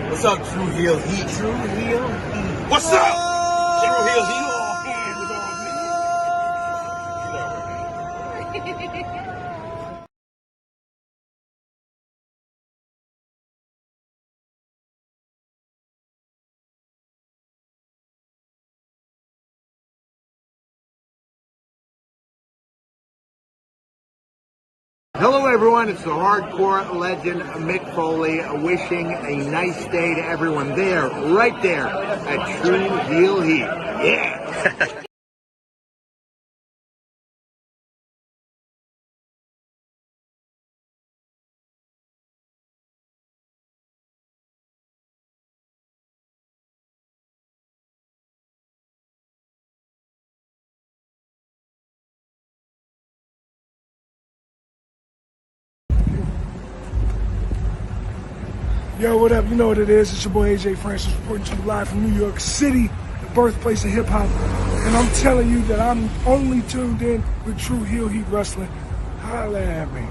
What's up, True Heel Heat? True Heel Heat. What's up? True Heel Heat. Hello, everyone. It's the hardcore legend Mick Foley wishing a nice day to everyone there, right there at True Heel Heat. Yeah. Yo, what up? You know what it is. It's your boy AJ Francis reporting to you live from New York City, the birthplace of hip-hop. And I'm telling you that I'm only tuned in with True Heel Heat Wrestling. Holla at me.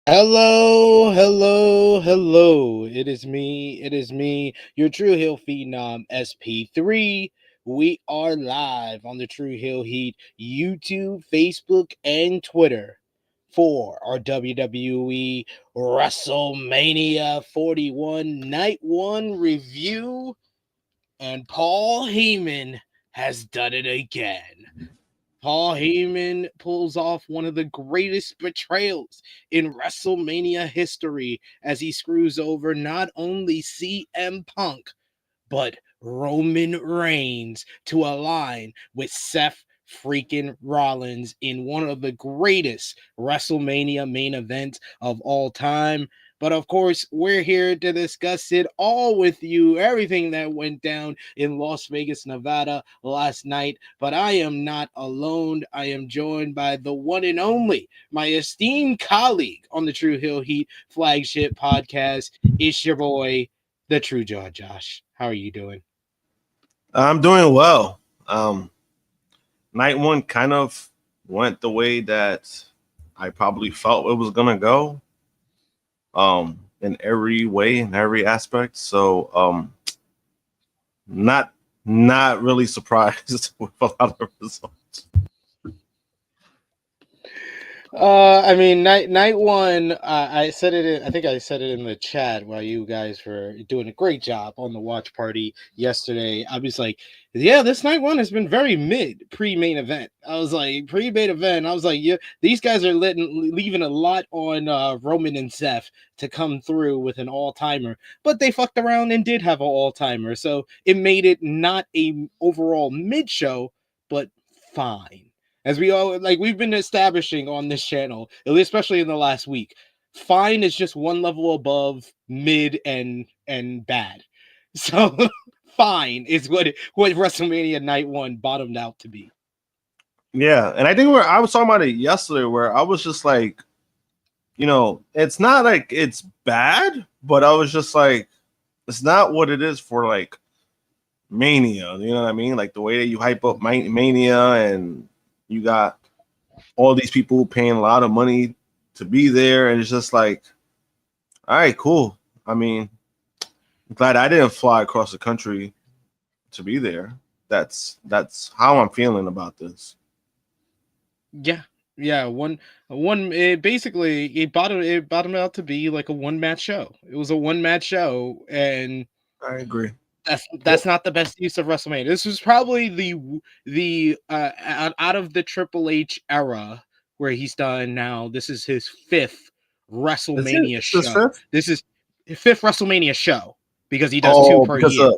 Hello. It is me, your True Hill Phenom SP3. We are live on the True Hill Heat YouTube, Facebook, and Twitter for our WWE WrestleMania 41 Night 1 review. And Paul Heyman has done it again. Paul Heyman pulls off one of the greatest betrayals in WrestleMania history as he screws over not only CM Punk, but Roman Reigns to align with Seth freaking Rollins in one of the greatest WrestleMania main events of all time. But of course, we're here to discuss it all with you, everything that went down in Las Vegas, Nevada last night. But I am not alone. I am joined by the one and only, my esteemed colleague on the True Hill Heat flagship podcast. It's your boy, the True Jaw Josh. How are you doing? I'm doing well. Night one kind of went the way that I probably felt it was gonna go. In every way, in every aspect. So not really surprised with a lot of results. I mean, night one. I said it. I think I said it in the chat while you guys were doing a great job on the watch party yesterday. I was like, yeah, this night one has been very mid pre-main event. I was like, pre-main event. I was like, yeah, these guys are leaving a lot on Roman and Seth to come through with an all-timer, but they fucked around and did have an all-timer, so it made it not a overall mid show, but fine. As we all we've been establishing on this channel, especially in the last week, fine is just one level above mid and bad. So fine is what WrestleMania Night 1 bottomed out to be. Yeah, and I think I was talking about it yesterday, where I was just like, it's not like it's bad, but I was just like, it's not what it is for like Mania. You know what I mean? Like the way that you hype up Mania, and you got all these people paying a lot of money to be there, and it's just like, all right, cool. I mean, I'm glad I didn't fly across the country to be there. That's how I'm feeling about this. Yeah. It bottomed out to be like a one-match show. It was a one-match show, and I agree. That's not the best use of WrestleMania. This was probably the out of the Triple H era where he's done now. This is his fifth WrestleMania show. This is his fifth WrestleMania show because he does two per year.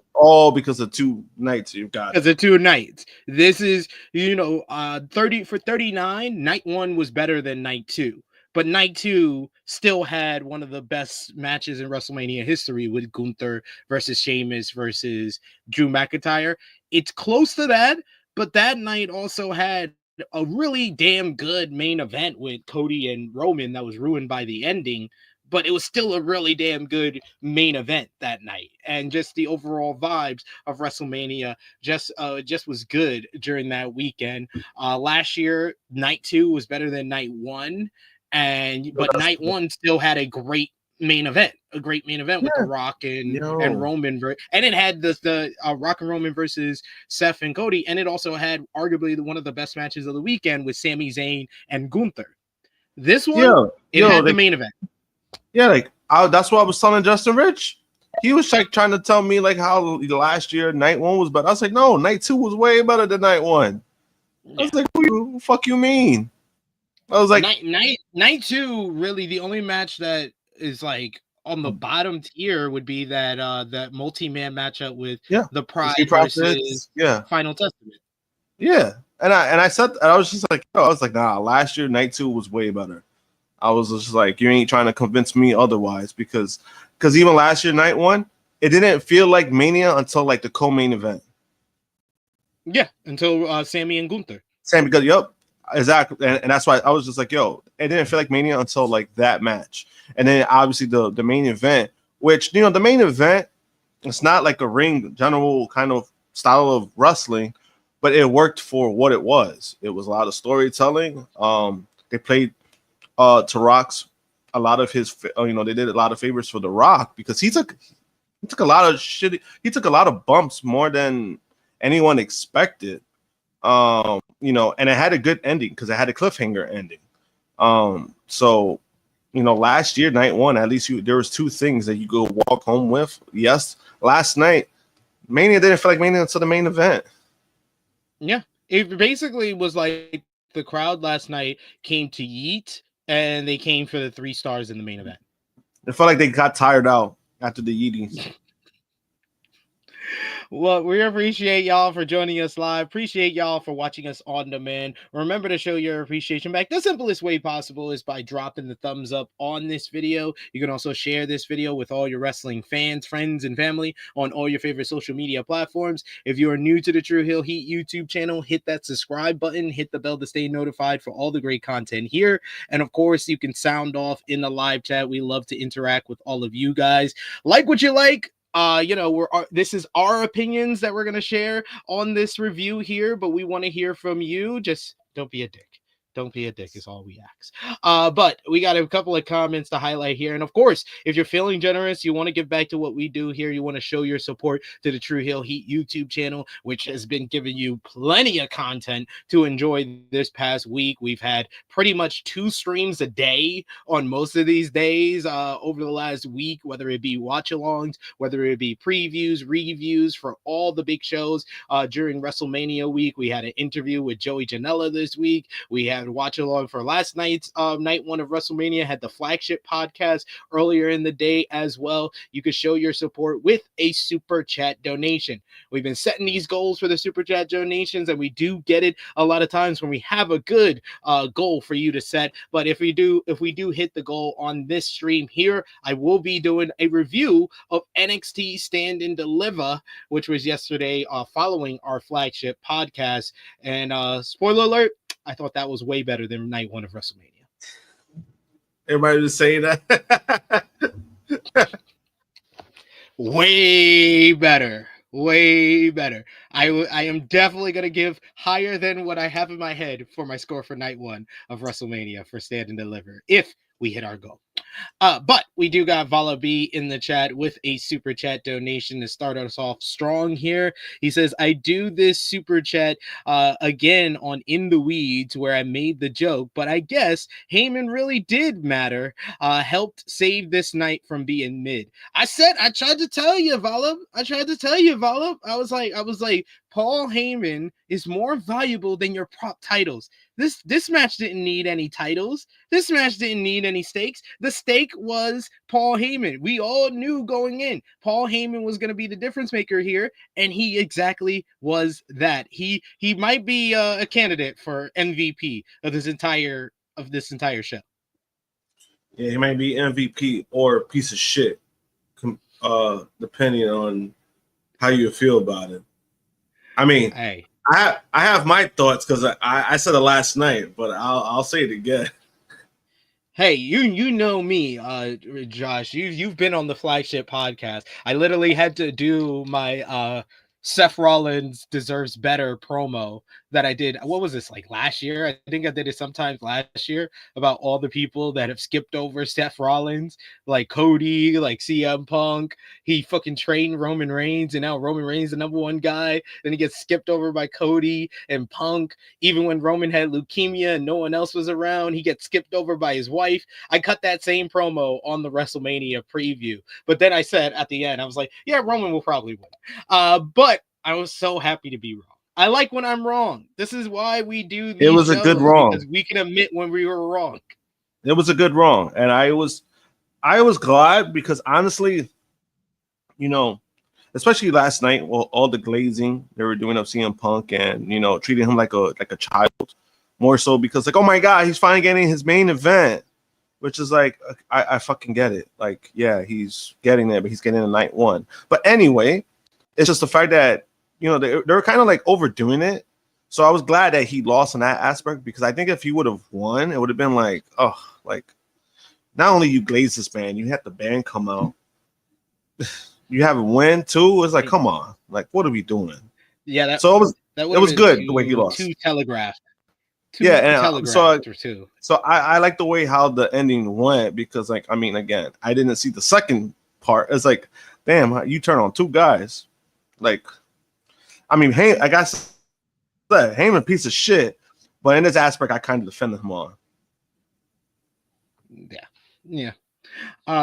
Because of 2 nights you've got. Because of 2 nights. This is 30 for 39. Night 1 was better than night 2. But night 2 still had one of the best matches in WrestleMania history with Gunther versus Sheamus versus Drew McIntyre. It's close to that, but that night also had a really damn good main event with Cody and Roman that was ruined by the ending. But it was still a really damn good main event that night. And just the overall vibes of WrestleMania just was good during that weekend. Last year, night 2 was better than night 1. But night 1 still had a great main event with The Rock and Roman, and it had the Rock and Roman versus Seth and Cody, and it also had arguably one of the best matches of the weekend with Sami Zayn and Gunther. This one, had the main event. Yeah, that's what I was telling Justin Rich. He was like trying to tell me like how last year night 1 was better. I was like, no, night 2 was way better than night 1. I was like, what the fuck you mean? I was like, night 2, really the only match that is like on the bottom tier would be that multi-man matchup with the Pride versus Final Testament. Yeah, and I said, and I was just like, nah, last year night 2 was way better. I was just like, you ain't trying to convince me otherwise, because even last year night 1, it didn't feel like Mania until like the co-main event. Yeah, until Sami and Gunther. Because exactly, and that's why I was just like, it didn't feel like Mania until like that match, and then obviously the main event, which the main event, it's not like a ring general kind of style of wrestling, but it worked for what it was. It was a lot of storytelling. They played to Rock's a lot of his, they did a lot of favors for The Rock, because he took a lot of shit. He took a lot of bumps more than anyone expected. And it had a good ending because it had a cliffhanger ending. So, last year, night 1, at least there was 2 things that you go walk home with. Yes, last night, Mania didn't feel like Mania until the main event. Yeah, it basically was like the crowd last night came to yeet, and they came for the 3 stars in the main event. It felt like they got tired out after the yeetings. Well, we appreciate y'all for joining us live. Appreciate y'all for watching us on demand. Remember to show your appreciation back. The simplest way possible is by dropping the thumbs up on this video. You can also share this video with all your wrestling fans, friends, and family on all your favorite social media platforms. If you are new to the True Heel Heat YouTube channel, hit that subscribe button, hit the bell to stay notified for all the great content here. And of course, you can sound off in the live chat. We love to interact with all of you guys. Like what you like. This is our opinions that we're going to share on this review here, but we want to hear from you. Just don't be a dick. Don't be a dick is all we ask. But we got a couple of comments to highlight here. And of course, if you're feeling generous, you want to give back to what we do here, you want to show your support to the True Heel Heat YouTube channel, which has been giving you plenty of content to enjoy this past week. We've had pretty much 2 streams a day on most of these days over the last week, whether it be watch-alongs, whether it be previews, reviews for all the big shows during WrestleMania week. We had an interview with Joey Janela this week. We have to watch along for last night's night one of WrestleMania, had the flagship podcast earlier in the day as well. You could show your support with a super chat donation. We've been setting these goals for the super chat donations, and we do get it a lot of times when we have a good goal for you to set. But if we do hit the goal on this stream here, I will be doing a review of NXT Stand and Deliver, which was yesterday following our flagship podcast. And spoiler alert, I thought that was way better than night one of WrestleMania. Everybody was saying that. Way better. I am definitely going to give higher than what I have in my head for my score for night one of WrestleMania for Stand and Deliver, if we hit our goal. But we do got Vala B in the chat with a super chat donation to start us off strong here. He says, I do this super chat again on In the Weeds where I made the joke, but I guess Heyman really did matter. Helped save this night from being mid. I tried to tell you, Vala. I was like, Paul Heyman is more valuable than your prop titles. This match didn't need any titles. This match didn't need any stakes. The stake was Paul Heyman. We all knew going in Paul Heyman was going to be the difference maker here, and he exactly was that. He might be a candidate for MVP of this entire show. Yeah, he might be MVP or a piece of shit, depending on how you feel about it. I mean, hey. I have my thoughts because I said it last night, but I'll say it again. Hey, you know me, Josh. You've been on the flagship podcast. I literally had to do my Seth Rollins deserves better promo that I did. What was this, like last year? I think I did it sometimes last year about all the people that have skipped over Seth Rollins, like Cody, like CM Punk. He fucking trained Roman Reigns, and now Roman Reigns the number one guy. Then he gets skipped over by Cody and Punk. Even when Roman had leukemia and no one else was around, he gets skipped over by his wife. I cut that same promo on the WrestleMania preview, but then I said at the end, I was like, yeah, Roman will probably win. But I was so happy to be wrong. I like when I'm wrong. This is why we do these It was a good wrong, because we can admit when we were wrong. It was a good wrong, and I was glad because honestly, you know, especially last night, well, all the glazing they were doing of CM Punk and treating him like a child, more so because like, oh my god, he's finally getting his main event, which is like I fucking get it. Like, yeah, he's getting there, but he's getting a night one. But anyway, it's just the fact that they were kind of like overdoing it. So I was glad that he lost in that aspect because I think if he would have won, it would have been like, oh, like not only you glaze this band, you had the band come out, you have a win too. It's like, come on, like what are we doing? Yeah, it was good the way he lost. Too telegraphed. So I like the way how the ending went because like I mean again I didn't see the second part. It's like, damn, you turn on two guys, like. I mean, I got said Heyman piece of shit, but in this aspect, I kind of defended him on. Yeah.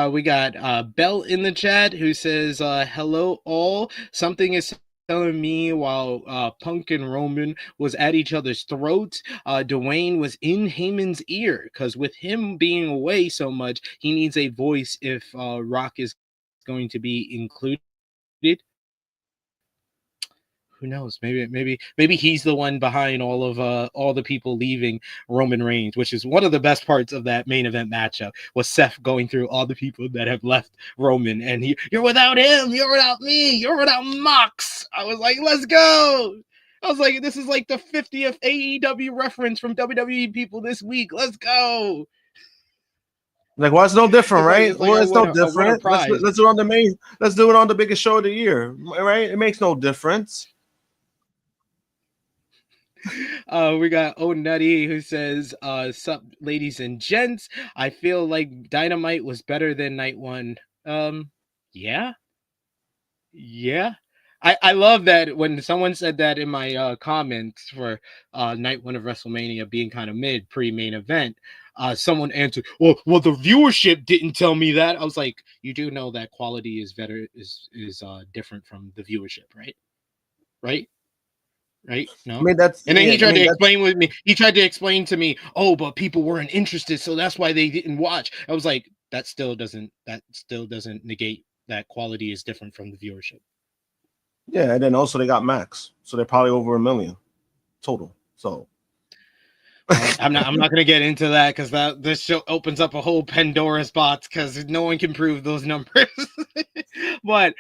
We got Bell in the chat who says, "Hello all. Something is telling me while Punk and Roman was at each other's throats, Dwayne was in Heyman's ear because with him being away so much, he needs a voice if Rock is going to be included." Who knows? Maybe he's the one behind all the people leaving Roman Reigns, which is one of the best parts of that main event matchup was Seth going through all the people that have left Roman, and you're without him, you're without me, you're without Mox. I was like, let's go. I was like, this is like the 50th AEW reference from WWE people this week. Let's go. Like, well, it's no different, right? It's no different. Let's do it on the main. Let's do it on the biggest show of the year, right? It makes no difference. We got Oh Nutty who says, sup ladies and gents, I feel like Dynamite was better than night one. Yeah. I love that when someone said that in my comments for night one of WrestleMania being kind of mid pre-main event, someone answered, well the viewership didn't tell me that. I was like, you do know that quality is different from the viewership, right? right? No. I mean, that's And then yeah. he I tried mean, to that's explain with me. He tried to explain to me, oh, but people weren't interested, so that's why they didn't watch. I was like, that still doesn't negate that quality is different from the viewership. yeah. And then also they got Max, so they're probably over 1 million total. So I'm not going to get into that because this show opens up a whole Pandora's box because no one can prove those numbers. But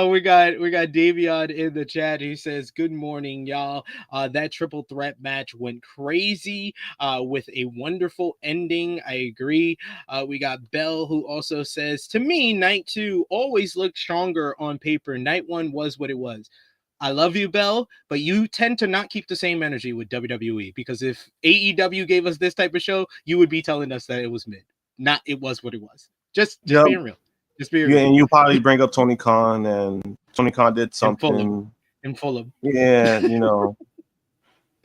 we got Davion in the chat who says, "Good morning, y'all. That triple threat match went crazy with a wonderful ending. I agree." We got Bell who also says, "To me, night 2 always looked stronger on paper. Night 1 was what it was." I love you, Bell, but you tend to not keep the same energy with WWE because if AEW gave us this type of show, you would be telling us that it was mid, not it was what it was. Just yeah, being real. Just being yeah. real. And you probably bring up Tony Khan, and Tony Khan did In Fulham. something. In Fulham. Yeah, you know,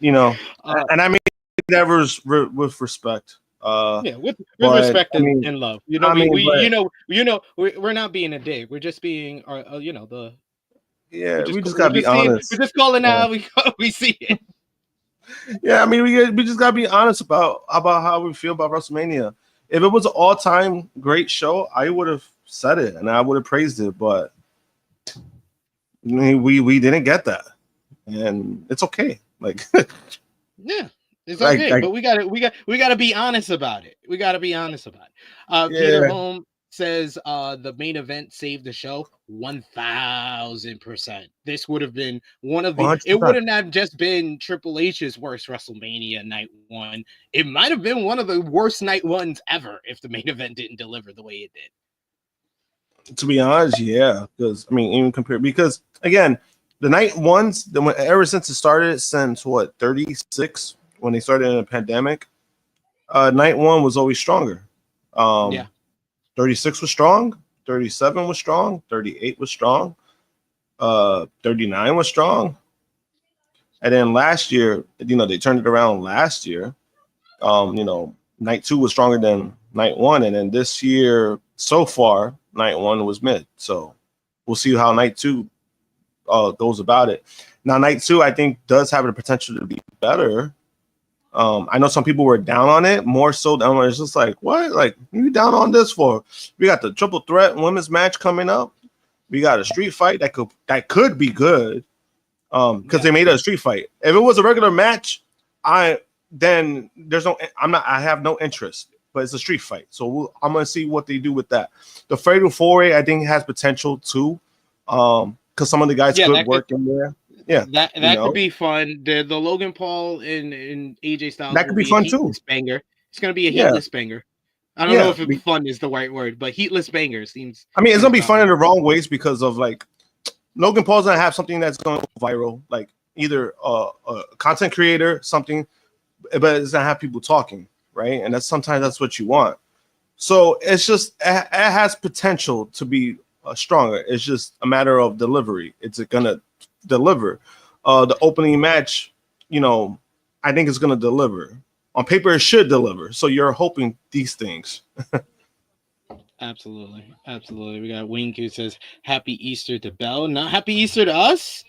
and I mean that was with respect. Yeah, with But respect I mean, and love. You know, I mean, but we're not being a dick. We're just being yeah, we just gotta be honest. we're just calling Yeah. out we see it. Yeah, I mean, we just gotta be honest about how we feel about WrestleMania. If it was an all-time great show, I would have said it and I would have praised it, but we didn't get that, and it's okay. Like, Yeah, it's like, okay, but we gotta be honest about it. We gotta be honest about it. Peter yeah, Holm says the main event saved the show 1000%. This would have been one of the. It 100%. wouldn't have just been Triple H's worst WrestleMania night 1. It might have been one of the worst night 1s ever if the main event didn't deliver the way it did. To be honest, yeah, because I mean, even compared, because again, the night ones, ever since it started, since what 36 when they started in a pandemic, night 1 was always stronger. Yeah. 36 was strong, 37 was strong, 38 was strong, 39 was strong. And then last year, they turned it around last year. Night 2 was stronger than night 1. And then this year, so far, night 1 was mid. So we'll see how night 2 goes about it. Now, night 2, I think, does have the potential to be better. I know some people were down on it, more so down on it. It's just like, what? Like, you down on this for? We got the triple threat women's match coming up. We got a street fight that could be good. Because they made it a street fight. If it was a regular match, I have no interest. But it's a street fight, so I'm gonna see what they do with that. The fatal four-way, I think, has potential too. Because some of the guys could work in there. Yeah, that could be fun. The Logan Paul and AJ Styles that could be fun too. Banger. It's gonna be a heatless banger. I don't know if fun is the right word, but heatless banger seems. I mean, it's gonna be fun in the wrong ways because of like Logan Paul's gonna have something that's going to go viral, like either a content creator, something, but it's gonna have people talking, right? And sometimes that's what you want. So it's just it has potential to be stronger. It's just a matter of delivery. It's gonna deliver. The opening match, I think it's gonna deliver. On paper, it should deliver. So you're hoping these things. Absolutely. We got Wink who says Happy Easter to Bell. Not Happy Easter to us.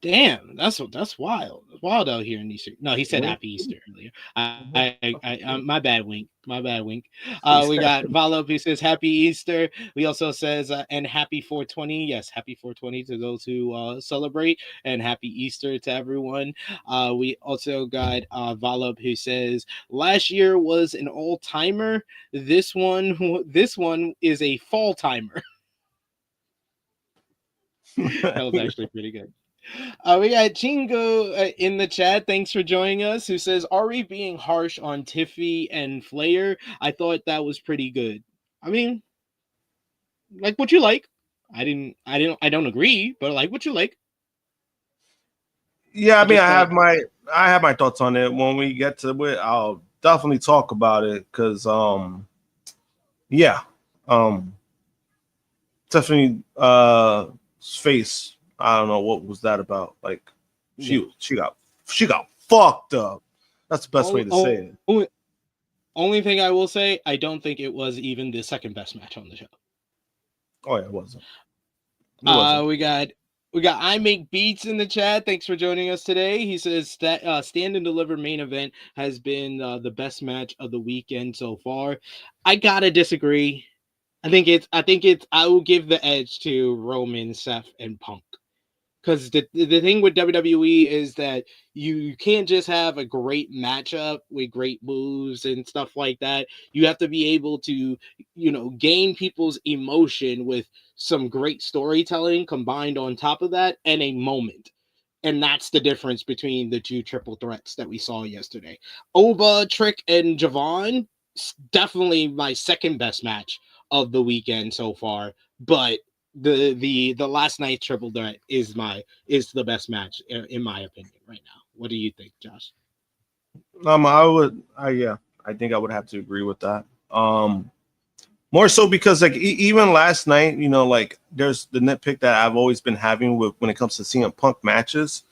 Damn, that's wild. It's wild out here in Easter. No, he said Happy Easter earlier. My bad, Wink. We got Vala who says Happy Easter. We also says and Happy 420. Yes, Happy 420 to those who celebrate, and Happy Easter to everyone. We also got Vala who says last year was an all timer. This one is a fall timer. That was actually pretty good. We got Chingo in the chat. Thanks for joining us. Who says, "Are we being harsh on Tiffany and Flair? I thought that was pretty good." I mean, like what you like. I don't agree, but like what you like. Yeah, I mean, I have my thoughts on it. When we get to it, I'll definitely talk about it because, Tiffany face. I don't know what was that about. Like, she got fucked up. That's the best way to say it. Only thing I will say, I don't think it was even the second best match on the show. Oh yeah, it wasn't. We got We got I Make Beats in the chat. Thanks for joining us today. He says that Stand and Deliver main event has been the best match of the weekend so far. I gotta disagree. I will give the edge to Roman, Seth, and Punk. Because the thing with WWE is that you can't just have a great matchup with great moves and stuff like that. You have to be able to, gain people's emotion with some great storytelling combined on top of that and a moment. And that's the difference between the two triple threats that we saw yesterday. Oba, Trick, and Javon, definitely my second best match of the weekend so far. But the last night's triple threat is the best match in my opinion right now. What do you think, Josh? I think I would have to agree with that. More so because like even last night, like there's the nitpick that I've always been having with when it comes to CM Punk matches.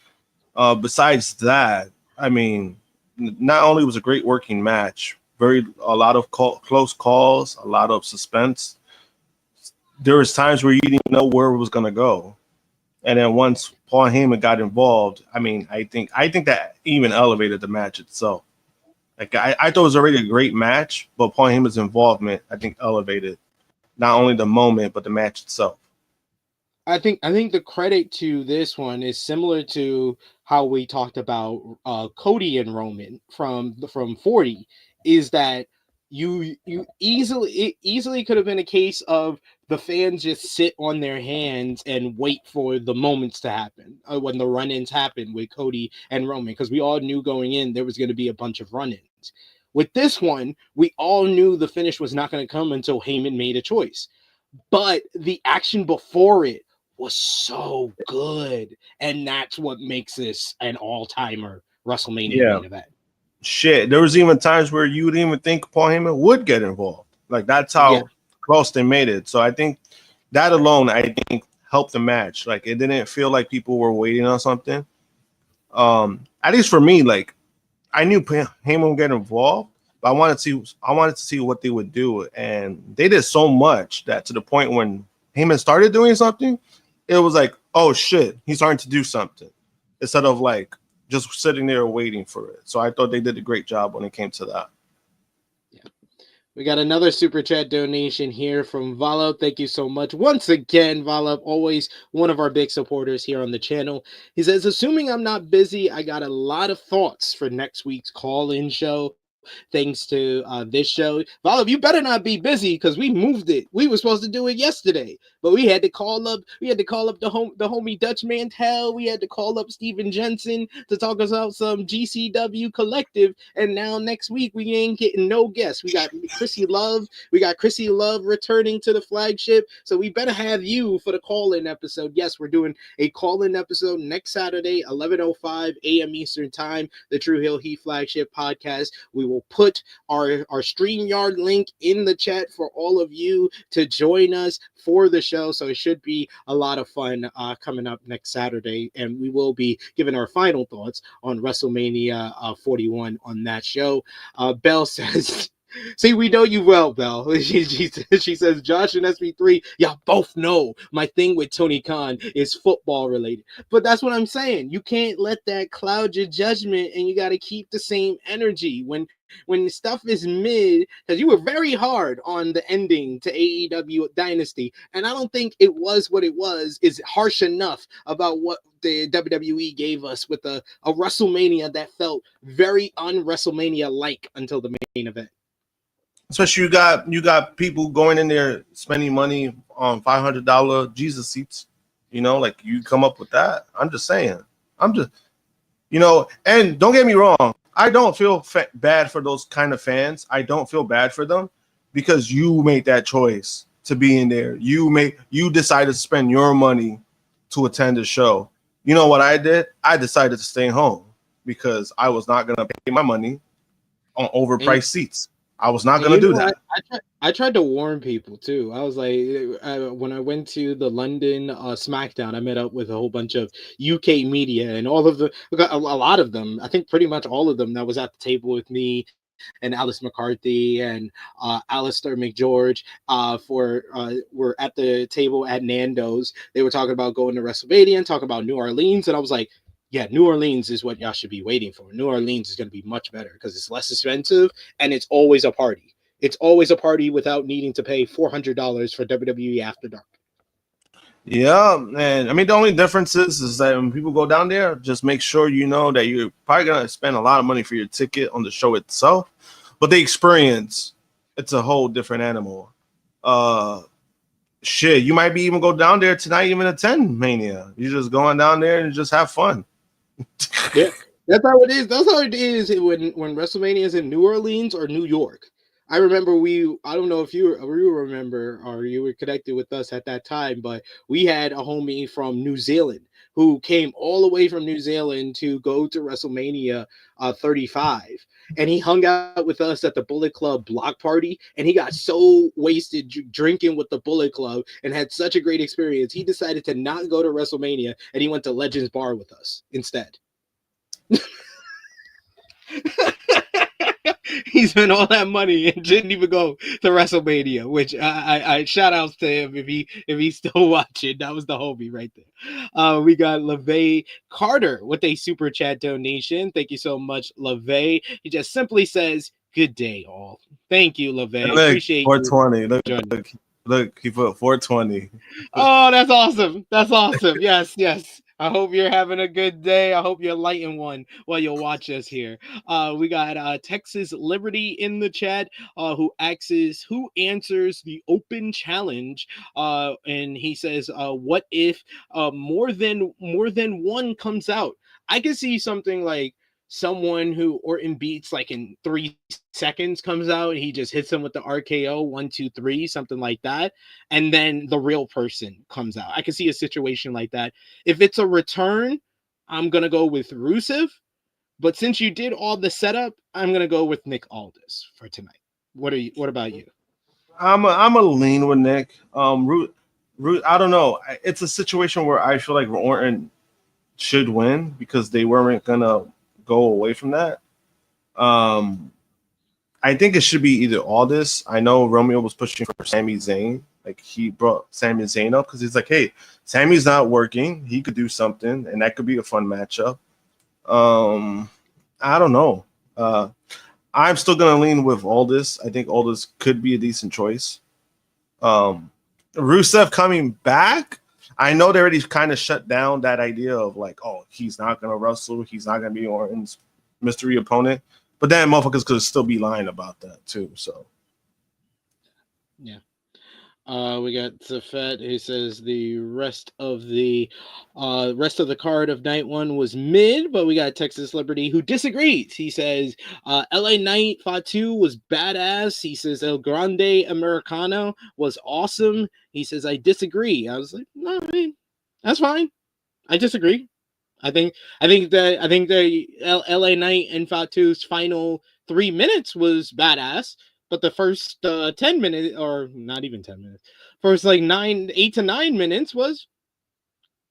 Besides that, I mean, not only was a great working match, a lot of close calls, a lot of suspense. There was times where you didn't know where it was going to go, and then once Paul Heyman got involved, I mean, I think that even elevated the match itself. Like I thought it was already a great match, but Paul Heyman's involvement, I think, elevated not only the moment but the match itself. I think the credit to this one is similar to how we talked about Cody and Roman from 40, is that it easily could have been a case of the fans just sit on their hands and wait for the moments to happen when the run-ins happen with Cody and Roman, because we all knew going in there was going to be a bunch of run-ins. With this one, we all knew the finish was not going to come until Heyman made a choice, but the action before it was so good, and that's what makes this an all-timer WrestleMania main event. Shit, there was even times where you didn't even think Paul Heyman would get involved. Like that's how close they made it. So I think that alone, helped the match. Like it didn't feel like people were waiting on something. At least for me, like I knew Heyman would get involved, but I wanted to see what they would do, and they did so much that to the point when Heyman started doing something, it was like, oh shit, he's starting to do something, instead of like just sitting there waiting for it. So I thought they did a great job when it came to that. Yeah. We got another super chat donation here from Volop. Thank you so much. Once again, Volop, always one of our big supporters here on the channel. He says, assuming I'm not busy, I got a lot of thoughts for next week's call-in show. Thanks to this show. Volop, you better not be busy because we moved it. We were supposed to do it yesterday, but we had to call up. We had to call up the homie Dutch Mantel. We had to call up Steven Jensen to talk about some GCW collective. And now next week we ain't getting no guests. We got Chrissy Love. We got Chrissy Love returning to the flagship. So we better have you for the call-in episode. Yes, we're doing a call-in episode next Saturday, 11:05 a.m. Eastern Time. The True Hill Heat flagship podcast. We will put our StreamYard link in the chat for all of you to join us for the show. So it should be a lot of fun coming up next Saturday. And we will be giving our final thoughts on WrestleMania 41 on that show. Belle says... See, we know you well, Belle. She says, Josh and SP3, y'all both know my thing with Tony Khan is football related. But that's what I'm saying. You can't let that cloud your judgment, and you got to keep the same energy. When stuff is mid, because you were very hard on the ending to AEW Dynasty, and I don't think it was what it was, is harsh enough about what the WWE gave us with a WrestleMania that felt very un-WrestleMania-like until the main event. Especially you got people going in there spending money on $500 Jesus seats. Like you come up with that. I'm just saying. And don't get me wrong. I don't feel bad for those kind of fans. I don't feel bad for them because you made that choice to be in there. You decided to spend your money to attend the show. You know what I did? I decided to stay home because I was not going to pay my money on overpriced seats. I was not going to do that. I tried to warn people too. I was like, when I went to the London SmackDown, I met up with a whole bunch of UK media, and a lot of them, I think pretty much all of them that was at the table with me and Alice McCarthy and Alistair McGeorge were at the table at Nando's. They were talking about going to WrestleMania and talking about New Orleans, and I was like, yeah, New Orleans is what y'all should be waiting for. New Orleans is going to be much better because it's less expensive and it's always a party. It's always a party without needing to pay $400 for WWE After Dark. Yeah, and I mean the only difference is that when people go down there, just make sure you know that you're probably gonna spend a lot of money for your ticket on the show itself, but the experience, it's a whole different animal. Shit, you might be even go down there tonight, even attend Mania. You're just going down there and just have fun. Yeah, that's how it is. That's how it is when WrestleMania is in New Orleans or New York. I remember I don't know if you remember or you were connected with us at that time, but we had a homie from New Zealand who came all the way from New Zealand to go to WrestleMania 35. And he hung out with us at the Bullet Club block party, and he got so wasted drinking with the Bullet Club and had such a great experience. He decided to not go to WrestleMania, and he went to Legends Bar with us instead. He spent all that money and didn't even go to WrestleMania, which I shout outs to him if he's still watching. That was the homie right there. We got LeVay Carter with a super chat donation. Thank you so much, LeVay. He just simply says, "Good day, all." Thank you, LeVay. Look, Appreciate 420. you. Look, he put 420. Oh, that's awesome. That's awesome. Yes, yes. I hope you're having a good day. I hope you're lighting one while you watch us here. We got Texas Liberty in the chat who asks who answers the open challenge. And he says, what if more than one comes out? I can see something like someone who Orton beats like in 3 seconds comes out. He just hits him with the RKO 1, 2, 3, something like that. And then the real person comes out. I can see a situation like that. If it's a return, I'm going to go with Rusev. But since you did all the setup, I'm going to go with Nick Aldis for tonight. What about you? I'm a lean with Nick. I don't know. It's a situation where I feel like Orton should win because they weren't going to go away from that. I think it should be either Aldis. I know Romeo was pushing for Sami Zayn. Like he brought Sami Zayn up because he's like, hey, Sami's not working. He could do something, and that could be a fun matchup. I don't know. I'm still gonna lean with Aldis. I think Aldis could be a decent choice. Rusev coming back. I know they already kind of shut down that idea of like, oh, he's not going to wrestle. He's not going to be Orton's mystery opponent. But then motherfuckers could still be lying about that too. So, yeah. We got Zafet who says the rest of the card of night one was mid, but we got Texas Liberty who disagrees. He says LA Knight Fatu was badass. He says El Grande Americano was awesome. He says I disagree. I was like, no, I mean, that's fine. I disagree. I think the LA Knight and Fatu's final 3 minutes was badass. But the first 10 minutes, or not even 10 minutes, first like 8 to 9 minutes was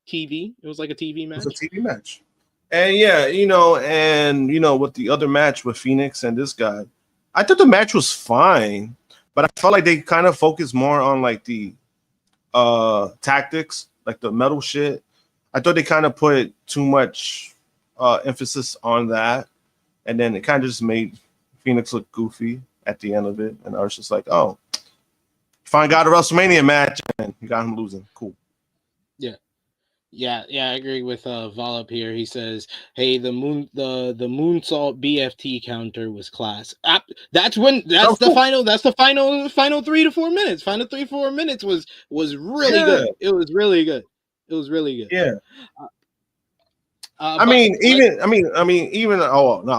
TV. It was like a TV match. It was a TV match. And yeah, with the other match with Phoenix and this guy, I thought the match was fine, but I felt like they kind of focused more on like the tactics, like the metal shit. I thought they kind of put too much emphasis on that, and then it kind of just made Phoenix look goofy at the end of it, and I was just like, oh, finally got a WrestleMania match, and you got him losing. Cool. Yeah, I agree with Volop here. He says, "Hey, the moonsault BFT counter was class." That's the final. That's the final 3 to 4 minutes. Final 3 to 4 minutes was really good. It was really good. Yeah. I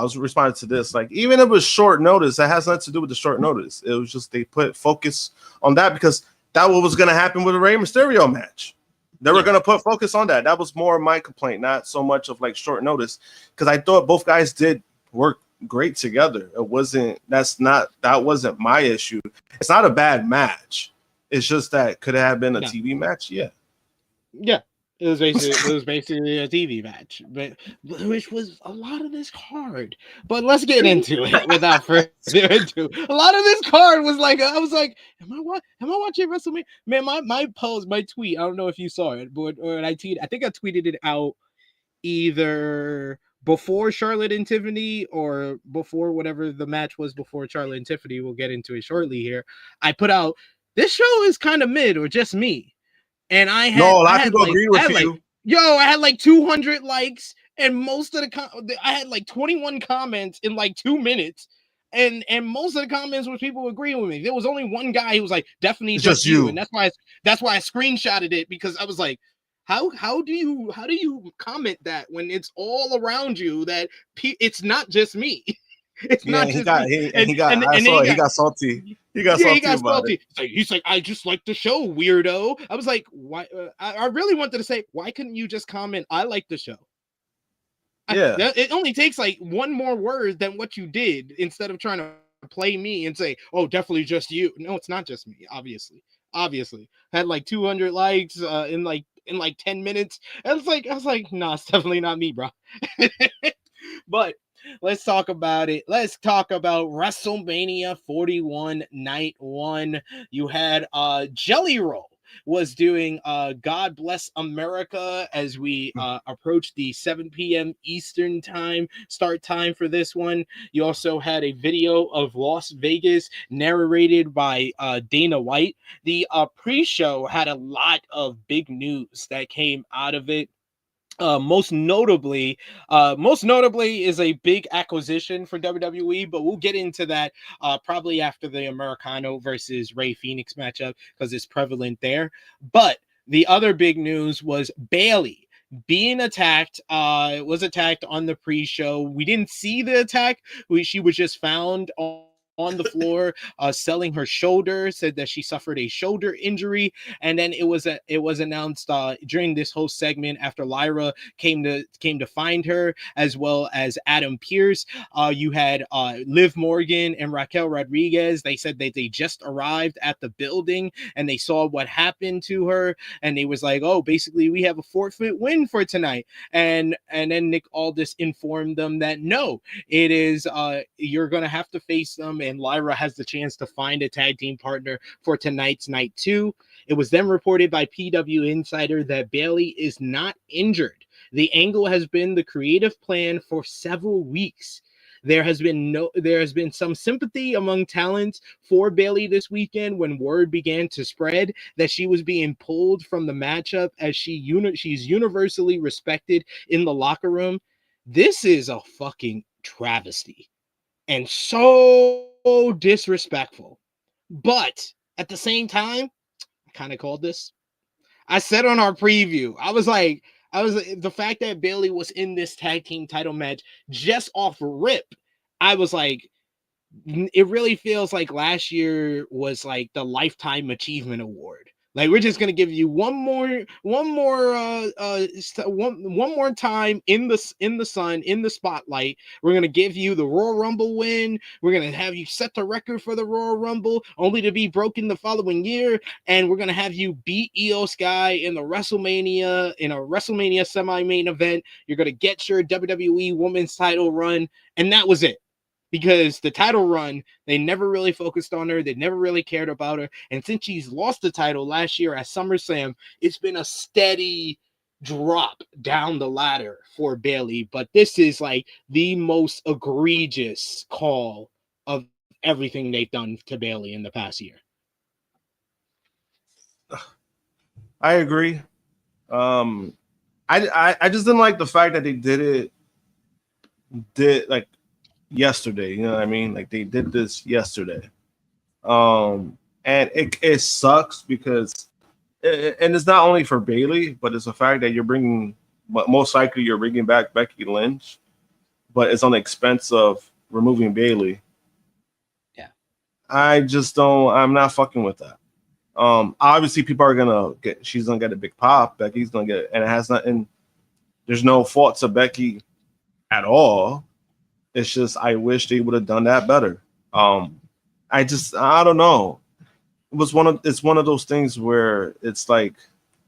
was responding to this. Like, even if it was short notice, that has nothing to do with the short notice. It was just they put focus on that because that was going to happen with the Rey Mysterio match. They were going to put focus on that. That was more my complaint, not so much of like short notice, because I thought both guys did work great together. That wasn't my issue. It's not a bad match. It's just that could it have been a TV match? Yeah. It was basically a TV match, but which was a lot of this card. But let's get into it without further ado. A lot of this card was like, I was like, am I watching WrestleMania? Man, my post, my tweet. I don't know if you saw it, but or I think I tweeted it out either before Charlotte and Tiffany or before whatever the match was before Charlotte and Tiffany. We'll get into it shortly here. I put out, this show is kind of mid or just me. And a lot of people agree with you. I had like 200 likes, and most of I had like 21 comments in like 2 minutes, and most of the comments were people agreeing with me. There was only one guy who was like, definitely just you, and that's why I screenshotted it, because I was like, how do you comment that when it's all around you that it's not just me. It's not just me. He got salty. He got salty. He's like, I just like the show, weirdo. I was like, why? I really wanted to say, why couldn't you just comment, I like the show? Yeah. It only takes like one more word than what you did, instead of trying to play me and say, oh, definitely just you. No, it's not just me. Obviously, had like 200 likes in like 10 minutes. I was like, nah, it's definitely not me, bro. But let's talk about it. Let's talk about WrestleMania 41 night 1. You had Jelly Roll was doing God Bless America as we approach the 7 p.m. Eastern time start time for this one. You also had a video of Las Vegas narrated by Dana White. The pre-show had a lot of big news that came out of it. Most notably is a big acquisition for WWE, but we'll get into that probably after the Americano versus Rey Fenix matchup, because it's prevalent there. But the other big news was Bayley being attacked. Was attacked on the pre-show. We didn't see the attack. She was just found on the floor, selling her shoulder, said that she suffered a shoulder injury. And then it was announced during this whole segment, after Lyra came to find her, as well as Adam Pearce. You had Liv Morgan and Raquel Rodriguez. They said that they just arrived at the building and they saw what happened to her, and they was like, oh, basically we have a forfeit win for tonight. And then Nick Aldis informed them that no, it is you're gonna have to face them, and Lyra has the chance to find a tag team partner for tonight's night 2. It was then reported by PW Insider that Bayley is not injured. The angle has been the creative plan for several weeks. There has been some sympathy among talent for Bayley this weekend when word began to spread that she was being pulled from the matchup, as she's universally respected in the locker room. This is a fucking travesty and so disrespectful. But at the same time, I kind of called this. I said on our preview, I was the fact that Bayley was in this tag team title match just off rip, I was like, it really feels like last year was like the Lifetime Achievement Award. Like, we're just gonna give you one more time in the sun, in the spotlight. We're gonna give you the Royal Rumble win. We're gonna have you set the record for the Royal Rumble, only to be broken the following year. And we're gonna have you beat Io Sky in a WrestleMania semi-main event. You're gonna get your WWE Women's title run, and that was it. Because the title run, they never really focused on her. They never really cared about her. And since she's lost the title last year at SummerSlam, it's been a steady drop down the ladder for Bayley. But this is like the most egregious call of everything they've done to Bayley in the past year. I agree. I just didn't like the fact that they did yesterday, you know what I mean? Like, they did this yesterday. And it sucks because and it's not only for Bayley, but it's the fact that most likely you're bringing back Becky Lynch, but it's on the expense of removing Bayley. Yeah. I'm not fucking with that. Obviously people are she's gonna get a big pop, Becky's gonna get, and it has nothing, there's no fault to Becky at all. It's just, I wish they would have done that better. I don't know. It's one of those things where it's like,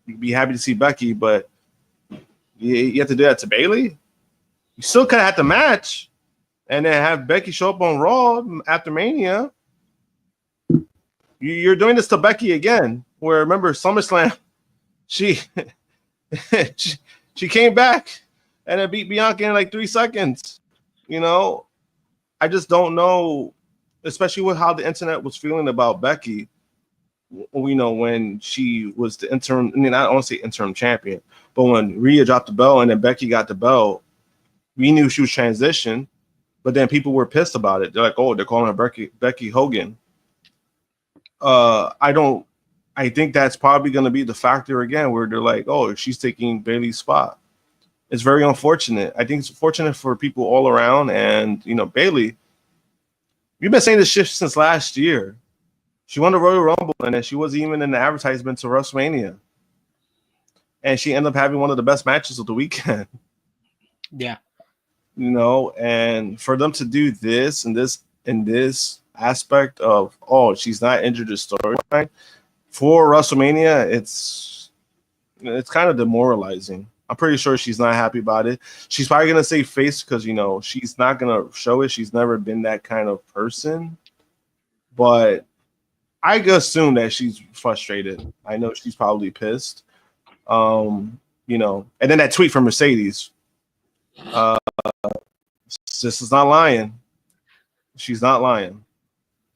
you'd be happy to see Becky, but You have to do that to Bayley? You still could have had the match and then have Becky show up on Raw after Mania. You're doing this to Becky again. Where remember SummerSlam, she came back and then beat Bianca in like 3 seconds. You know, I just don't know, especially with how the internet was feeling about Becky. We know when she was the interim, I mean, I don't want to say interim champion, but when Rhea dropped the belt and then Becky got the belt, we knew she was transitioned, but then people were pissed about it. They're like, oh, they're calling her Becky Hogan. I think that's probably going to be the factor again, where they're like, oh, she's taking Bayley's spot. It's very unfortunate. I think it's fortunate for people all around. And, you know, Bayley, we've been saying this shit since last year. She won the Royal Rumble, and then she wasn't even in the advertisement to WrestleMania. And she ended up having one of the best matches of the weekend. Yeah. You know, and for them to do this and this aspect of, oh, she's not injured the storyline for WrestleMania, it's kind of demoralizing. I'm pretty sure she's not happy about it. She's probably gonna say face because, you know, she's not gonna show it. She's never been that kind of person. But I assume that she's frustrated. I know she's probably pissed. You know, and then that tweet from Mercedes. This is not lying. She's not lying.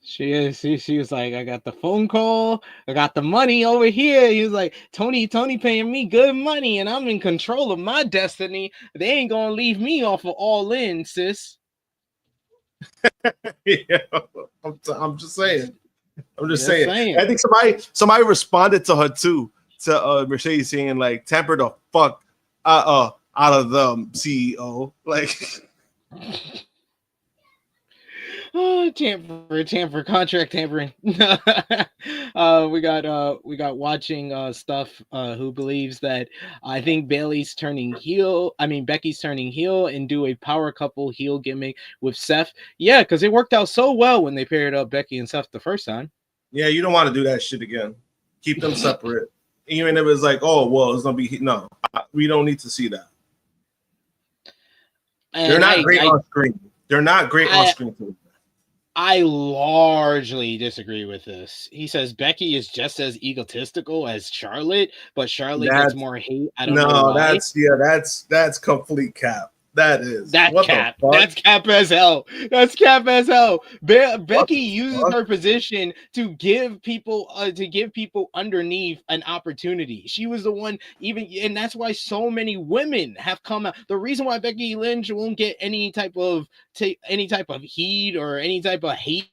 She is. She was like, I got the phone call. I got the money over here. He was like, Tony paying me good money, and I'm in control of my destiny. They ain't gonna leave me off of All In, sis. Yeah, I'm just saying. I'm just saying. I think somebody responded to her too, to Mercedes, saying like, "Temper the fuck out of them, CEO." Like. Oh, tamper, contract tampering. We got watching stuff who believes that I think Becky's turning heel and do a power couple heel gimmick with Seth. Yeah, because it worked out so well when they paired up Becky and Seth the first time. Yeah, you don't want to do that shit again. Keep them separate. Even if it's like, oh, well, it's gonna be no, we don't need to see that. And they're not great on screen. They're not great on screen. I largely disagree with this. He says Becky is just as egotistical as Charlotte, but Charlotte gets more hate. I don't know why. That's complete cap. That's cap. That's cap as hell. That's cap as hell. Becky uses her position to give people underneath an opportunity. She was the one, and that's why so many women have come out. The reason why Becky Lynch won't get any type of heat or any type of hate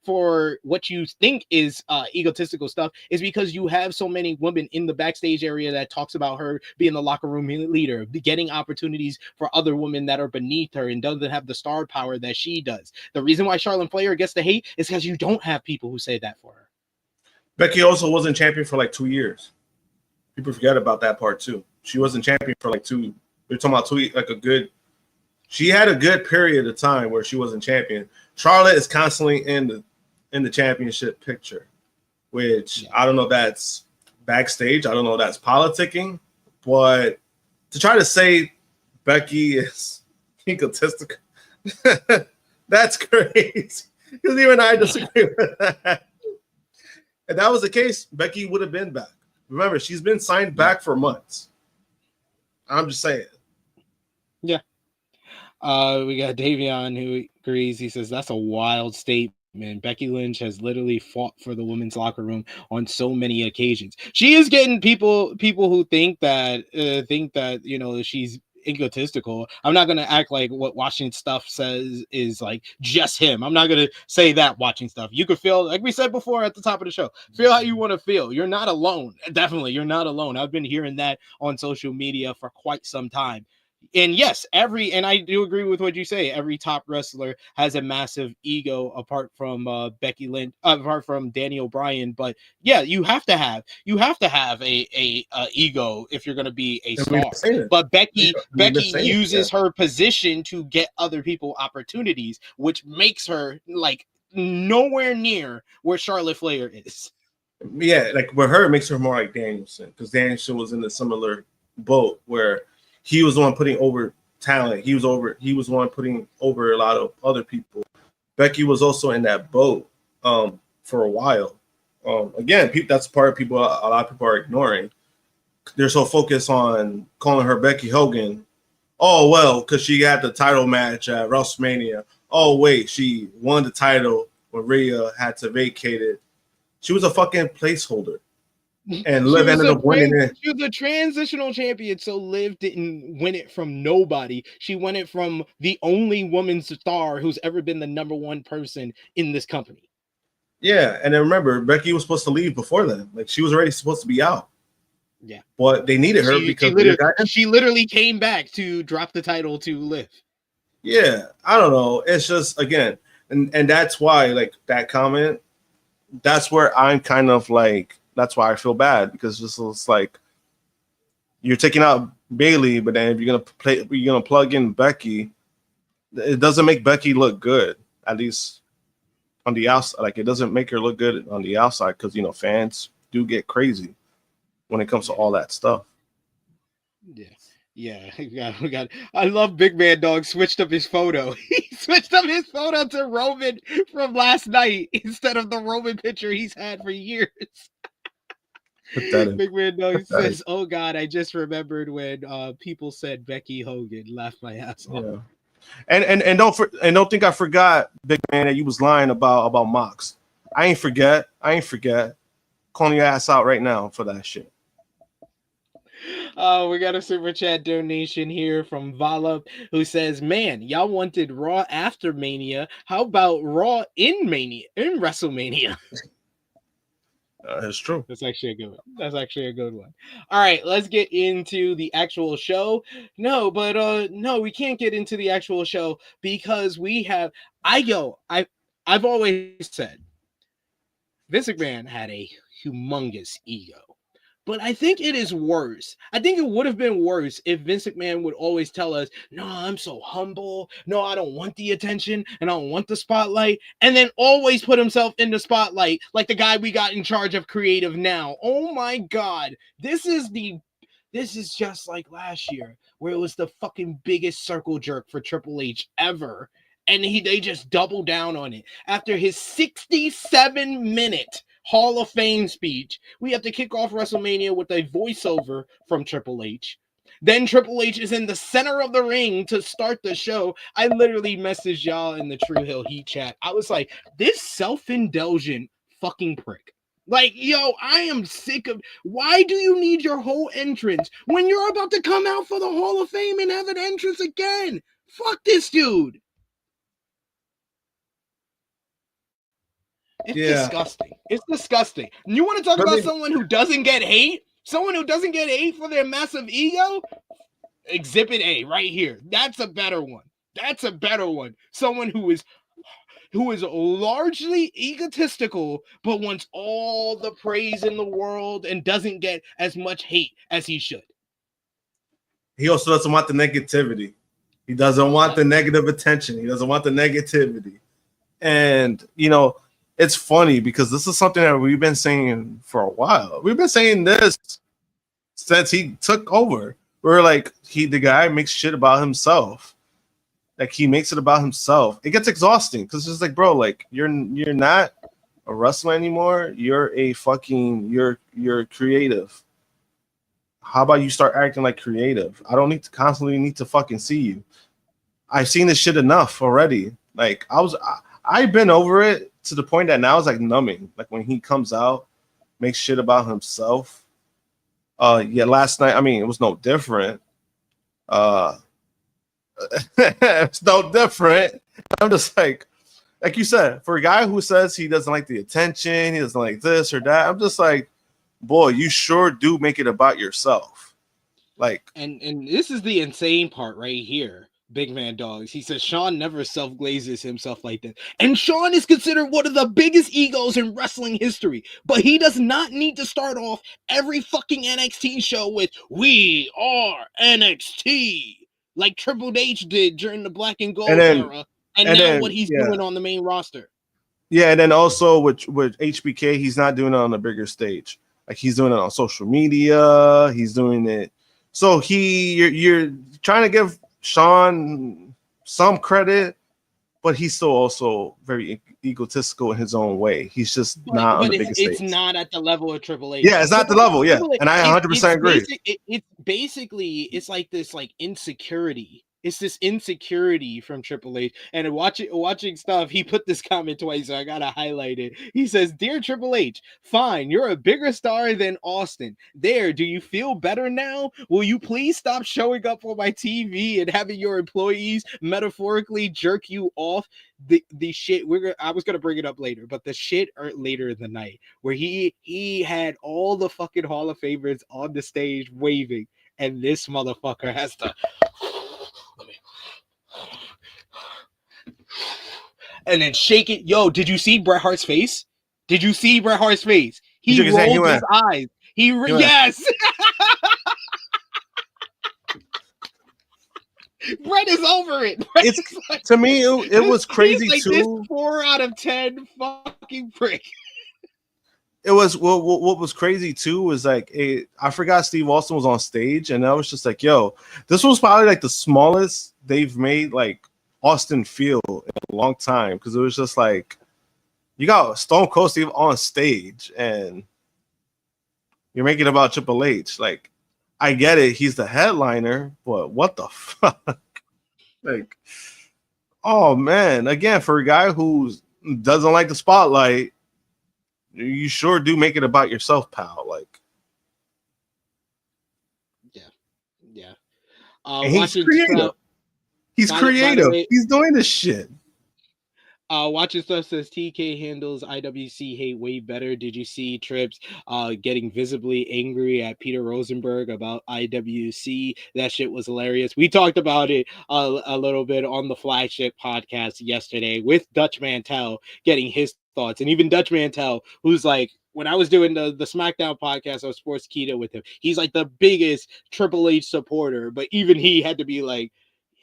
for what you think is egotistical stuff is because you have so many women in the backstage area that talks about her being the locker room leader, getting opportunities for other women that are beneath her and doesn't have the star power that she does. The reason why Charlotte Flair gets the hate is because you don't have people who say that for her. Becky also wasn't champion for like 2 years. People forget about that part too. She wasn't champion for like two. We're talking about she had a good period of time where she wasn't champion. Charlotte is constantly in the championship picture, which I don't know if that's backstage. I don't know if that's politicking, but to try to say Becky is egotistical, that's crazy. Because even I disagree with that. If that was the case, Becky would have been back. Remember, she's been signed back for months. I'm just saying. Yeah. We got Davion who agrees. He says that's a wild statement. Becky Lynch has literally fought for the women's locker room on so many occasions. She is getting people who think that she's egotistical. I'm not gonna act like what watching stuff says is like just him. I'm not gonna say that watching stuff. You could feel, like we said before at the top of the show, feel how you want to feel. You're not alone. Definitely, you're not alone. I've been hearing that on social media for quite some time. And yes, and I do agree with what you say. Every top wrestler has a massive ego, apart from Becky Lynch, apart from Danny O'Brien. But yeah, you have to have a ego if you're going to be a star. But Becky uses her position to get other people opportunities, which makes her like nowhere near where Charlotte Flair is. Yeah, like with her, it makes her more like Danielson, because Danielson was in a similar boat where he was the one putting over talent. He was the one putting over a lot of other people. Becky was also in that boat for a while. Again, that's part of people. A lot of people are ignoring. They're so focused on calling her Becky Hogan. Oh, well, because she had the title match at WrestleMania. Oh, wait, she won the title when Rhea had to vacate it. She was a fucking placeholder. And Liv ended up winning it. She was a transitional champion, so Liv didn't win it from nobody. She won it from the only woman's star who's ever been the #1 person in this company. Yeah, and then remember, Becky was supposed to leave before then. Like, she was already supposed to be out. Yeah. But they needed her because she literally came back to drop the title to Liv. Yeah, I don't know. It's just, again, and that's why, like, that comment, that's where I'm kind of like, that's why I feel bad, because it's like you're taking out Bayley, but then if you're gonna plug in Becky, it doesn't make Becky look good, at least on the outside. Like, it doesn't make her look good on the outside, because fans do get crazy when it comes to all that stuff. Yeah, we got. I love Big Man Dog switched up his photo. He switched up his photo to Roman from last night instead of the Roman picture he's had for years. Big Man Dog says, "Oh God, I just remembered when people said Becky Hogan." Laughed my ass off. Yeah, and don't think I forgot, Big Man, that you was lying about Mox. I ain't forget. Calling your ass out right now for that shit. We got a super chat donation here from Vala, who says, "Man, y'all wanted Raw after Mania. How about Raw in WrestleMania?" That's true. That's actually a good one. All right, let's get into the actual show. No, we can't get into the actual show because we have. I've always said Vince McMahon had a humongous ego. But I think it is worse. I think it would have been worse if Vince McMahon would always tell us, "No, I'm so humble. No, I don't want the attention and I don't want the spotlight." And then always put himself in the spotlight like the guy we got in charge of creative now. Oh my God. This is just like last year where it was the fucking biggest circle jerk for Triple H ever. And they just doubled down on it. After his 67-minute Hall of Fame speech, we have to kick off WrestleMania with a voiceover from Triple H. Then Triple H is in the center of the ring to start the show. I literally messaged y'all in the True Hill Heat chat. I was like, this self-indulgent fucking prick. Like, yo, I am sick of... Why do you need your whole entrance when you're about to come out for the Hall of Fame and have an entrance again? Fuck this dude. It's disgusting. It's disgusting. You want to talk about someone who doesn't get hate? Someone who doesn't get hate for their massive ego? Exhibit A right here. That's a better one. Someone who is largely egotistical, but wants all the praise in the world and doesn't get as much hate as he should. He also doesn't want the negativity. He doesn't want the negative attention. He doesn't want the negativity. And, it's funny because this is something that we've been saying for a while. We've been saying this since he took over. We're like, the guy makes shit about himself. Like, he makes it about himself. It gets exhausting because it's like, bro, like, you're not a wrestler anymore. You're you're creative. How about you start acting like creative? I don't constantly need to fucking see you. I've seen this shit enough already. Like, I've been over it to the point that now it's like numbing. Like, when he comes out, makes shit about himself. Last night, it was no different. It's no different. I'm just like you said, for a guy who says he doesn't like the attention, he doesn't like this or that, I'm just like, boy, you sure do make it about yourself. Like, and this is the insane part right here. Big Man Dogs. He says Shawn never self-glazes himself like that. And Shawn is considered one of the biggest egos in wrestling history. But he does not need to start off every fucking NXT show with "We are NXT" like Triple H did during the Black and Gold era. And now what he's doing on the main roster. Yeah, and then also with HBK, he's not doing it on a bigger stage. Like, he's doing it on social media. He's doing it So you're trying to give Sean some credit, but he's still also very egotistical in his own way. He's just not on the biggest it's stage. not at the level of Triple H. Yeah, it's not the level. Yeah, and I 100% agree. It's basically it's like this insecurity. It's this insecurity from Triple H. And watching stuff, he put this comment twice, so I gotta highlight it. He says, "Dear Triple H, fine, you're a bigger star than Austin. There, do you feel better now? Will you please stop showing up on my TV and having your employees metaphorically jerk you off?" The shit I was gonna bring it up later, but the shit later in the night where he had all the fucking Hall of Famers on the stage waving, and this motherfucker has to. And then shake it. Yo, did you see Bret Hart's face? Did you see Bret Hart's face? He rolled his eyes. Yes. Bret is over it. To me, it was crazy like too. This 4 out of 10 fucking prick. It was what was crazy too was like I forgot Steve Austin was on stage, and I was just like, yo, this was probably like the smallest they've made like Austin feel in a long time, because it was just like you got Stone Cold Steve on stage and you're making it about Triple H. Like, I get it, he's the headliner, but what the fuck? Like, oh man, again, for a guy who doesn't like the spotlight, you sure do make it about yourself, pal. Like, yeah. And he's creative. He's creative. He's doing this shit. Watching stuff says TK handles IWC hate way better. Did you see Trips getting visibly angry at Peter Rosenberg about IWC? That shit was hilarious. We talked about it a little bit on the flagship podcast yesterday with Dutch Mantel getting his thoughts, and even Dutch Mantel, who's like, when I was doing the SmackDown podcast on Sports Keto with him, he's like the biggest Triple H supporter, but even he had to be like,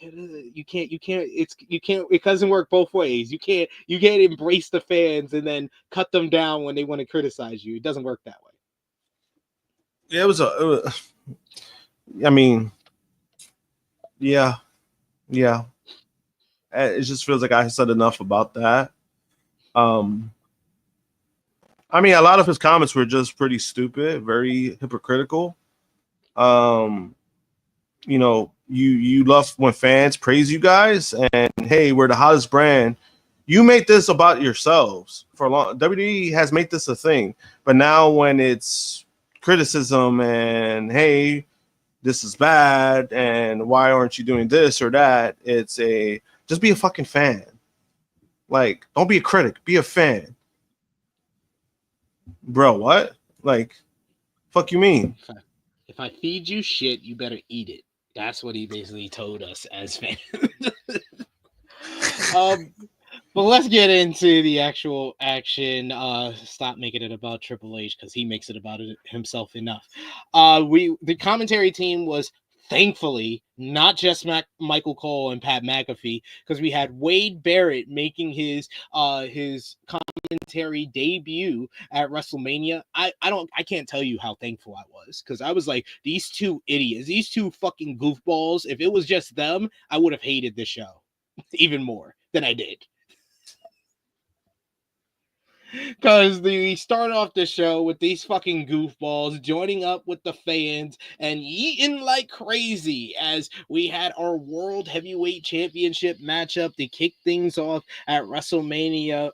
it doesn't work both ways. You can't embrace the fans and then cut them down when they want to criticize you. It doesn't work that way. Yeah, I mean, yeah. It just feels like I said enough about that. I mean, a lot of his comments were just pretty stupid, very hypocritical. You know, you love when fans praise you guys, and hey, we're the hottest brand. You made this about yourselves for a long. WWE has made this a thing, but now when it's criticism and hey, this is bad, and why aren't you doing this or that? It's just be a fucking fan. Like, don't be a critic, be a fan. Bro, what? Like, fuck you mean? If I feed you shit, you better eat it. That's what he basically told us as fans. But let's get into the actual action. Stop making it about Triple H, because he makes it about it himself enough. The commentary team was thankfully not just Michael Cole and Pat McAfee, because we had Wade Barrett making his commentary debut at WrestleMania. I can't tell you how thankful I was, because I was like, these two idiots, these two fucking goofballs, if it was just them, I would have hated the show even more than I did. Because we start off the show with these fucking goofballs joining up with the fans and eating like crazy, as we had our World Heavyweight Championship matchup to kick things off at WrestleMania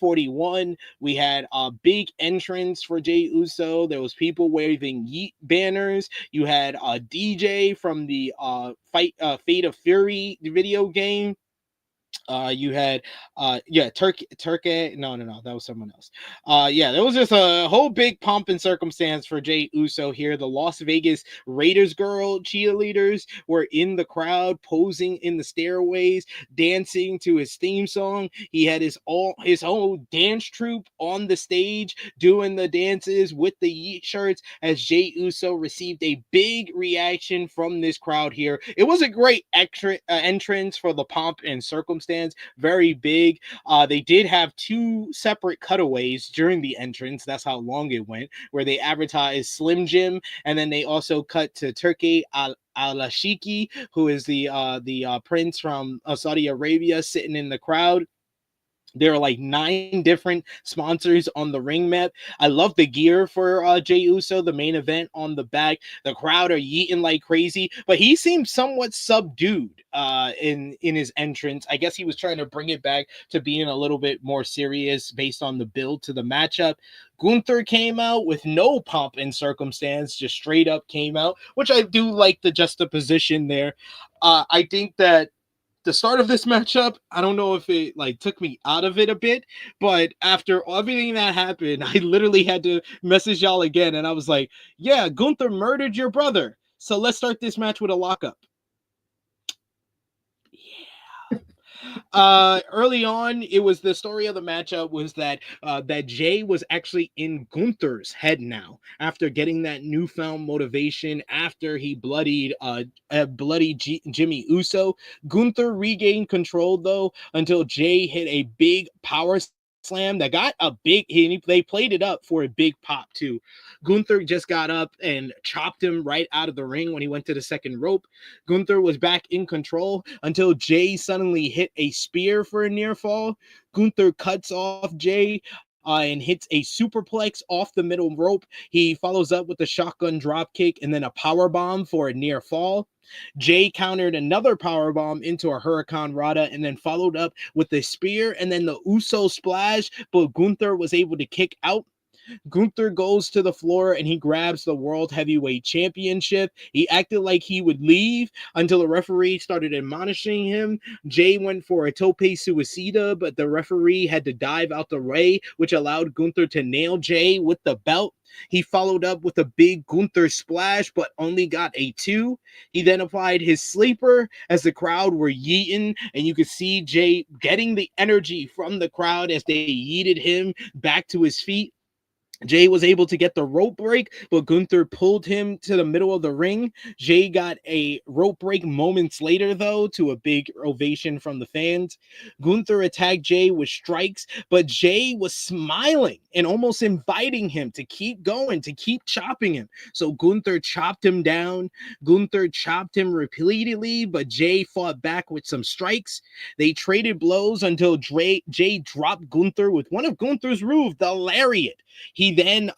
41. We had a big entrance for Jey Uso. There was people waving yeet banners. You had a DJ from the Fate of Fury video game. You had Turkey. No, that was someone else. There was just a whole big pomp and circumstance for Jey Uso here. The Las Vegas Raiders girl cheerleaders were in the crowd, posing in the stairways, dancing to his theme song. He had his whole dance troupe on the stage doing the dances with the yeet shirts, as Jey Uso received a big reaction from this crowd here. It was a great entrance for the pomp and circumstance circumstance, very big. They did have 2 separate cutaways during the entrance. That's how long it went, where they advertised Slim Jim, and then they also cut to Turkey Al-Ashiki, who is the prince from Saudi Arabia, sitting in the crowd. There are like 9 different sponsors on the ring map. I love the gear for Jey Uso, the main event on the back. The crowd are yeeting like crazy, but he seemed somewhat subdued in his entrance. I guess he was trying to bring it back to being a little bit more serious based on the build to the matchup. Gunther came out with no pomp and circumstance, just straight up came out, which I do like the juxtaposition there. I think that the start of this matchup, I don't know if it like took me out of it a bit, but after everything that happened, I literally had to message y'all again, and I was like, yeah, Gunther murdered your brother, so let's start this match with a lockup. Early on, it was the story of the matchup was that that Jey was actually in Gunther's head now after getting that newfound motivation after he bloodied Jimmy Uso. Gunther regained control though until Jey hit a big power slam that got a big they played it up for a big pop too. Gunther just got up and chopped him right out of the ring when he went to the second rope. Gunther was back in control until Jey suddenly hit a spear for a near fall. Gunther cuts off Jey and hits a superplex off the middle rope. He follows up with a shotgun drop kick and then a power bomb for a near fall. Jey countered another power bomb into a Hurricane Rana and then followed up with the spear and then the Uso splash, but Gunther was able to kick out. Gunther goes to the floor and he grabs the World Heavyweight Championship. He acted like he would leave until the referee started admonishing him. Jey went for a tope suicida, but the referee had to dive out the way, which allowed Gunther to nail Jey with the belt. He followed up with a big Gunther splash, but only got a 2. He then applied his sleeper as the crowd were yeeting, and you could see Jey getting the energy from the crowd as they yeeted him back to his feet. Jey was able to get the rope break, but Gunther pulled him to the middle of the ring. Jey got a rope break moments later, though, to a big ovation from the fans. Gunther attacked Jey with strikes, but Jey was smiling and almost inviting him to keep going, to keep chopping him. So Gunther chopped him down. Gunther chopped him repeatedly, but Jey fought back with some strikes. They traded blows until Jey dropped Gunther with one of Gunther's moves, the lariat. He then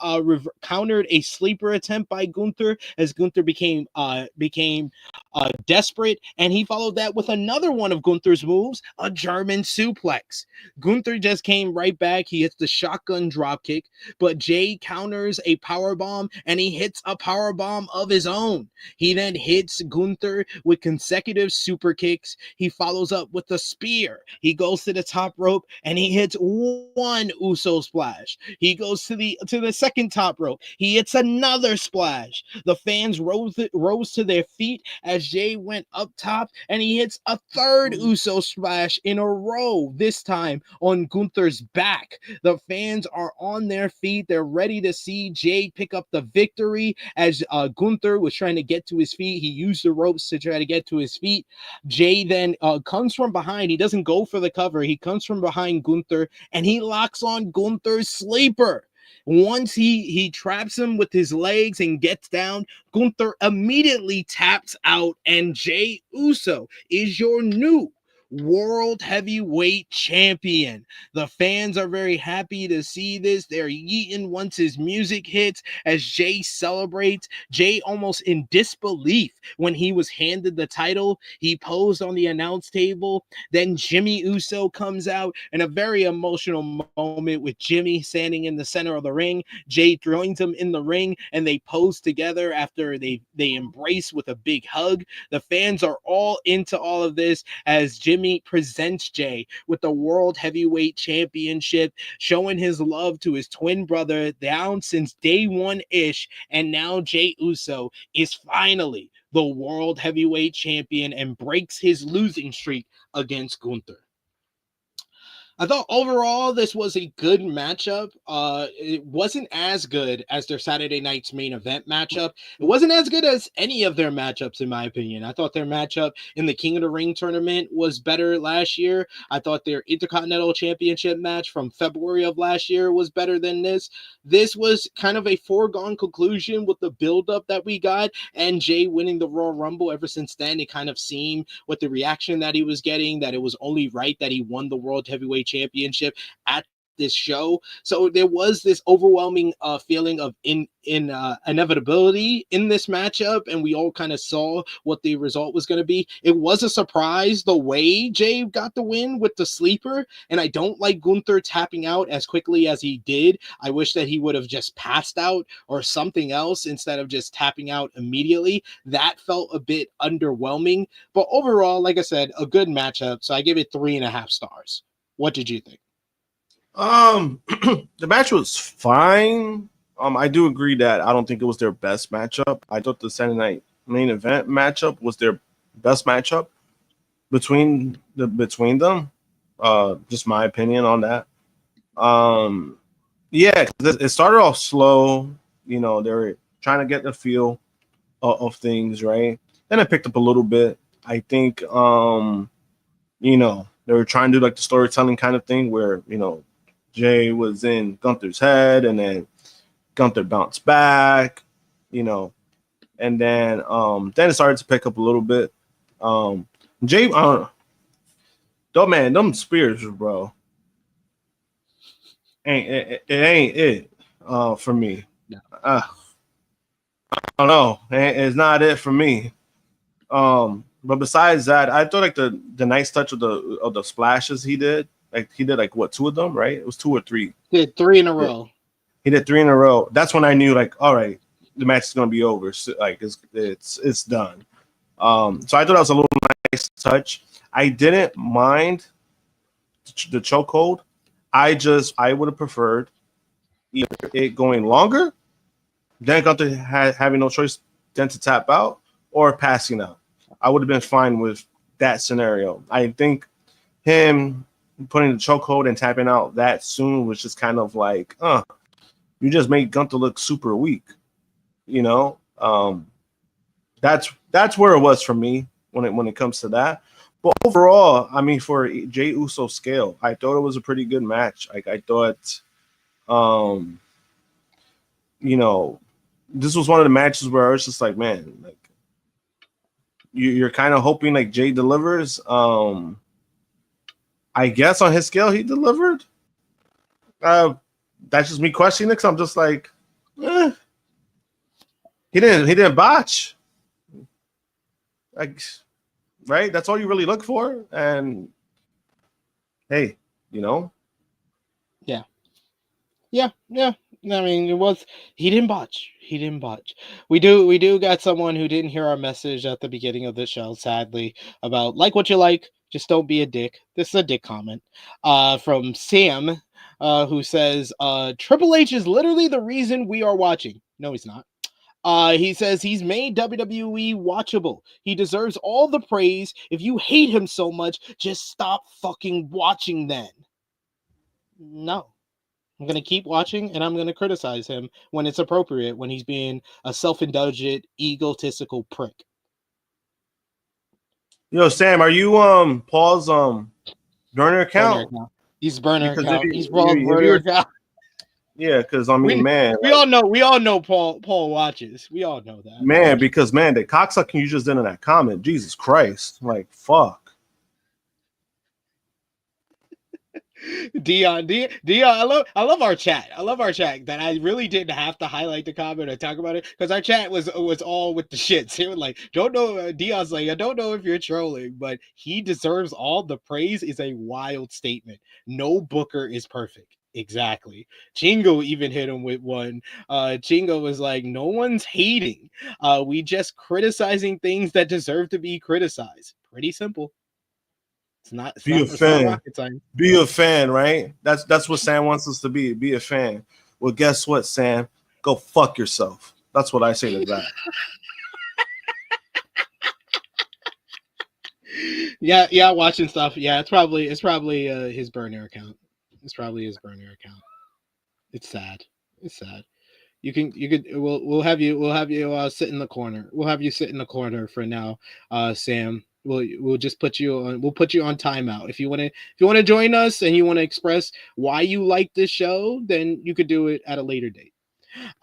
countered a sleeper attempt by Gunther as Gunther became desperate, and he followed that with another one of Gunther's moves, a German suplex. Gunther just came right back. He hits the shotgun dropkick, but Jey counters a power bomb, and he hits a power bomb of his own. He then hits Gunther with consecutive super kicks. He follows up with a spear. He goes to the top rope, and he hits one Uso splash. He goes to the second top rope. He hits another splash. The fans rose to their feet as Jey went up top, and he hits a third Uso splash in a row, this time on Gunther's back. The fans are on their feet. They're ready to see Jey pick up the victory as Gunther was trying to get to his feet. He used the ropes to try to get to his feet. Jey then comes from behind. He doesn't go for the cover. He comes from behind Gunther, and he locks on Gunther's sleeper. Once he traps him with his legs and gets down, Gunther immediately taps out, and Jey Uso is your new World Heavyweight Champion. The fans are very happy to see this. They're yeeting once his music hits as Jey celebrates. Jey almost in disbelief when he was handed the title. He posed on the announce table. Then Jimmy Uso comes out in a very emotional moment with Jimmy standing in the center of the ring. Jey joins him in the ring, and they pose together after they embrace with a big hug. The fans are all into all of this as Jimmy presents Jey with the World Heavyweight Championship, showing his love to his twin brother down since day one-ish, and now Jey Uso is finally the World Heavyweight Champion and breaks his losing streak against Gunther. I thought overall this was a good matchup. It wasn't as good as their Saturday night's main event matchup. It wasn't as good as any of their matchups, in my opinion. I thought their matchup in the King of the Ring tournament was better last year. I thought their Intercontinental Championship match from February of last year was better than this. This was kind of a foregone conclusion with the buildup that we got and Jay winning the Royal Rumble. Ever since then, it kind of seemed with the reaction that he was getting that it was only right that he won the World Heavyweight Championship at this show. So there was this overwhelming feeling of inevitability in this matchup, and we all kind of saw what the result was going to be. It was a surprise the way Jay got the win with the sleeper, and I don't like Gunther tapping out as quickly as he did. I wish that he would have just passed out or something else instead of just tapping out immediately. That felt a bit underwhelming, but overall, like I said, a good matchup. So I give it 3.5 stars. What did you think? The match was fine. I do agree that I don't think it was their best matchup. I thought the Saturday night main event matchup was their best matchup between them. Just my opinion on that. Yeah, it started off slow. You know, they were trying to get the feel of things, right? Then it picked up a little bit. I think, you know, they were trying to do like the storytelling kind of thing where, you know, Jay was in Gunther's head and then Gunther bounced back, you know, and then it started to pick up a little bit. Jay, though, man, them spears, bro, ain't it for me. No. I don't know. It's not it for me. But besides that, I thought like the nice touch of the splashes he did. Like he did like what, 2 of them, right? It was 2 or 3. Did 3 in a row. He did 3 in a row. That's when I knew like, all right, the match is gonna be over. So, like it's done. So I thought that was a little nice touch. I didn't mind the chokehold. I would have preferred either it going longer, then Gunther having no choice than to tap out or passing out. I would have been fine with that scenario. I think him putting the chokehold and tapping out that soon was just kind of like, you just made Gunther look super weak, you know. That's where it was for me when it comes to that. But overall, I mean, for Jey Uso scale, I thought it was a pretty good match. Like I thought, you know, this was one of the matches where I was just like, man, like you're kind of hoping like Jay delivers. I guess on his scale he delivered. That's just me questioning it because I'm just like, he didn't botch. Like, right? That's all you really look for. And hey, you know. Yeah. I mean, he didn't botch. We do got someone who didn't hear our message at the beginning of the show, sadly, about like what you like, just don't be a dick. This is a dick comment from Sam, who says, Triple H is literally the reason we are watching. No, he's not. He says he's made WWE watchable. He deserves all the praise. If you hate him so much, just stop fucking watching then. No. I'm going to keep watching, and I'm going to criticize him when it's appropriate, when he's being a self-indulgent, egotistical prick. Yo, Sam, are you Paul's burner account? He's burner account. He's Paul's burner account. Yeah, because I mean, we all know Paul watches. We all know that. Man, because man, the cocksucking you just did in that comment, Jesus Christ. Like, fuck. Dion, I love our chat. I love our chat that I really didn't have to highlight the comment or talk about it because our chat was all with the shits. He was like, don't know. Dion's like, I don't know if you're trolling, but he deserves all the praise is a wild statement. No booker is perfect. Exactly. Chingo even hit him with one. Chingo was like, no one's hating. We just criticizing things that deserve to be criticized. Pretty simple. Be a fan, right? That's what Sam wants us to be. Be a fan. Well, guess what, Sam? Go fuck yourself. That's what I say to that. Yeah, watching stuff. Yeah, it's probably his burner account. It's probably his burner account. It's sad. It's sad. We'll have you sit in the corner. We'll have you sit in the corner for now, Sam. We'll just put you on. We'll put you on timeout. If you want to join us and you want to express why you like this show, then you could do it at a later date. We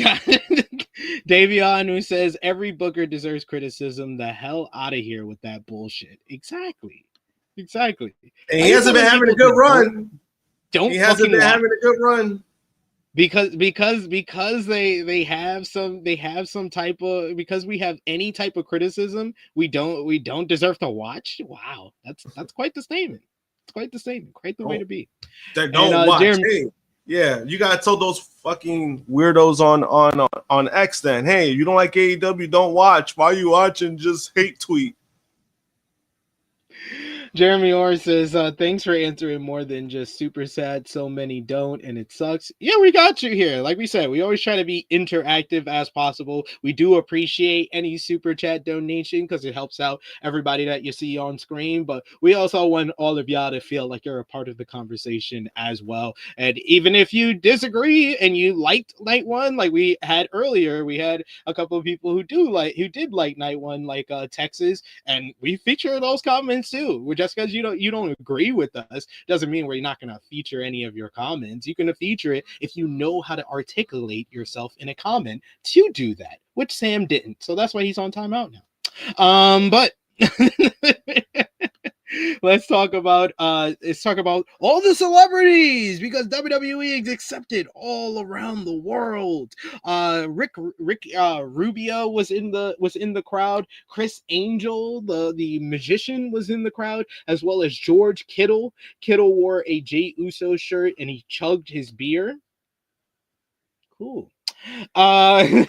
got Davion who says every booker deserves criticism. The hell out of here with that bullshit. Exactly. And he hasn't been having a good run. He hasn't been having a good run because they have some type of, because we have any type of criticism we don't deserve to watch. Wow, that's quite the statement. It's quite the statement. Quite the way to be. That don't watch. Jeremy, hey, yeah, you gotta tell those fucking weirdos on X then. Hey, you don't like AEW, don't watch. Why are you watching? Just hate tweet. Jeremy Orr says, thanks for answering more than just super sad. So many don't, and it sucks. Yeah, we got you here. Like we said, we always try to be interactive as possible. We do appreciate any super chat donation because it helps out everybody that you see on screen. But we also want all of y'all to feel like you're a part of the conversation as well. And even if you disagree and you liked night one, like we had earlier, we had a couple of people who did like night one, like Texas, and we feature those comments too. Just because you don't agree with us doesn't mean we're not going to feature any of your comments. You can feature it if you know how to articulate yourself in a comment to do that, which Sam didn't. So that's why he's on timeout now. But let's talk about all the celebrities, because WWE is accepted all around the world. Rick Rubio was in the crowd. Chris Angel, the magician, was in the crowd, as well as George Kittle. Kittle wore a Jey Uso shirt and he chugged his beer. Cool. I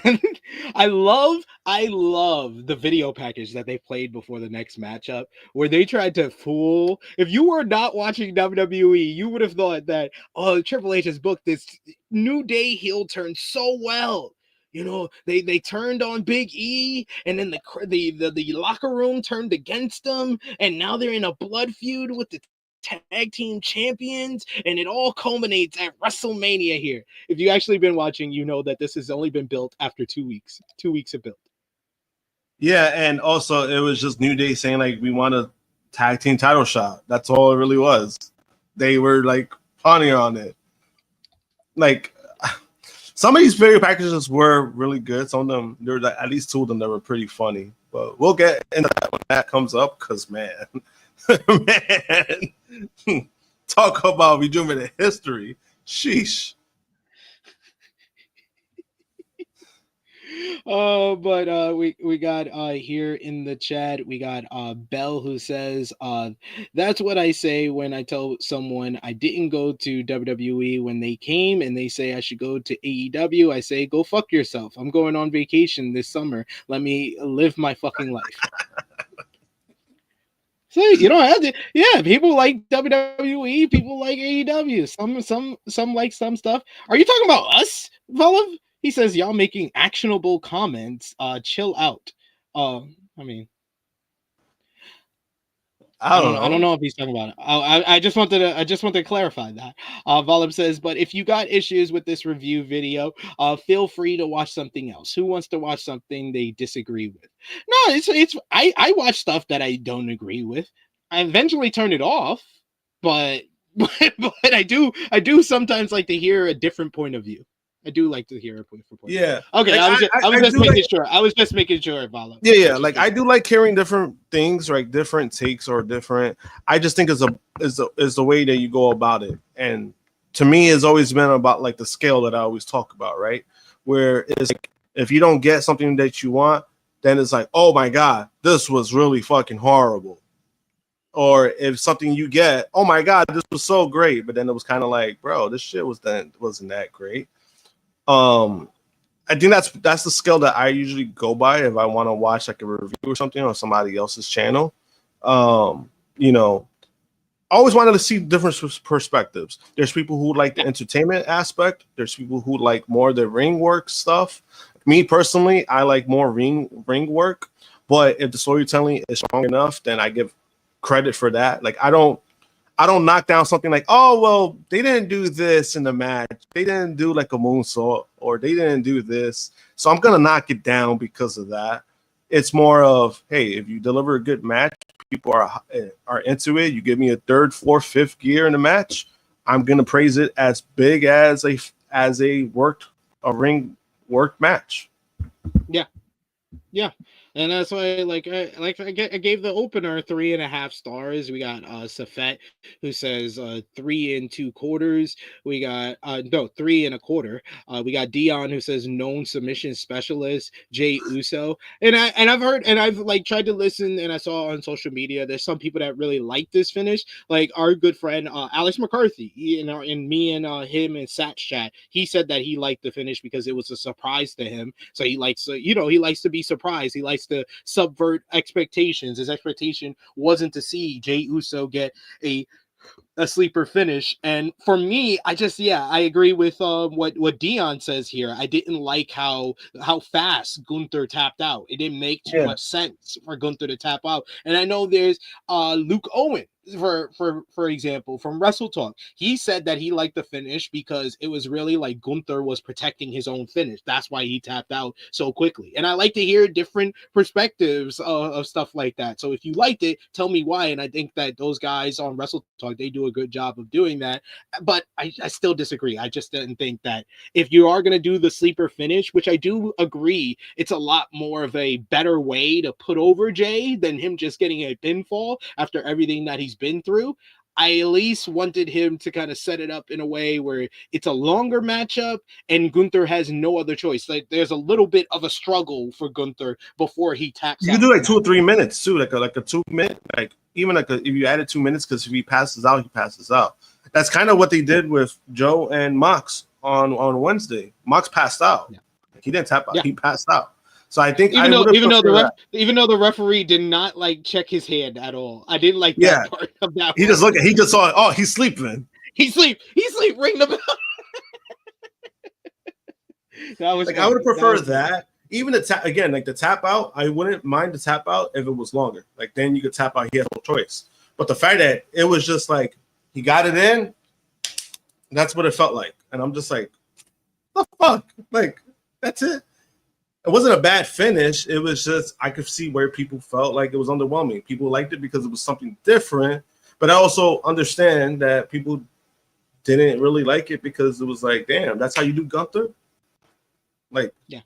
love the video package that they played before the next matchup, where they tried to fool. If you were not watching WWE, you would have thought that, oh, Triple H has booked this New Day heel turn so well. You know, they turned on Big E, and then the locker room turned against them, and now they're in a blood feud with the tag team champions, and it all culminates at WrestleMania here. If you actually been watching, you know that this has only been built after 2 weeks. 2 weeks of build. Yeah, and also it was just New Day saying like we want a tag team title shot. That's all it really was. They were like pawning on it. Like some of these video packages were really good. Some of them, there were like, at least two of them that were pretty funny. But we'll get into that when that comes up, because man. Man, talk about rejuvenated history. Sheesh. But we got here in the chat, we got Bell, who says, that's what I say when I tell someone I didn't go to WWE when they came and they say I should go to AEW. I say, go fuck yourself. I'm going on vacation this summer. Let me live my fucking life. So you don't have to. Yeah, people like WWE, people like AEW. Some like some stuff. Are you talking about us, Velev? He says y'all making actionable comments. Chill out. I mean, I don't know if he's talking about it. I just wanted to clarify that. Velev says, but if you got issues with this review video, feel free to watch something else. Who wants to watch something they disagree with? No, I watch stuff that I don't agree with. I eventually turn it off, but I do sometimes like to hear a different point of view. I do like to hear a point. Yeah. Okay. Like, I was just making sure. I was just making sure, Velev. Yeah. Like I do like hearing different things, like different takes or different. I just think is the way that you go about it, and to me, it's always been about like the scale that I always talk about, right? Where it's like if you don't get something that you want, then it's like, oh my god, this was really fucking horrible. Or if something you get, oh my god, this was so great, but then it was kind of like, bro, this shit wasn't that great. I think that's the scale that I usually go by if I want to watch like a review or something on somebody else's channel. You know, I always wanted to see different perspectives. There's people who like the entertainment aspect. There's people who like more the ring work stuff. Me personally, I like more ring work. But if the storytelling is strong enough, then I give credit for that. Like I don't knock down something like, oh well, they didn't do this in the match. They didn't do like a moonsault, or they didn't do this. So I'm gonna knock it down because of that. It's more of, hey, if you deliver a good match, people are into it. You give me a third, fourth, fifth gear in the match, I'm gonna praise it as big as a ring worked match. Yeah, and that's why, I gave the opener 3.5 stars. We got Safet, who says 3 2/4. We got 3 1/4. We got Dion, who says known submission specialist. Jay Uso, and I've like tried to listen, and I saw on social media there's some people that really like this finish. Like our good friend Alex McCarthy, in me and him and Sat's chat, he said that he liked the finish because it was a surprise to him. So he likes he likes to be surprised. He likes to subvert expectations. His expectation wasn't to see Jay Uso get a sleeper finish, and for me, I agree with what Dion says here. I didn't like how fast Gunther tapped out. It didn't make too much sense for Gunther to tap out. And I know there's Luke Owen, for example, from Wrestle Talk. He said that he liked the finish because it was really like Gunther was protecting his own finish. That's why he tapped out so quickly. And I like to hear different perspectives of stuff like that. So if you liked it, tell me why. And I think that those guys on Wrestle Talk, they do a good job of doing that. But I still disagree. I just didn't think that if you are going to do the sleeper finish, which I do agree, it's a lot more of a better way to put over Jay than him just getting a pinfall after everything that he's been through. I at least wanted him to kind of set it up in a way where it's a longer matchup and Gunther has no other choice. Like there's a little bit of a struggle for Gunther before he taps. You can do like 2 or 3 minutes too, like a 2 minute, like even like if you added 2 minutes, because if he passes out, he passes out. That's kind of what they did with Joe and Mox on Wednesday. Mox passed out. Yeah. He didn't tap out. Yeah. He passed out. So I think even though the referee did not like check his hand at all, I didn't like that part of that. He just saw, oh, he's sleeping. He sleep. Ring the bell. That was like funny. I would have preferred that. Even the tap again, like the tap out, I wouldn't mind the tap out if it was longer. Like then you could tap out. He had no choice. But the fact that it was just like he got it in, that's what it felt like. And I'm just like, the fuck, like that's it. It wasn't a bad finish. It was just I could see where people felt like it was underwhelming. People liked it because it was something different, but I also understand that people didn't really like it because it was like, damn, that's how you do Gunther. Like, yeah.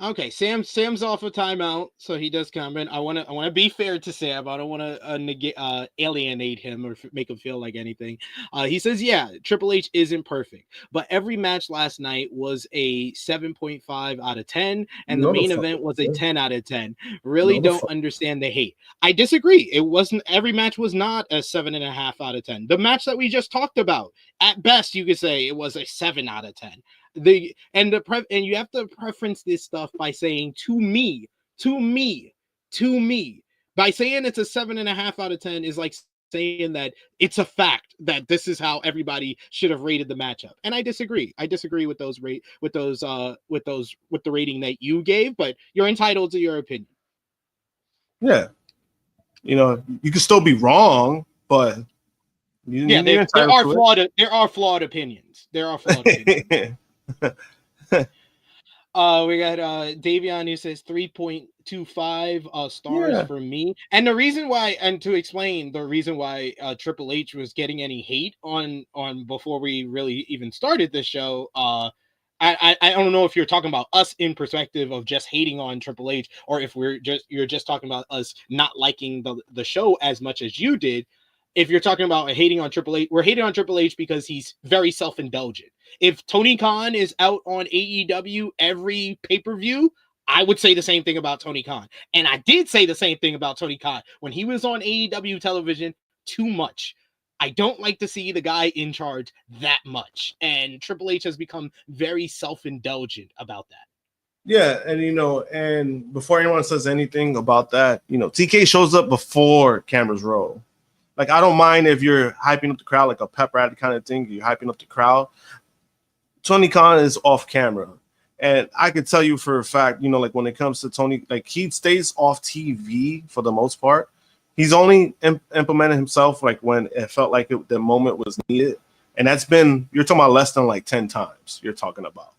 Okay, Sam's off a timeout, so he does comment. I want to be fair to Sam. I don't want to alienate him or make him feel like anything. He says, yeah, Triple H isn't perfect, but every match last night was a 7.5 out of 10, and the main event was a 10 out of 10. Really don't understand the hate. I disagree. It wasn't. Every match was not a 7.5 out of 10. The match that we just talked about, at best, you could say it was a 7 out of 10. And you have to preference this stuff by saying to me. By saying it's a 7.5 out of 10 is like saying that it's a fact that this is how everybody should have rated the matchup. And I disagree. I disagree with the rating that you gave, but you're entitled to your opinion. Yeah. You can still be wrong, but there are flawed opinions. There are flawed opinions. We got Davion who says 3.25 stars for me. And the reason why, and to explain the reason why Triple H was getting any hate on before we really even started this show, I don't know if you're talking about us in perspective of just hating on Triple H, or if you're just talking about us not liking the show as much as you did. If you're talking about hating on Triple H, we're hating on Triple H because he's very self-indulgent. If Tony Khan is out on AEW every pay-per-view, I would say the same thing about Tony Khan. And I did say the same thing about Tony Khan when he was on AEW television too much. I don't like to see the guy in charge that much. And Triple H has become very self-indulgent about that. Yeah, and and before anyone says anything about that, TK shows up before cameras roll. Like, I don't mind if you're hyping up the crowd, like a pep rally kind of thing. You're hyping up the crowd. Tony Khan is off camera. And I could tell you for a fact, you know, like when it comes to Tony, like he stays off TV for the most part. He's only implemented himself like when it felt like the moment was needed. And that's been, you're talking about less than like 10 times you're talking about,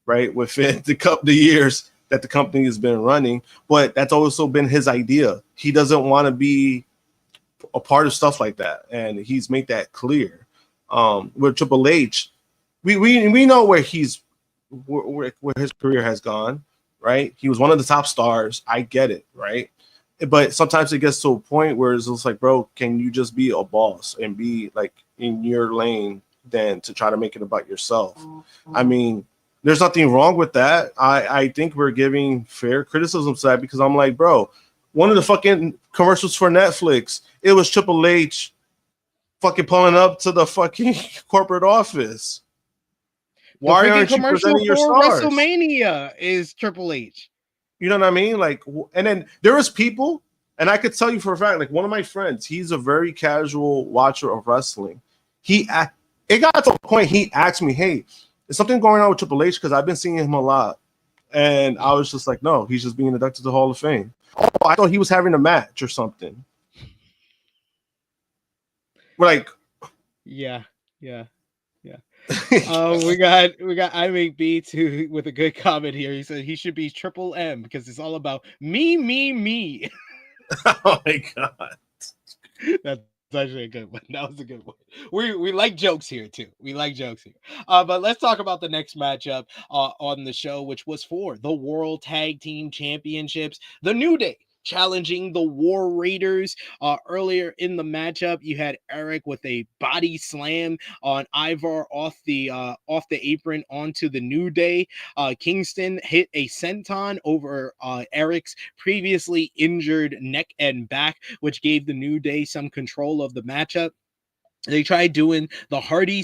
right? Within the years that the company has been running. But that's also been his idea. He doesn't want to be a part of stuff like that. And he's made that clear. With Triple H, we know where where his career has gone, right? He was one of the top stars. I get it, right? But sometimes it gets to a point where it's just like, bro, can you just be a boss and be like in your lane than to try to make it about yourself? I mean, there's nothing wrong with that. I think we're giving fair criticism to that because I'm like, bro, one of the fucking commercials for Netflix, it was Triple H fucking pulling up to the fucking corporate office. Why aren't you presenting your stars? WrestleMania is Triple H. You know what I mean? Like, and then there was people, and I could tell you for a fact, like one of my friends, he's a very casual watcher of wrestling. It got to a point he asked me, "Hey, is something going on with Triple H? Because I've been seeing him a lot." And I was just like, "No, he's just being inducted to the Hall of Fame." Oh, I thought he was having a match or something. Like, yeah. We got I make B too with a good comment here. He said he should be Triple M because it's all about me. oh my god, that's actually a good one. That was a good one. We like jokes here too. But let's talk about the next matchup on the show, which was for the World Tag Team Championships. The New Day challenging the War Raiders. Earlier in the matchup, you had Eric with a body slam on Ivar off the apron onto the New Day. Kingston hit a senton over Eric's previously injured neck and back, which gave the New Day some control of the matchup. They tried doing the Hardy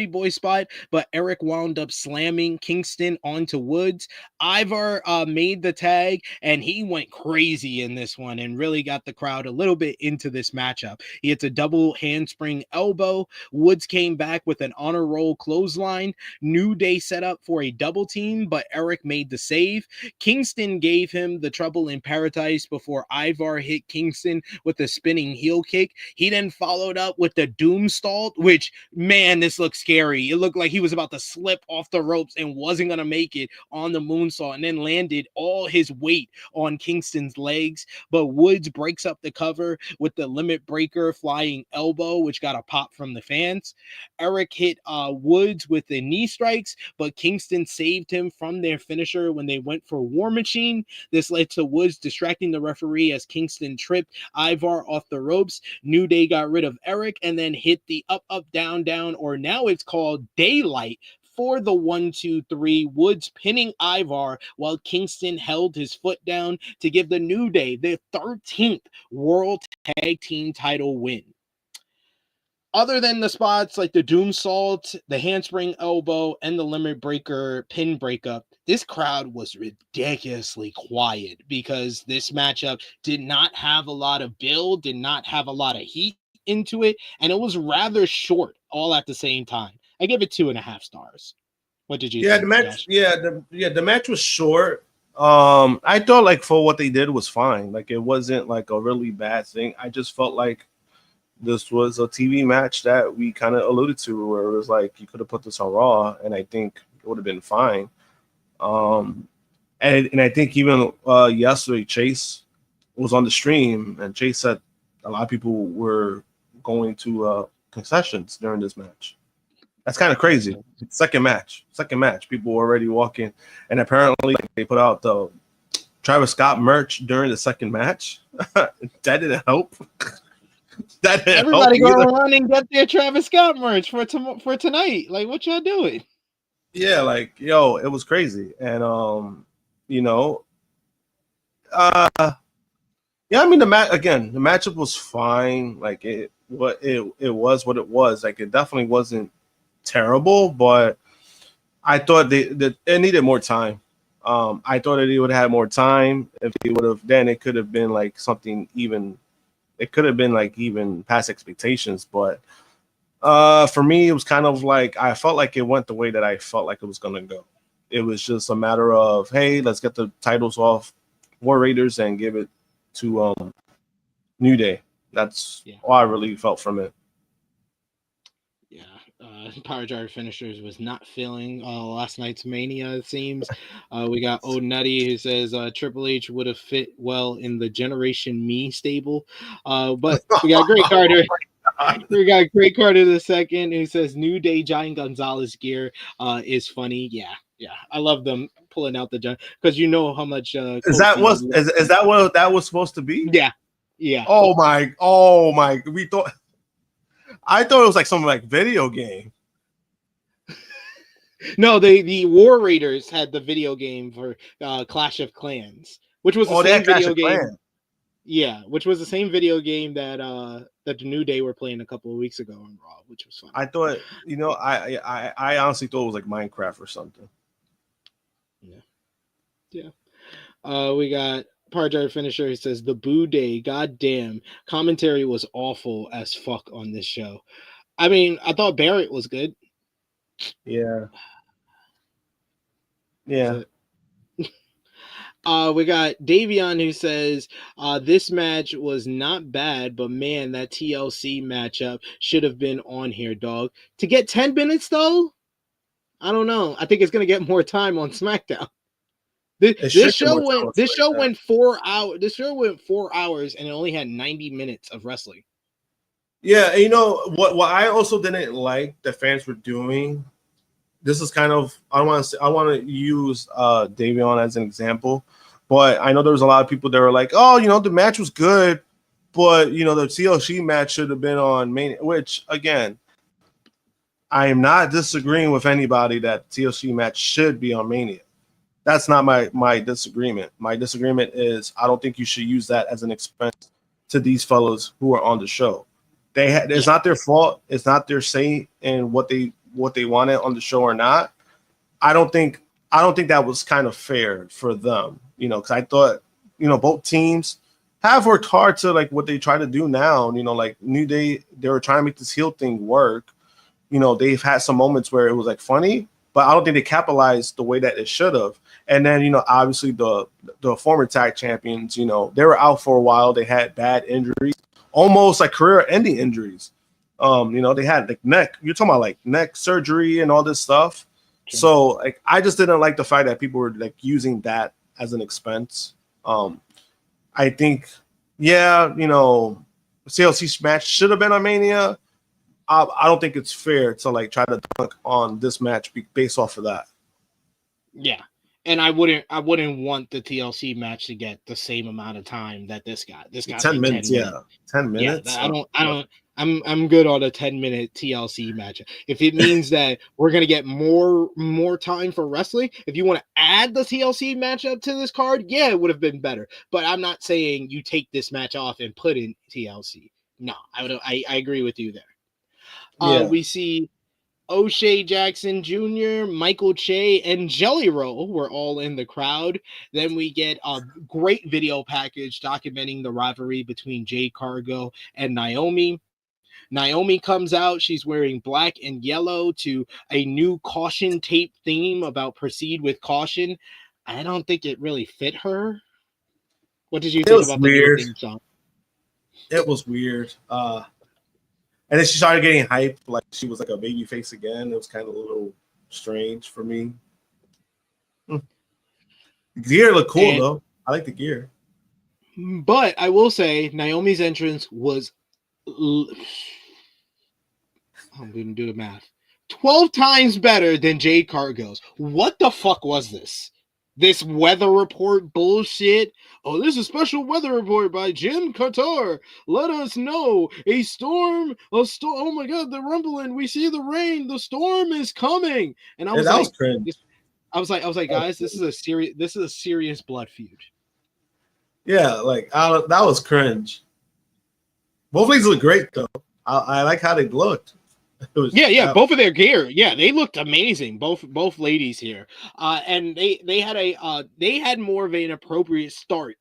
Boy spot, but Eric wound up slamming Kingston onto Woods. Ivar made the tag, and he went crazy in this one and really got the crowd a little bit into this matchup. He hits a double handspring elbow. Woods came back with an honor roll clothesline. New Day set up for a double team, but Eric made the save. Kingston gave him the trouble in paradise before Ivar hit Kingston with a spinning heel kick. He then followed up with the Doomstall, which, man, this looked scary. It looked like he was about to slip off the ropes and wasn't going to make it on the moonsault, and then landed all his weight on Kingston's legs. But Woods breaks up the cover with the limit breaker flying elbow, which got a pop from the fans. Eric hit Woods with the knee strikes, but Kingston saved him from their finisher when they went for War Machine. This led to Woods distracting the referee as Kingston tripped Ivar off the ropes. New Day got rid of Eric and then hit the up, down, or now it's called Daylight for the 1-2-3. Woods pinning Ivar while Kingston held his foot down to give the New Day their 13th World Tag Team title win. Other than the spots like the Doomsault, the handspring elbow, and the limit breaker pin breakup, this crowd was ridiculously quiet because this matchup did not have a lot of build, did not have a lot of heat into it, and it was rather short all at the same time. I give it 2.5 stars. What did you think? The match, the match was short. I thought like for what they did was fine. Like it wasn't like a really bad thing. I just felt like this was a TV match that we kind of alluded to, where it was like you could have put this on Raw, and I think it would have been fine. And I think even yesterday Chase was on the stream, and Chase said a lot of people were going to concessions during this match. That's kind of crazy. Second match. People were already walking, and apparently they put out the Travis Scott merch during the second match. That didn't help. Everybody go around and get their Travis Scott merch for tonight. Like, what y'all doing? Yeah, like, yo, it was crazy. And yeah, I mean the matchup was fine. Like it was what it was. Like it definitely wasn't terrible, but I thought that it needed more time. I thought that he would have had more time. If he would have, then it could have been like something even. It could have been like even past expectations, but for me, it was kind of like I felt like it went the way that I felt like it was gonna go. it was just a matter of, hey, let's get the titles off War Raiders and give it to New Day. That's all I really felt from it. Yeah, Power Drive Finishers was not feeling last night's Mania, it seems. We got Old Nutty who says Triple H would have fit well in the Generation Me stable. But we got Great Carter. We got Great Carter the second who says New Day Giant Gonzalez gear is funny. Yeah. I love them pulling out the Giant because you know how much. Is that what that was supposed to be? Yeah. Oh my! I thought it was like some like video game. No, the War Raiders had the video game for Clash of Clans, which was the same video game. Yeah, which was the same video game that the New Day were playing a couple of weeks ago on Raw, which was fun. I thought, I honestly thought it was like Minecraft or something. Yeah. We got Parjar Finisher. He says the Boo Day. Goddamn, commentary was awful as fuck on this show. I mean, I thought Barrett was good. Yeah. We got Davion who says this match was not bad, but man, that TLC matchup should have been on here, dog. To get 10 minutes though, I don't know. I think it's gonna get more time on SmackDown. This show went 4 hours. This show went 4 hours and it only had 90 minutes of wrestling. Yeah, you know what I also didn't like the fans were doing. This is kind of I want to use Davion as an example, but I know there was a lot of people that were like, oh, the match was good, but the TLC match should have been on Mania. Which again, I am not disagreeing with anybody that TLC match should be on Mania. That's not my disagreement. My disagreement is I don't think you should use that as an expense to these fellows who are on the show. It's not their fault. It's not their say in what they wanted on the show or not. I don't think that was kind of fair for them, because I thought, both teams have worked hard to like what they try to do now. Like New Day, they were trying to make this heel thing work. They've had some moments where it was like funny, but I don't think they capitalized the way that it should have. And then, obviously the former tag champions, they were out for a while. They had bad injuries, almost like career-ending injuries. They had like neck. You're talking about like neck surgery and all this stuff. Okay. So like, I just didn't like the fact that people were like using that as an expense. I think, CLC match should have been on Mania. I don't think it's fair to like try to dunk on this match based off of that. Yeah. And I wouldn't want the TLC match to get the same amount of time that this got. This got 10 minutes, 10 minutes. Yeah, I'm good on a 10-minute TLC match. If it means that we're gonna get more time for wrestling, if you want to add the TLC matchup to this card, yeah, it would have been better. But I'm not saying you take this match off and put in TLC. No, I agree with you there. We see O'Shea Jackson Jr., Michael Che, and Jelly Roll were all in the crowd. Then we get a great video package documenting the rivalry between Jade Cargill and Naomi. Naomi comes out. She's wearing black and yellow to a new caution tape theme about proceed with caution. I don't think it really fit her. What did you think about the new theme song? It was weird. And then she started getting hyped like she was like a baby face again. It was kind of a little strange for me. The gear looked cool, though. I like the gear. But I will say Naomi's entrance was... I'm going to do the math. 12 times better than Jade Cargill's. What the fuck was this? This weather report bullshit? Oh, there's a special weather report by Jim Qatar. Let us know. A storm. Oh my God, the rumbling. We see the rain. The storm is coming. And I was like, I was like, guys, this is a serious blood feud. Yeah, like that was cringe. Both things look great though. I like how they looked. Yeah. Both of their gear, they looked amazing. Both ladies here, and they had more of an appropriate start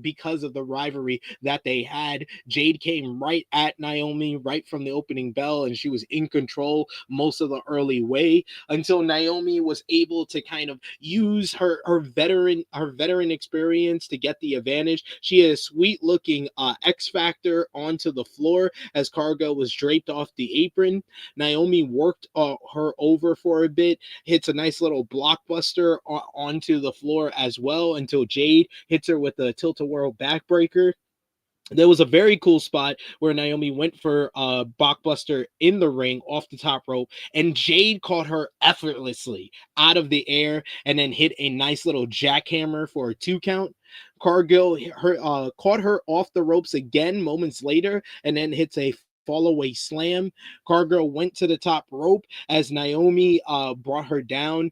because of the rivalry that they had. Jade came right at Naomi right from the opening bell, and she was in control most of the early way until Naomi was able to kind of use her veteran experience to get the advantage. She had a sweet looking X Factor onto the floor as Cargo was draped off the apron. Naomi worked her over for a bit, hits a nice little blockbuster onto the floor as well until Jade hits her with a tilt-a-whirl backbreaker. There was a very cool spot where Naomi went for a blockbuster in the ring off the top rope, and Jade caught her effortlessly out of the air and then hit a nice little jackhammer for a 2 count. Cargill caught her off the ropes again moments later and then hits a fall away slam. Cargill went to the top rope as Naomi brought her down.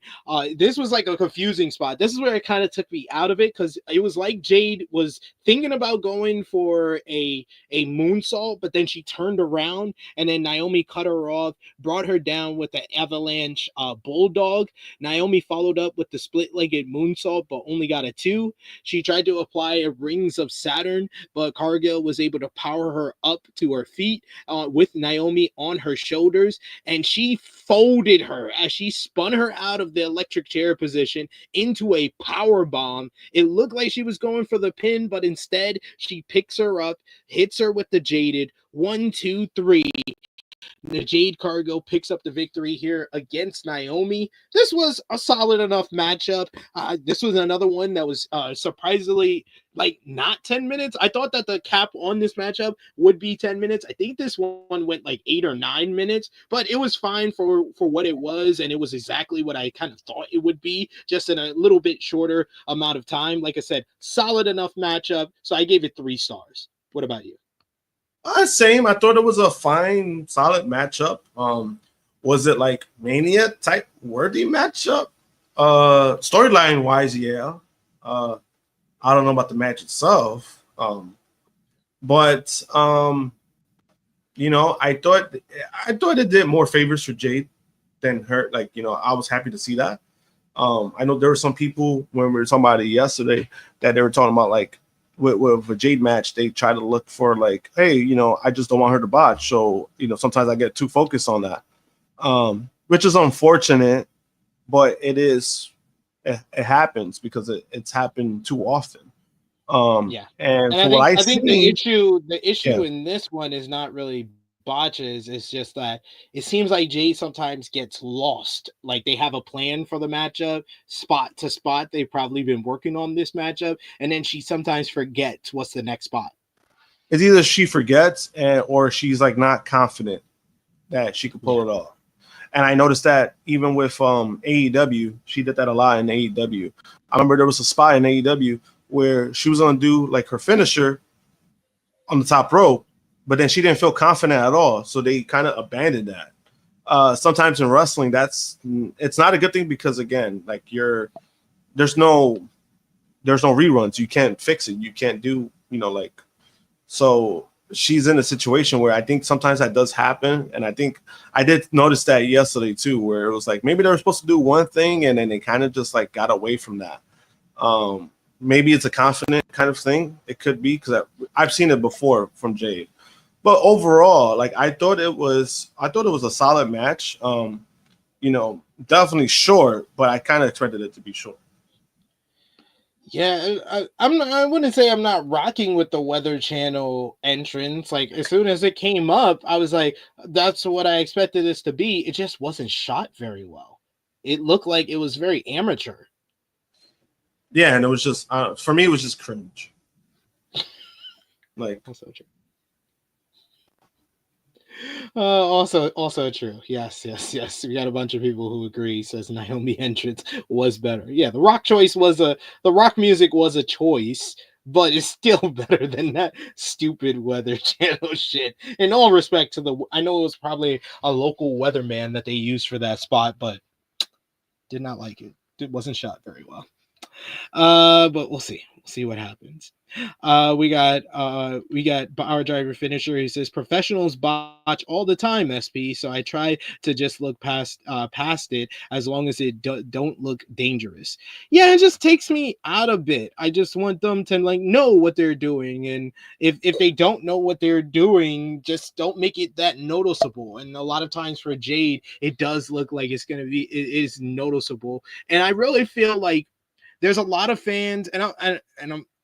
This was like a confusing spot. This is where it kind of took me out of it because it was like Jade was thinking about going for a moonsault, but then she turned around and then Naomi cut her off, brought her down with the avalanche bulldog. Naomi followed up with the split-legged moonsault, but only got a 2. She tried to apply a Rings of Saturn, but Cargill was able to power her up to her feet with Naomi on her shoulders, and she folded her as she spun her out of the electric chair position into a power bomb. It looked like she was going for the pin, but instead she picks her up, hits her with the jaded 1, 2, 3. The Jade Cargo picks up the victory here against Naomi. This was a solid enough matchup. This was another one that was surprisingly like not 10 minutes. I thought that the cap on this matchup would be 10 minutes. I think this one went like 8 or 9 minutes, but it was fine for what it was, and it was exactly what I kind of thought it would be, just in a little bit shorter amount of time. Like I said, solid enough matchup, so I gave it 3 stars. What about you? Same. I thought it was a fine, solid matchup. Was it like Mania type worthy matchup? Storyline wise, yeah. I don't know about the match itself. But you know, I thought it did more favors for Jade than her. Like, you know, I was happy to see that. I know there were some people when we were talking about it yesterday that they were talking about like with a Jade match, they try to look for like, hey, you know, I just don't want her to botch. So, you know, sometimes I get too focused on that, which is unfortunate, but it happens because it's happened too often. And I think the issue in this one is not really botches. It's just that it seems like Jade sometimes gets lost. Like they have a plan for the matchup, spot to spot. They've probably been working on this matchup, and then she sometimes forgets what's the next spot. It's either she forgets or she's like not confident that she could pull it off. And I noticed that even with AEW, she did that a lot in AEW. I remember there was a spot in AEW where she was going to do like her finisher on the top rope, but then she didn't feel confident at all. So they kind of abandoned that. Sometimes in wrestling, it's not a good thing because again, like there's no reruns. You can't fix it. You can't do, you know, like, so she's in a situation where I think sometimes that does happen. And I think I did notice that yesterday too, where it was like, maybe they were supposed to do one thing and then they kind of just like got away from that. Maybe it's a confident kind of thing. It could be because I've seen it before from Jade. But overall, like I thought it was a solid match. You know, definitely short, but I kind of expected it to be short. Yeah, I wouldn't say I'm not rocking with the Weather Channel entrance. Like as soon as it came up, I was like, that's what I expected this to be. It just wasn't shot very well. It looked like it was very amateur. Yeah, and it was just for me, it was just cringe. Like also true. Also true. Yes. We got a bunch of people who agree. Says Naomi entrance was better. Yeah, the Rock music was a choice, but it's still better than that stupid Weather Channel shit. In all respect to I know it was probably a local weatherman that they used for that spot, but did not like it. It wasn't shot very well. But we'll see. We'll see what happens. We got our driver finisher. He says professionals botch all the time, SP. So I try to just look past it as long as it don't look dangerous. Yeah, it just takes me out a bit. I just want them to like know what they're doing, and if they don't know what they're doing, just don't make it that noticeable. And a lot of times for Jade, it does look like it is noticeable, and I really feel like there's a lot of fans, and I'm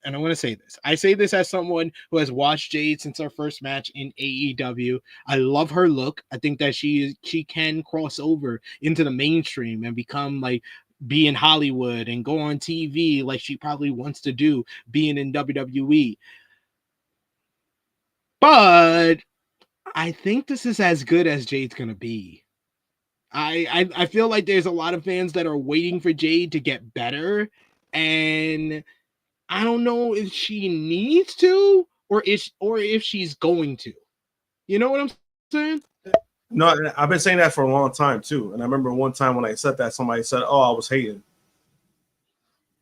going to say this. I say this as someone who has watched Jade since her first match in AEW. I love her look. I think that she can cross over into the mainstream and become like be in Hollywood and go on TV like she probably wants to do being in WWE. But I think this is as good as Jade's going to be. I feel like there's a lot of fans that are waiting for Jade to get better, and I don't know if she needs to or if she's going to. You know what I'm saying? No, I've been saying that for a long time too. And I remember one time when I said that, somebody said, "Oh, I was hating,"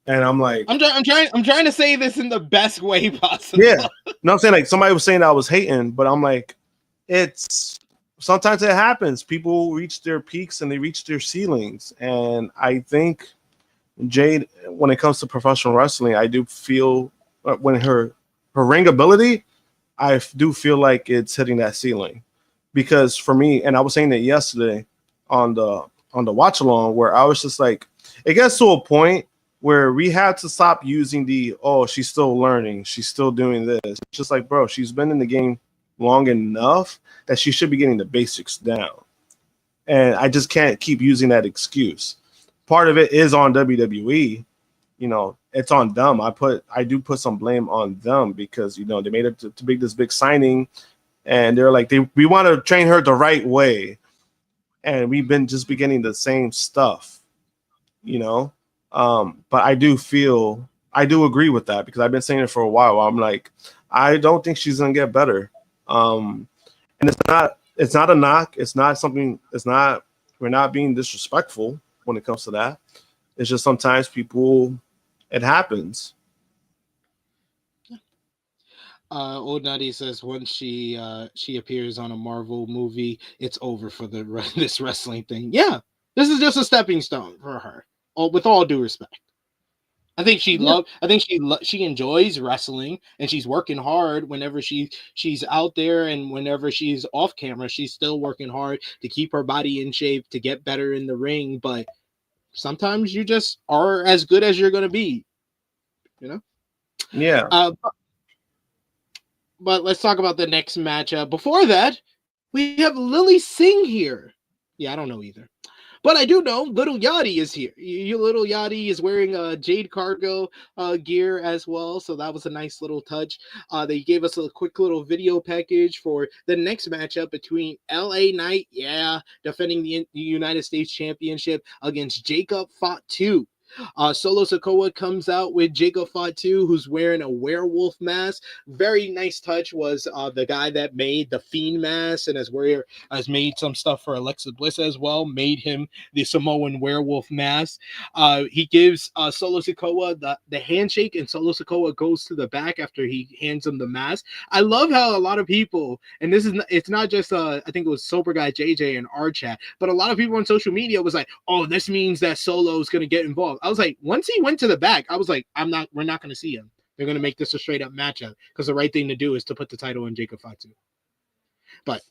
and I'm like, I'm trying to say this in the best way possible. Yeah, no, I'm saying like somebody was saying I was hating, but I'm like, it's sometimes it happens. People reach their peaks and they reach their ceilings, and I think Jade, when it comes to professional wrestling, I do feel when her ring ability, I do feel like it's hitting that ceiling. Because for me, and I was saying that yesterday on the watch along, where I was just like, it gets to a point where we had to stop using she's still learning, she's still doing this. It's just like, bro, she's been in the game long enough that she should be getting the basics down. And I just can't keep using that excuse. Part of it is on WWE, it's on them. I do put some blame on them because, they made it to make this big signing. And they're like, we want to train her the right way. And we've been just beginning the same stuff, But I do agree with that because I've been saying it for a while. I'm like, I don't think she's going to get better. And it's not a knock. We're not being disrespectful when it comes to that. It's just sometimes it happens. Old Nutty says once she appears on a Marvel movie, it's over for this wrestling thing. Yeah, this is just a stepping stone for her. With all due respect, I think she enjoys wrestling, and she's working hard whenever she's out there, and whenever she's off camera, she's still working hard to keep her body in shape to get better in the ring. But sometimes you just are as good as you're gonna be, Yeah. But let's talk about the next matchup. Before that, we have Lily Singh here. Yeah, I don't know either. But I do know Little Yachty is here. Little Yachty is wearing Jade Cargo gear as well. So that was a nice little touch. They gave us a quick little video package for the next matchup between LA Knight, defending the United States Championship against Jacob Fatu. Solo Sikoa comes out with Jacob Fatu, who's wearing a werewolf mask. Very nice touch was the guy that made the Fiend mask and has made some stuff for Alexa Bliss as well, made him the Samoan werewolf mask. He gives Solo Sikoa the handshake, and Solo Sikoa goes to the back after he hands him the mask. I love how a lot of people, and it's not just I think it was Sober Guy JJ in our chat, but a lot of people on social media was like, oh, this means that Solo's going to get involved. I was like, once he went to the back, I was like, we're not going to see him. They're going to make this a straight up matchup because the right thing to do is to put the title on Jacob Fatu. But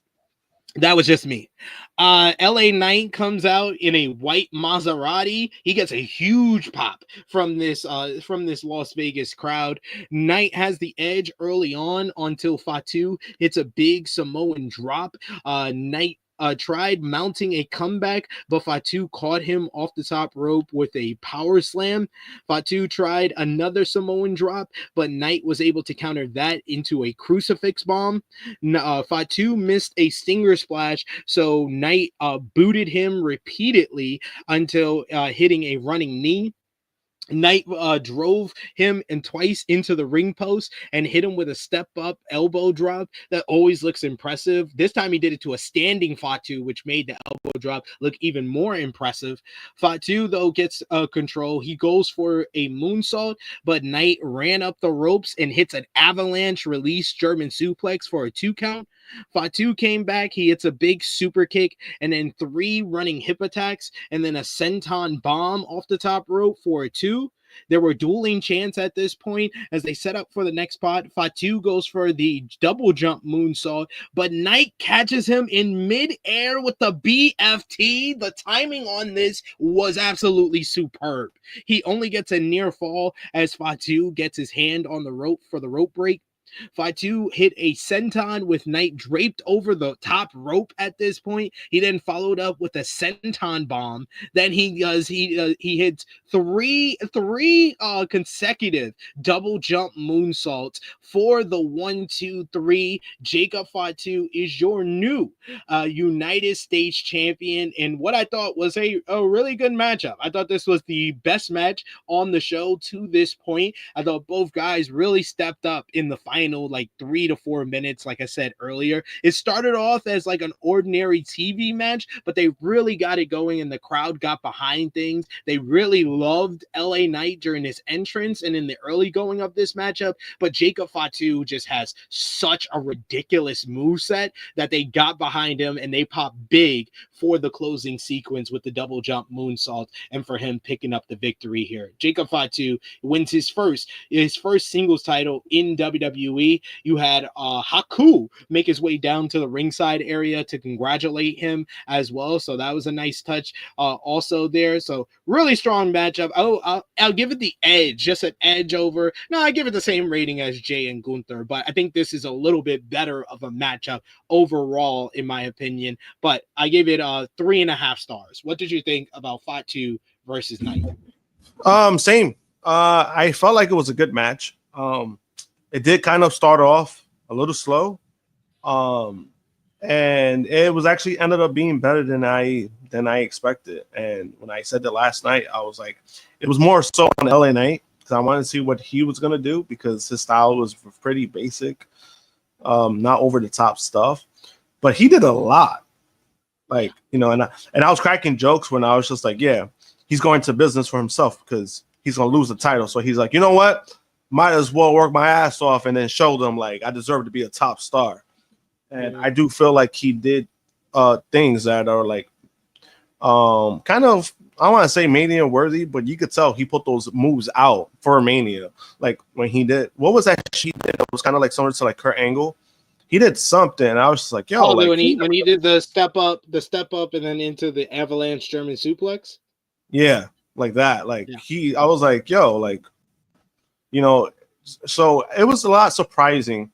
that was just me. LA Knight comes out in a white Maserati. He gets a huge pop from this Las Vegas crowd. Knight has the edge early on until Fatu hits a big Samoan drop. Knight tried mounting a comeback, but Fatu caught him off the top rope with a power slam. Fatu tried another Samoan drop, but Knight was able to counter that into a crucifix bomb. Fatu missed a stinger splash, so Knight booted him repeatedly until hitting a running knee. Knight drove him and twice into the ring post and hit him with a step up elbow drop that always looks impressive. This time he did it to a standing Fatu, which made the elbow drop look even more impressive. Fatu, though, gets control. He goes for a moonsault, but Knight ran up the ropes and hits an avalanche release German suplex for a 2 count. Fatu came back. He hits a big super kick and then 3 running hip attacks and then a senton bomb off the top rope for a 2. There were dueling chants at this point as they set up for the next spot. Fatu goes for the double jump moonsault, but Knight catches him in midair with the BFT. The timing on this was absolutely superb. He only gets a near fall as Fatu gets his hand on the rope for the rope break. Fatu hit a senton with Knight draped over the top rope at this point. He then followed up with a senton bomb. Then he hits three consecutive double jump moonsaults for the 1, 2, 3. Jacob Fatu is your new United States champion in what I thought was a really good matchup. I thought this was the best match on the show to this point. I thought both guys really stepped up in the final like 3 to 4 minutes. Like I said earlier, it started off as like an ordinary TV match, but they really got it going and the crowd got behind things. They really loved LA Knight during his entrance and in the early going of this matchup, but Jacob Fatu just has such a ridiculous moveset that they got behind him and they popped big for the closing sequence with the double jump moonsault and for him picking up the victory here. Jacob Fatu wins his first singles title in WWE. You had Haku make his way down to the ringside area to congratulate him as well. So that was a nice touch also there. So really strong matchup. I'll give it the edge, just an edge over. No, I give it the same rating as Jay and Gunther, but I think this is a little bit better of a matchup overall, in my opinion. But I gave it 3.5 stars. What did you think about Fatu versus Knight? Same. I felt like it was a good match. It did kind of start off a little slow, and it was actually ended up being better than I expected. And when I said that last night, I was like, it was more so on LA Knight because I wanted to see what he was gonna do because his style was pretty basic, not over the top stuff, but he did a lot. Like, you know, and I was cracking jokes when I was just like, yeah, he's going to business for himself because he's gonna lose the title. So he's like, you know what? Might as well work my ass off and then show them like I deserve to be a top star. And I do feel like he did things that are like kind of, I want to say Mania worthy, but you could tell he put those moves out for Mania. Like when he did, what was that she did? It was kind of like similar to like Kurt Angle. He did something. And I was just like, yo, like when he did the step up and then into the avalanche German suplex. Yeah, like that. Like I was like, yo, like, you know, so it was a lot surprising.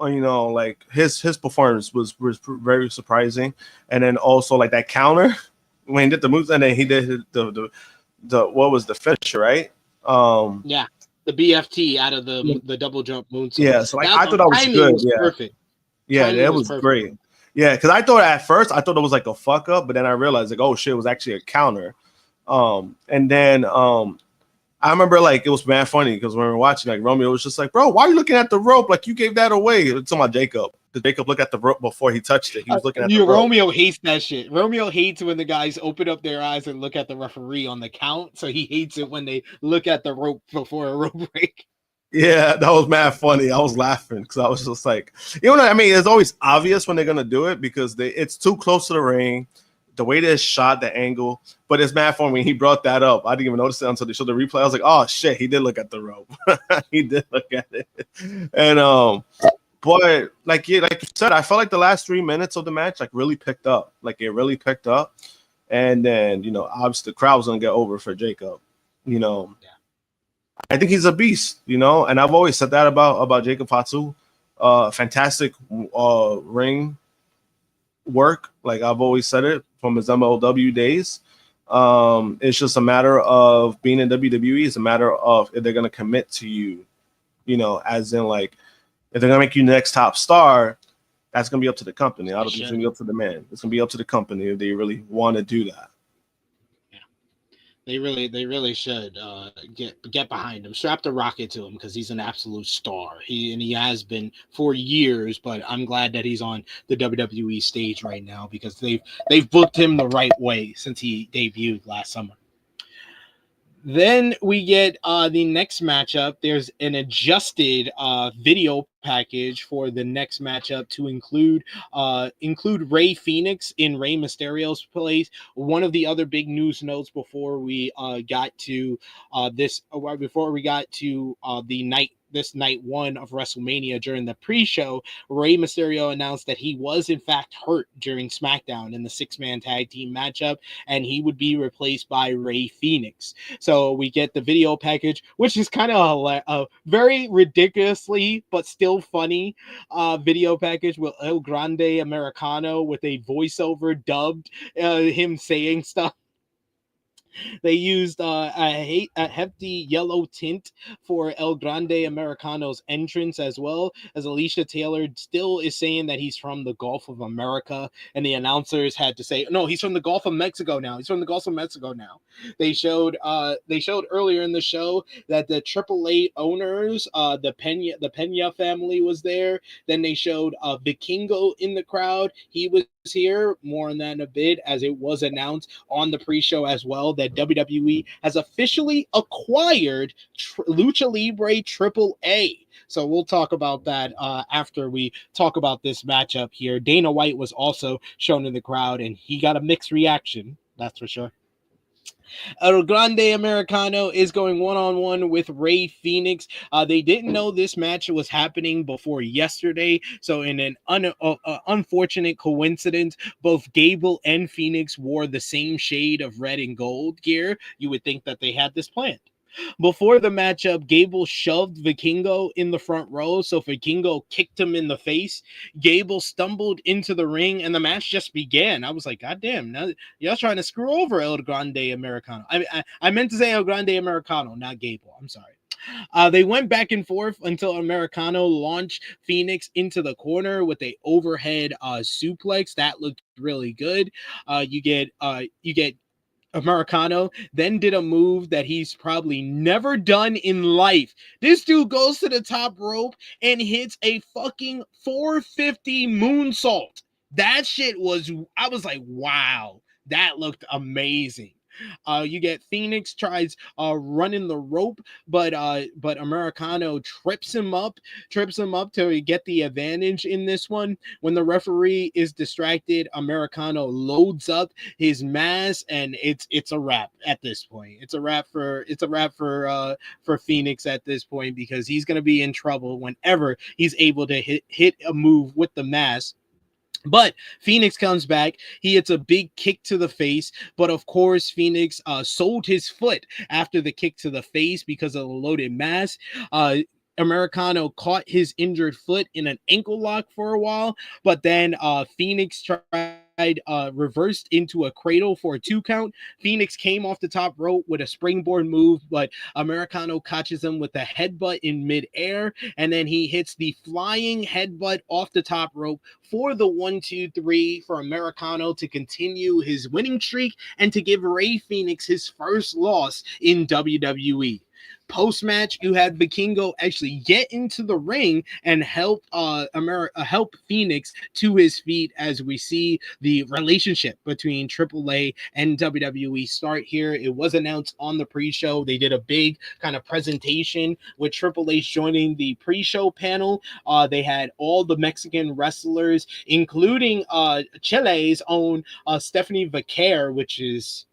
You know, like his performance was very surprising, and then also like that counter when he did the moves, and then he did the what was the finisher, right? The BFT out of the double jump moonsault. Yeah, so like I thought that was good. Was perfect. Yeah, it was great. Yeah, because I thought at first it was like a fuck up, but then I realized like, oh shit, it was actually a counter. And then I remember like it was man funny because when we were watching, like Romeo was just like, bro, why are you looking at the rope? Like you gave that away. It's about Jacob. Because Jacob looked at the rope before he touched it. He was looking at the rope. Romeo hates that shit. Romeo hates when the guys open up their eyes and look at the referee on the count. So he hates it when they look at the rope before a rope break. Yeah, that was mad funny. I was laughing because I was just like, you know what I mean? It's always obvious when they're gonna do it because it's too close to the ring. The way they shot, the angle, but it's mad funny when he brought that up. I didn't even notice it until they showed the replay. I was like, oh shit, he did look at the rope. He did look at it. And but like you said, I felt like the last 3 minutes of the match like really picked up. Like it really picked up. And then, you know, obviously the crowd was gonna get over for Jacob. You know, I think he's a beast, you know, and I've always said that about Jacob Fatu. Fantastic ring work, like I've always said it from his MLW days. It's just a matter of being in WWE. It's a matter of if they're gonna commit to you, you know, as in like if they're gonna make you next top star, that's gonna be up to the company. I don't think it's gonna be up to the man. It's gonna be up to the company if they really want to do that. They really should get behind him, strap the rocket to him because he's an absolute star. He has been for years, but I'm glad that he's on the WWE stage right now because they've booked him the right way since he debuted last summer. Then we get the next matchup. There's an adjusted video package for the next matchup to include Rey Fenix in Rey Mysterio's place. One of the other big news notes before we got to the night one of WrestleMania during the pre-show, Rey Mysterio announced that he was in fact hurt during SmackDown in the 6-man tag team matchup, and he would be replaced by Rey Fenix. So we get the video package, which is kind of a very ridiculously but still funny video package with El Grande Americano with a voiceover dubbed him saying stuff. They used a hefty yellow tint for El Grande Americano's entrance, as well as Alicia Taylor still is saying that he's from the Gulf of America, and the announcers had to say, no, he's from the Gulf of Mexico now. He's from the Gulf of Mexico now. They showed earlier in the show that the AAA owners, the Pena family was there. Then they showed Vikingo in the crowd. He was here. More on that in a bit, as it was announced on the pre-show as well that WWE has officially acquired Lucha Libre Triple A. So we'll talk about that after we talk about this matchup here. Dana White was also shown in the crowd, and he got a mixed reaction, that's for sure. El Grande Americano is going one-on-one with Rey Fenix. They didn't know this match was happening before yesterday, so in an unfortunate coincidence, both Gable and Fenix wore the same shade of red and gold gear. You would think that they had this planned. Before the matchup, Gable shoved Vikingo in the front row, so Vikingo kicked him in the face. Gable stumbled into the ring, and the match just began. I was like, God damn, now y'all trying to screw over El Grande Americano. I meant to say El Grande Americano, not Gable. I'm sorry. They went back and forth until Americano launched Fenix into the corner with a overhead suplex. That looked really good. You get Americano then did a move that he's probably never done in life. This dude goes to the top rope and hits a fucking 450 moonsault. That shit I was like, wow, that looked amazing. You get Phoenix tries running the rope, but Americano trips him up to get the advantage in this one. When the referee is distracted, Americano loads up his mask, and it's a wrap at this point. It's a wrap for Phoenix at this point, because he's gonna be in trouble whenever he's able to hit a move with the mask. But Phoenix comes back. He hits a big kick to the face. But of course, Phoenix sold his foot after the kick to the face because of the loaded mask. Americano caught his injured foot in an ankle lock for a while. But then Phoenix reversed into a cradle for a 2 count. Phoenix came off the top rope with a springboard move, but Americano catches him with a headbutt in midair, and then he hits the flying headbutt off the top rope for the 1-2-3 for Americano to continue his winning streak and to give Rey Fenix his first loss in WWE. Post-match, you had Vikingo actually get into the ring and help Phoenix to his feet, as we see the relationship between AAA and WWE start here. It was announced on the pre-show. They did a big kind of presentation with AAA joining the pre-show panel. They had all the Mexican wrestlers, including Chile's own Stephanie Vaquer, which is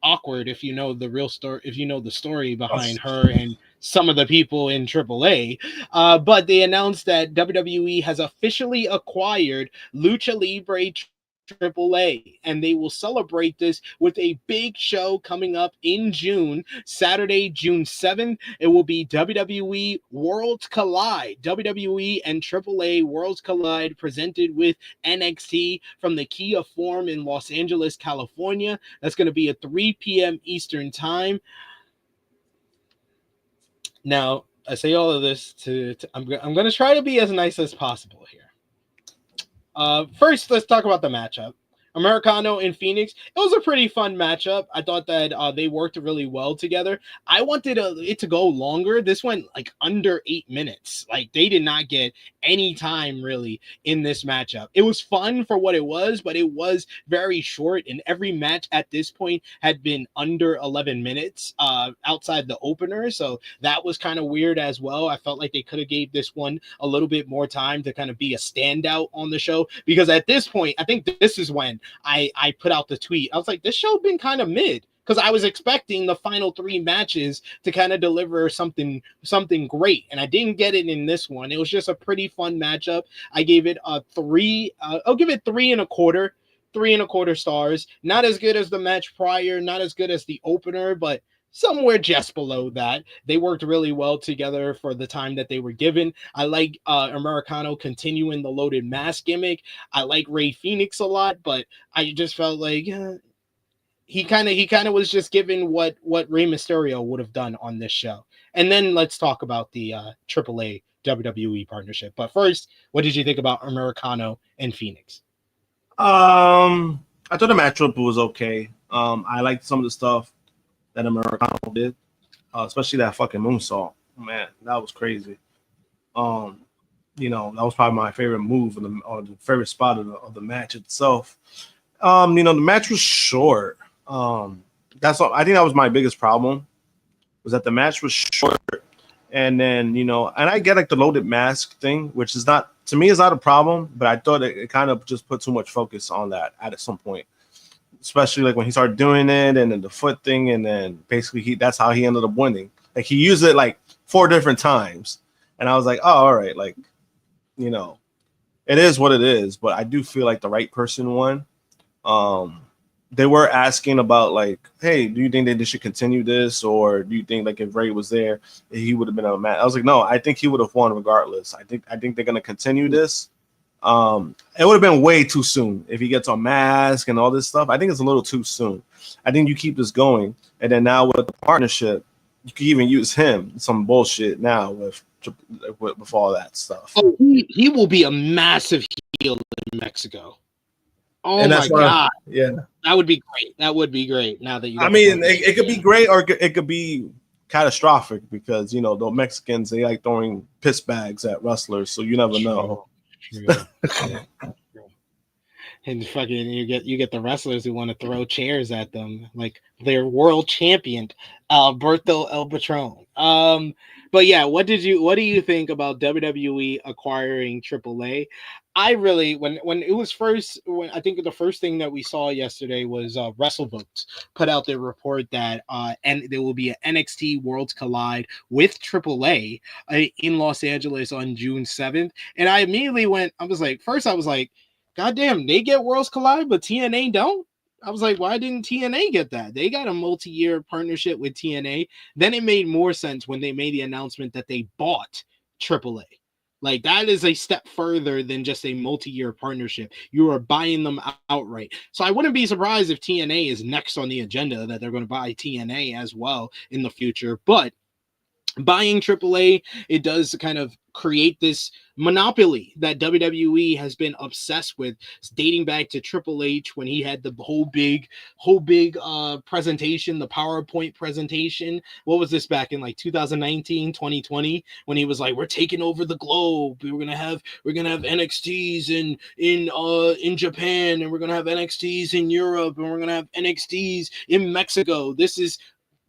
awkward if you know the real story, if you know the story behind her and some of the people in AAA. But they announced that WWE has officially acquired Lucha Libre AAA, and they will celebrate this with a big show coming up in June, Saturday, June 7th. It will be WWE Worlds Collide, WWE and AAA Worlds Collide, presented with NXT from the Kia Forum in Los Angeles, California. That's going to be at 3 p.m. Eastern Time. Now, I say all of this I'm going to try to be as nice as possible here. First, let's talk about the matchup. Americano and Phoenix, it was a pretty fun matchup. I thought that they worked really well together. I wanted it to go longer. This went like under 8 minutes. Like they did not get any time really in this matchup. It was fun for what it was, but it was very short. And every match at this point had been under 11 minutes outside the opener. So that was kind of weird as well. I felt like they could have gave this one a little bit more time to kind of be a standout on the show, because at this point, I think this is when I put out the tweet. I was like, this show been kind of mid, because I was expecting the final 3 matches to kind of deliver something great, and I didn't get it in this one. It was just a pretty fun matchup. I gave it a 3. I'll give it 3.25. 3.25 stars. Not as good as the match prior, not as good as the opener, but somewhere just below that. They worked really well together for the time that they were given. I like Americano continuing the loaded mask gimmick. I like Rey Fenix a lot, but I just felt like he kind of was just given what Rey Mysterio would have done on this show. And then let's talk about the AAA WWE partnership. But first, what did you think about Americano and Phoenix? I thought the matchup was okay. I liked some of the stuff that Americano did, especially that fucking moonsault. Man, that was crazy. That was probably my favorite move or the favorite spot of the match itself. The match was short. That's all. I think that was my biggest problem, was that the match was short. And then, and I get like the loaded mask thing, which is not, to me, is not a problem, but I thought it kind of just put too much focus on that at some point. Especially like when he started doing it, and then the foot thing, and then basically that's how he ended up winning. Like he used it like 4 different times, and I was like, oh, all right, like, it is what it is. But I do feel like the right person won. They were asking about like, hey, do you think that they should continue this, or do you think like if Ray was there, he would have been a match? I was like, no, I think he would have won regardless. I think they're gonna continue this. It would have been way too soon if he gets on mask and all this stuff. I think it's a little too soon. I think you keep this going, and then now with the partnership, you can even use him some bullshit now with all that stuff. Oh, he will be a massive heel in Mexico. Oh my god! Yeah, that would be great. That would be great. Now that you, it could be great, or it could be catastrophic, because the Mexicans, they like throwing piss bags at wrestlers, so you never know. And fucking you get the wrestlers who want to throw chairs at them, like their world champion Alberto El Patron. But yeah, what do you think about WWE acquiring AAA? I really, when it was first, I think the first thing that we saw yesterday was WrestleVotes put out their report that and there will be an NXT Worlds Collide with AAA in Los Angeles on June 7th, and I immediately I was like, God damn, they get Worlds Collide, but TNA don't. I was like, why didn't TNA get that? They got a multi-year partnership with TNA. Then it made more sense when they made the announcement that they bought AAA. Like, that is a step further than just a multi-year partnership. You are buying them outright. So I wouldn't be surprised if TNA is next on the agenda, that they're going to buy TNA as well in the future. But buying AAA, it does kind of create this monopoly that WWE has been obsessed with, dating back to Triple H when he had the whole big presentation, the PowerPoint presentation. What was this, back in like 2019, 2020, when he was like, we're taking over the globe. We're gonna have NXTs in Japan, and we're gonna have NXTs in Europe, and we're gonna have NXTs in Mexico. This is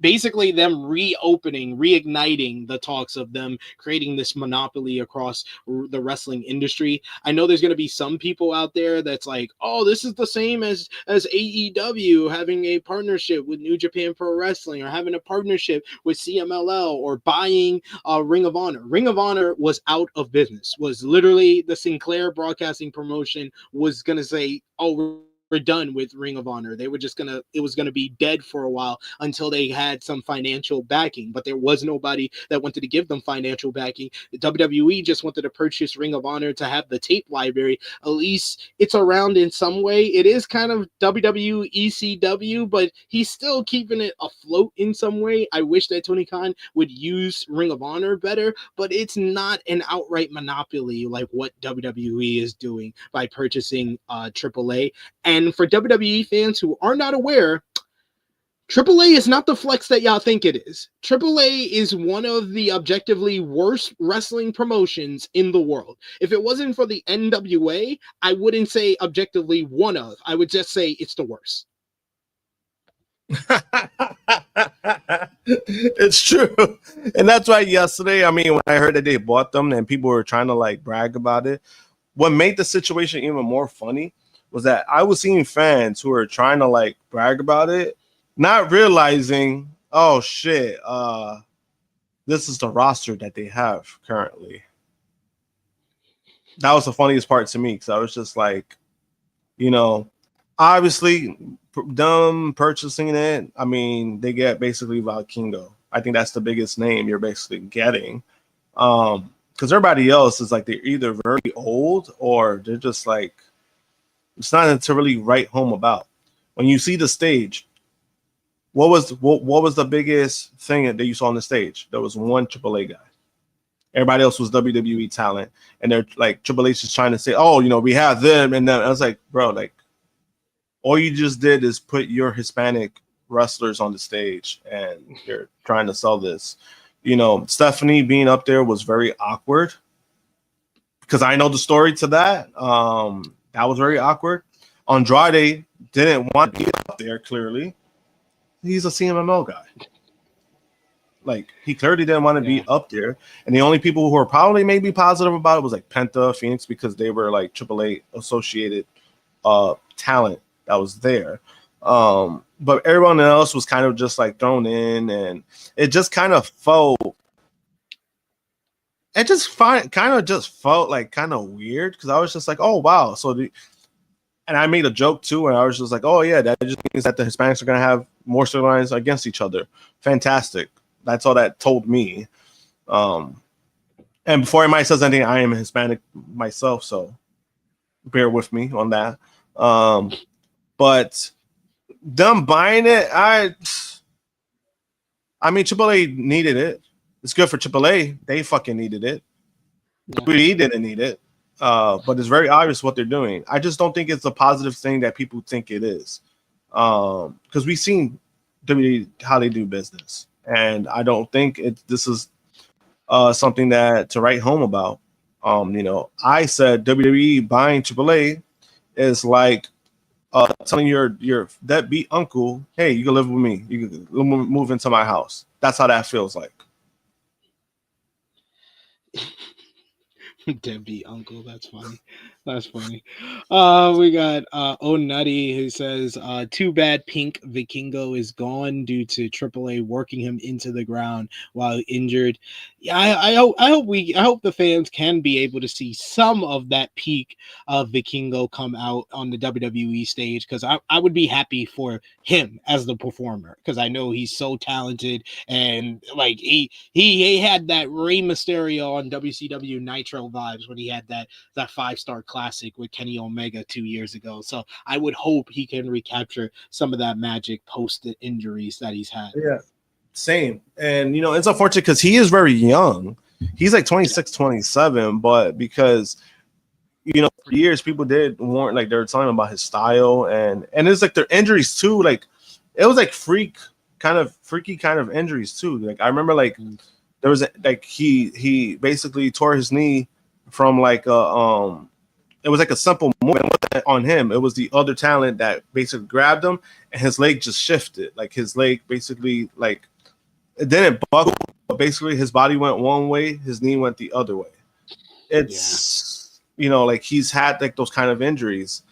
basically them reigniting the talks of them creating this monopoly across the wrestling industry. I know there's going to be some people out there that's like, oh, this is the same as AEW having a partnership with New Japan Pro Wrestling, or having a partnership with CMLL, or buying Ring of Honor. Ring of Honor was out of business. Was literally, the Sinclair Broadcasting promotion was going to say, oh, we're done with Ring of Honor. They were just it was gonna be dead for a while until they had some financial backing, but there was nobody that wanted to give them financial backing. The WWE just wanted to purchase Ring of Honor to have the tape library. At least it's around in some way. It is kind of WWE ECW, but he's still keeping it afloat in some way. I wish that Tony Khan would use Ring of Honor better, but it's not an outright monopoly like what WWE is doing by purchasing AAA. And for WWE fans who are not aware, Triple A is not the flex that y'all think it is. Triple A is one of the objectively worst wrestling promotions in the world. If it wasn't for the NWA, I wouldn't say objectively one of. I would just say it's the worst. It's true. And that's why yesterday, I mean, when I heard that they bought them and people were trying to like brag about it, what made the situation even more funny was that I was seeing fans who were trying to like brag about it, not realizing, oh shit, this is the roster that they have currently. That was the funniest part to me, because I was just like, you know, obviously them purchasing it, I mean, they get basically Vikingo. I think that's the biggest name you're basically getting. Because everybody else is like, they're either very old or they're just like, it's not to really write home about. When you see the stage, what was the biggest thing that you saw on the stage? There was one Triple A guy. Everybody else was WWE talent, and they're like, Triple H is trying to say, oh, you know, we have them and them. I was like, bro, like, all you just did is put your Hispanic wrestlers on the stage, and you're trying to sell this. You know, Stephanie being up there was very awkward, because I know the story to that. That was very awkward. Andrade didn't want to be up there, clearly. He's a CMML guy. Like, he clearly didn't want to be up there. And the only people who were probably maybe positive about it was like Penta, Phoenix, because they were like AAA associated talent that was there. But everyone else was kind of just like thrown in, and it just kind of felt, it just felt like kind of weird, because I was just like, oh wow. And I made a joke too, and I was just like, oh yeah, that just means that the Hispanics are gonna have more storylines against each other. Fantastic. That's all that told me. And before anybody says anything, I am Hispanic myself, so bear with me on that. But them buying it, I mean, AAA needed it. It's good for AAA. They fucking needed it. WWE didn't need it. But it's very obvious what they're doing. I just don't think it's a positive thing that people think it is. Because we've seen WWE how they do business. And I don't think this is something that to write home about. You know, I said WWE buying AAA is like telling your deadbeat uncle, hey, you can live with me. You can move into my house. That's how that feels like. Deadbeat uncle. That's funny. That's funny. We got Oh Nutty, who says, too bad Pink Vikingo is gone due to AAA working him into the ground while injured. Yeah, I hope the fans can be able to see some of that peak of Vikingo come out on the WWE stage, because I would be happy for him as the performer, because I know he's so talented, and like he had that Rey Mysterio on WCW Nitro vibes when he had that 5-star classic with Kenny Omega 2 years ago. So I would hope he can recapture some of that magic post injuries that he's had. Yeah, same. And, you know, it's unfortunate because he is very young. He's like 26, 27, but because, you know, for years people did warn, like they were telling him about his style, and it's like their injuries too. Like it was like freaky kind of injuries too. Like I remember like there was like he basically tore his knee from like it was like a simple movement on him. It was the other talent that basically grabbed him, and his leg just shifted. Like his leg basically, like, it didn't buckle, but basically his body went one way, his knee went the other way. It's, you know, like he's had like those kind of injuries.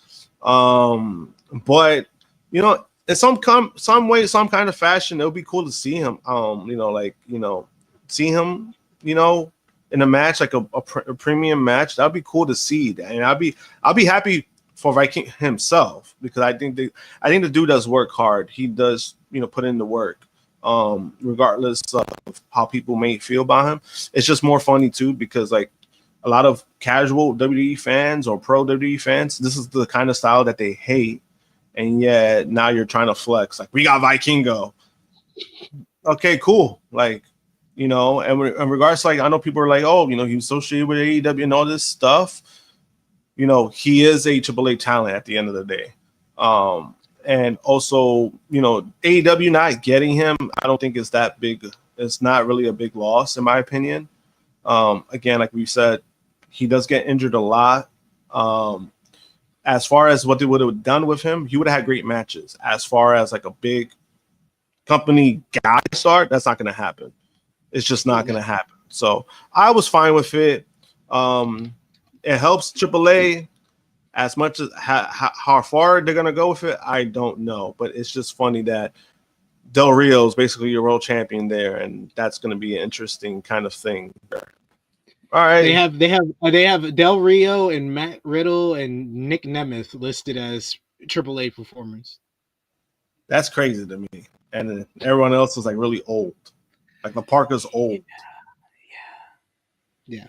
But, you know, in some way, some kind of fashion, it would be cool to see him, you know, like, you know, see him, you know, in a match, like a premium match. That'd be cool to see, and I'll be happy for Viking himself, because I think the dude does work hard. He does, you know, put in the work, regardless of how people may feel about him. It's just more funny too, because like a lot of casual WWE fans or pro WWE fans, this is the kind of style that they hate, and yet now you're trying to flex like, we got Vikingo. Okay, cool. Like, you know, and in regards to, like, I know people are like, oh, you know, he was associated with AEW and all this stuff. You know, he is a AAA talent at the end of the day. And also, AEW not getting him, I don't think is that big. It's not really a big loss, in my opinion. Again, like we said, he does get injured a lot. As far as what they would have done with him, he would have had great matches. As far as like a big company guy start, that's not going to happen. It's just not going to happen. So I was fine with it. It helps AAA. As much as how far they're going to go with it, I don't know. But it's just funny that Del Rio is basically your world champion there, and that's going to be an interesting kind of thing. All right. They have Del Rio and Matt Riddle and Nick Nemeth listed as AAA performers. That's crazy to me. And then everyone else is like really old. Like the Parker's old. Yeah.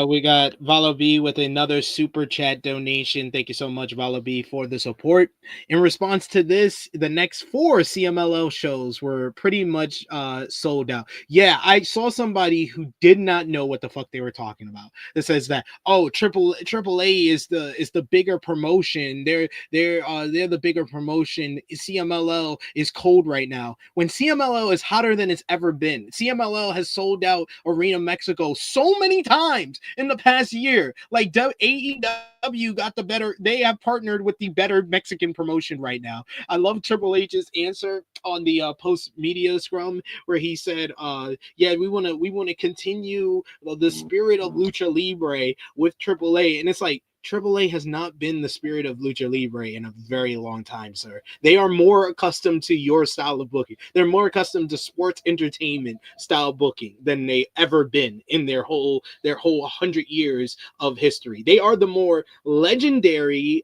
We got Valo B with another super chat donation. Thank you so much, Valo B, for the support. In response to this, the next 4 CMLL shows were pretty much sold out. Yeah, I saw somebody who did not know what the fuck they were talking about. That says that Triple A is the bigger promotion. They're the bigger promotion. CMLL is cold right now. When CMLL is hotter than it's ever been. CMLL has sold out Arena Mexico so many times in the past year. Like AEW got the better, they have partnered with the better Mexican promotion right now. I love Triple H's answer on the post media scrum where he said, we want to continue the spirit of lucha libre with Triple A. And it's like, AAA has not been the spirit of lucha libre in a very long time, sir. They are more accustomed to your style of booking. They're more accustomed to sports entertainment style booking than they ever been in their whole 100 years of history. They are the more legendary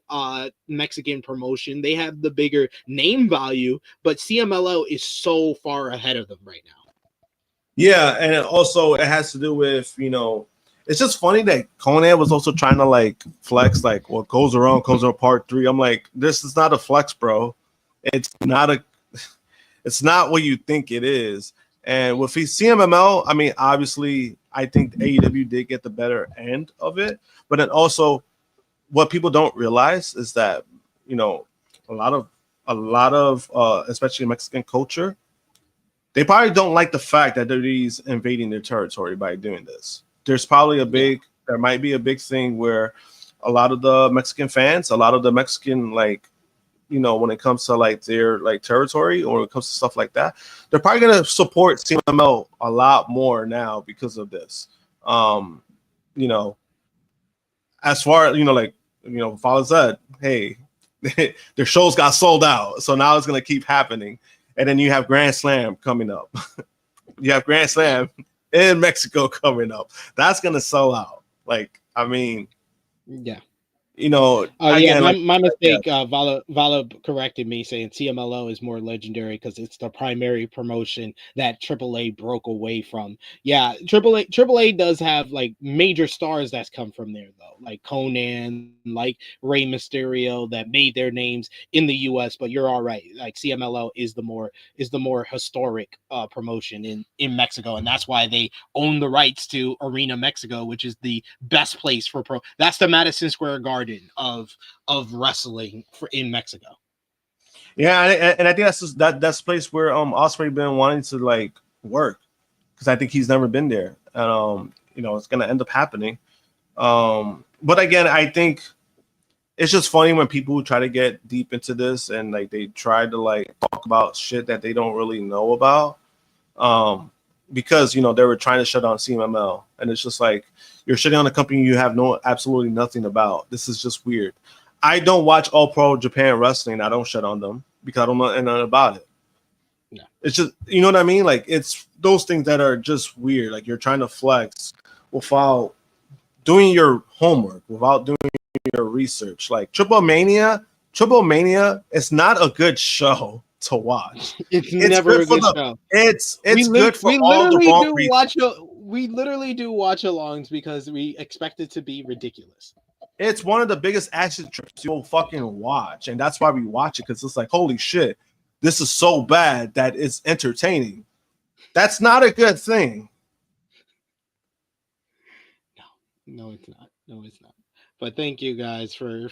Mexican promotion. They have the bigger name value, but CMLL is so far ahead of them right now. Yeah, and it has to do with, it's just funny that Conan was also trying to like flex, like what goes around comes around part 3. I'm like, this is not a flex, bro. It's not what you think it is. And with CMML, I mean, obviously, I think AEW did get the better end of it. But then also, what people don't realize is that, a lot of especially Mexican culture, they probably don't like the fact that WWE's invading their territory by doing this. There's probably there might be a big thing where a lot of the Mexican fans, a lot of the Mexican, like, when it comes to like their like territory or when it comes to stuff like that, they're probably going to support CMLL a lot more now because of this. As far as, Father said, hey, their shows got sold out. So now it's going to keep happening. And then you have Grand Slam coming up. You have Grand Slam in Mexico coming up. That's going to sell out. Like, I mean, yeah. Again, my mistake. Vala corrected me saying CMLL is more legendary because it's the primary promotion that AAA broke away from. Yeah, AAA does have like major stars that's come from there though, like Conan, like Rey Mysterio that made their names in the US. But you're all right. Like CMLL is the more historic promotion in Mexico, and that's why they own the rights to Arena Mexico, which is the best place for pro. That's the Madison Square Garden of wrestling in Mexico. Yeah, and I think that's the place where Ospreay been wanting to like work because I think he's never been there, and it's gonna end up happening. But again, I think it's just funny when people try to get deep into this and like they try to like talk about shit that they don't really know about. Because they were trying to shut down CMML, and it's just like you're shutting down a company you have absolutely nothing about. This is just weird. I don't watch All Pro Japan Wrestling. I don't shut on them because I don't know anything about it. No. It's just, you know what I mean? Like it's those things that are just weird. Like you're trying to flex without doing your homework, without doing your research. Like Triple Mania is not a good show to watch. It's never a good show. It's good for all the wrong reasons. We literally do watch-alongs because we expect it to be ridiculous. It's one of the biggest action trips you'll fucking watch, and that's why we watch it, because it's like, holy shit, this is so bad that it's entertaining. That's not a good thing. No, it's not. But thank you guys for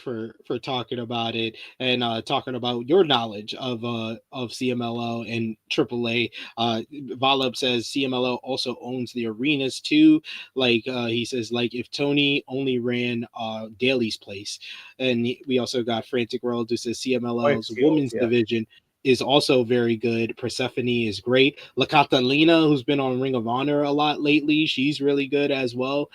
talking about it and talking about your knowledge of CMLL and AAA. Volub says CMLL also owns the arenas too. Like he says, like if Tony only ran Daly's place, and we also got Frantic World who says CMLL's women's division is also very good. Persephone is great. La Catalina, who's been on Ring of Honor a lot lately, she's really good as well.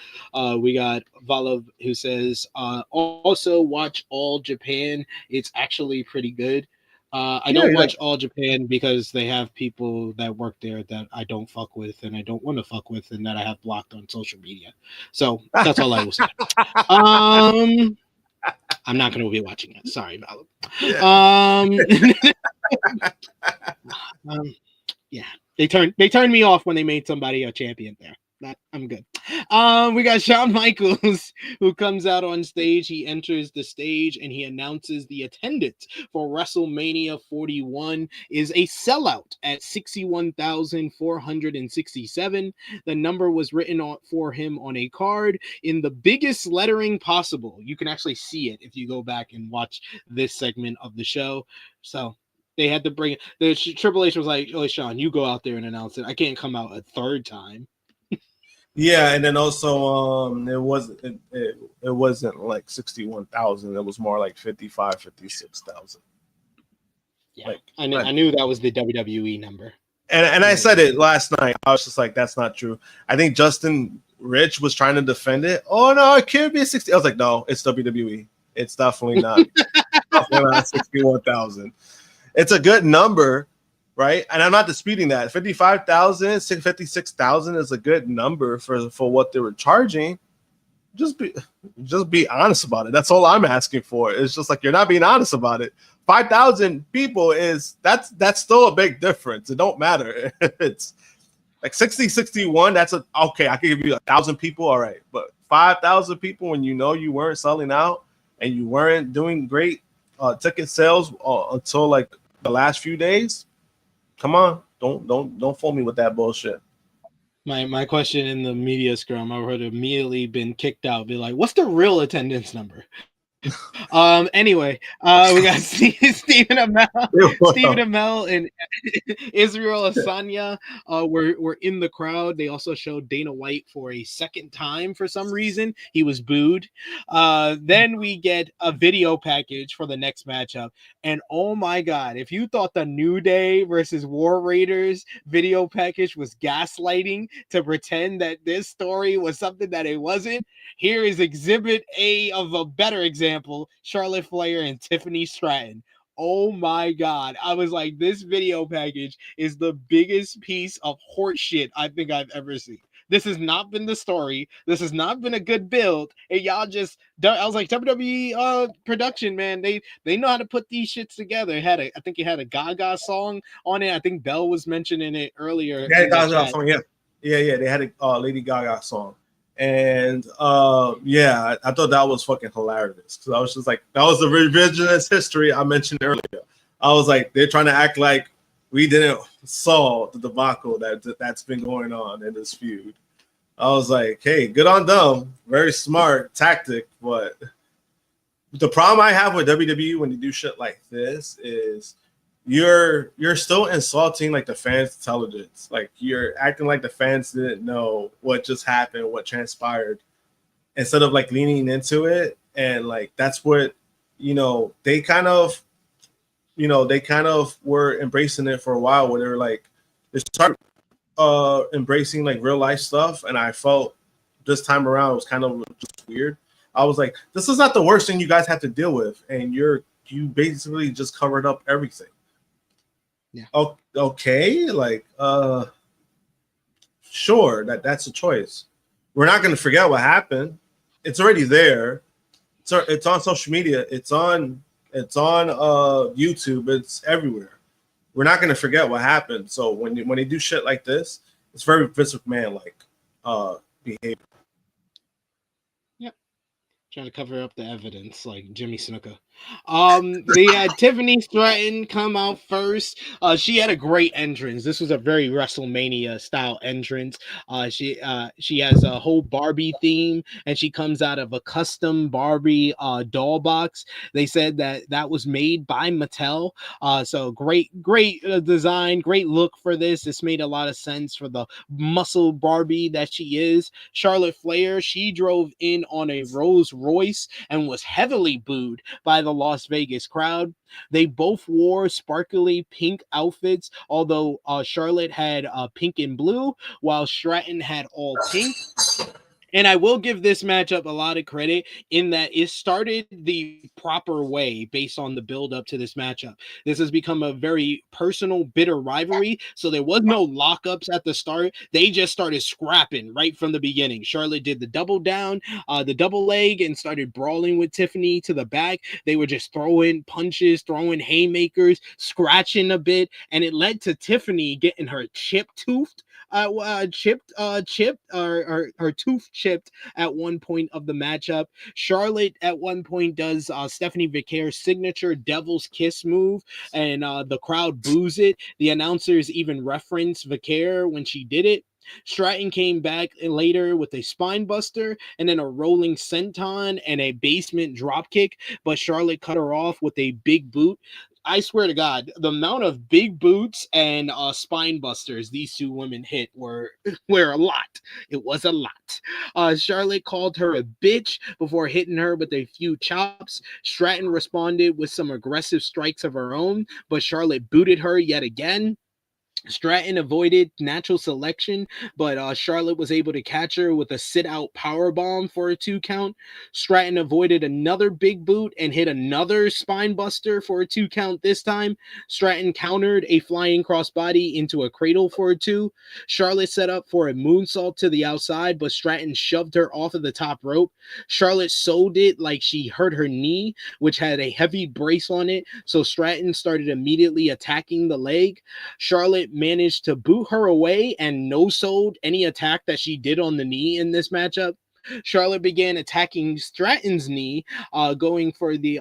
We got Valav who says, also watch All Japan. It's actually pretty good. I don't watch All Japan because they have people that work there that I don't fuck with and I don't want to fuck with and that I have blocked on social media. So that's all I will say. I'm not going to be watching it. Sorry, Valav. Yeah, they turned me off when they made somebody a champion there. I'm good. We got Shawn Michaels who comes out on stage. He enters the stage and he announces the attendance for WrestleMania 41 is a sellout at 61,467. The number was written for him on a card in the biggest lettering possible. You can actually see it if you go back and watch this segment of the show. So they had to bring it. Triple H was like, "Oh, Shawn, you go out there and announce it. I can't come out a third time." Yeah, and then also it wasn't like 61,000. It was more like 55, 56,000. Yeah, like, I knew that was the WWE number. And I said it last night. I was just like, that's not true. I think Justin Rich was trying to defend it. Oh no, it can't be 60. I was like, no, it's WWE. It's definitely not. Definitely not 61,000. It's a good number, right? And I'm not disputing that. 55,000, 56,000 is a good number for what they were charging. Just be honest about it. That's all I'm asking for. It's just like you're not being honest about it. 5,000 people that's still a big difference. It don't matter. It's like 60, 61. That's okay. I could give you 1,000 people. All right, but 5,000 people when you know you weren't selling out and you weren't doing great ticket sales until like the last few days. Come on, don't fool me with that bullshit. My question in the media scrum, I would have immediately been kicked out. Be like, what's the real attendance number? Anyway, we got Stephen Amell and Israel Asanya were in the crowd. They also showed Dana White for a second time for some reason. He was booed. Then we get a video package for the next matchup. And oh my God, if you thought the New Day versus War Raiders video package was gaslighting to pretend that this story was something that it wasn't, here is Exhibit A of a better example: Charlotte Flair and Tiffany Stratton. Oh my God. I was like, this video package is the biggest piece of horse shit I think I've ever seen. This has not been the story. This has not been a good build. And y'all just, I was like, WWE production, man, they know how to put these shits together. I think it had a Gaga song on it. I think Bell was mentioning it earlier. Yeah, Gaga song, yeah. They had a Lady Gaga song. And yeah, I thought that was fucking hilarious because I was just like, that was the revisionist history I mentioned earlier. I was like, they're trying to act like we didn't saw the debacle that's been going on in this feud. I was like, hey, good on them, very smart tactic. But the problem I have with WWE when you do shit like this is you're still insulting like the fans' intelligence. Like you're acting like the fans didn't know what just happened, what transpired, instead of like leaning into it. And like that's what they kind of were embracing it for a while, where they were like they started embracing like real life stuff. And I felt this time around it was kind of just weird. I was like, this is not the worst thing you guys have to deal with, and you basically just covered up everything. Yeah. Okay. Like, sure, that's a choice. We're not going to forget what happened. It's already there. It's on social media. It's on YouTube. It's everywhere. We're not going to forget what happened. So when they do shit like this, it's very Vince McMahon like behavior. Yep. Trying to cover up the evidence, like Jimmy Snuka. They had Tiffany Stratton come out first. She had a great entrance. This was a very WrestleMania style entrance. She has a whole Barbie theme, and she comes out of a custom Barbie doll box. They said that that was made by Mattel. So great design, great look for this. This made a lot of sense for the muscle Barbie that she is. Charlotte Flair, she drove in on a Rolls Royce and was heavily booed by the Las Vegas crowd. They both wore sparkly pink outfits, although Charlotte had pink and blue, while Stratton had all pink. And I will give this matchup a lot of credit in that it started the proper way based on the build up to this matchup. This has become a very personal, bitter rivalry. So there was no lockups at the start. They just started scrapping right from the beginning. Charlotte did the double down, the double leg, and started brawling with Tiffany to the back. They were just throwing punches, throwing haymakers, scratching a bit, and it led to Tiffany getting her her tooth chipped at one point of the matchup. Charlotte at one point does Stephanie Vicare's signature Devil's Kiss move, and the crowd boos it. The announcers even reference Vicare when she did it. Stratton came back later with a spine buster and then a rolling senton and a basement dropkick, but Charlotte cut her off with a big boot. I swear to God, the amount of big boots and spine busters these two women hit were a lot. It was a lot. Charlotte called her a bitch before hitting her with a few chops. Stratton responded with some aggressive strikes of her own, but Charlotte booted her yet again. Stratton avoided natural selection, but Charlotte was able to catch her with a sit-out power bomb for a 2 count. Stratton avoided another big boot and hit another spine buster for a 2 count this time. Stratton countered a flying crossbody into a cradle for a 2. Charlotte set up for a moonsault to the outside, but Stratton shoved her off of the top rope. Charlotte sold it like she hurt her knee, which had a heavy brace on it, so Stratton started immediately attacking the leg. Charlotte managed to boot her away and no-sold any attack that she did on the knee in this matchup. Charlotte began attacking Stratton's knee, going for the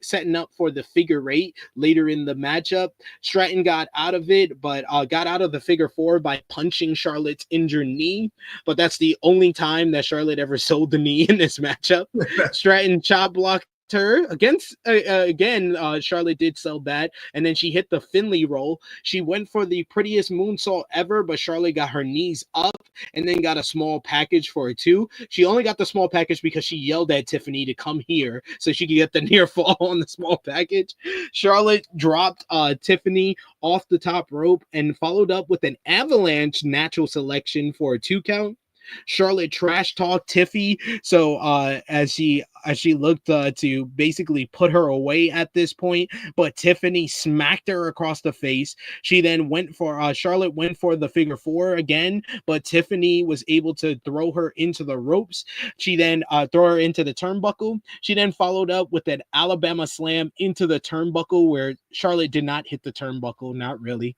setting up for the figure 8 later in the matchup. Stratton got out of it, but got out of the figure 4 by punching Charlotte's injured knee. But that's the only time that Charlotte ever sold the knee in this matchup. Stratton chop blocked her against again. Charlotte did sell that, and then she hit the Finley roll. She went for the prettiest moonsault ever, but Charlotte got her knees up and then got a small package for it too. She only got the small package because she yelled at Tiffany to come here so she could get the near fall on the small package. Charlotte dropped Tiffany off the top rope and followed up with an avalanche natural selection for a 2 count. Charlotte trash talked Tiffy, so as she looked to basically put her away at this point, but Tiffany smacked her across the face. She then went for Charlotte went for the figure 4 again, but Tiffany was able to throw her into the ropes. She then throw her into the turnbuckle. She then followed up with an Alabama slam into the turnbuckle where Charlotte did not hit the turnbuckle, not really.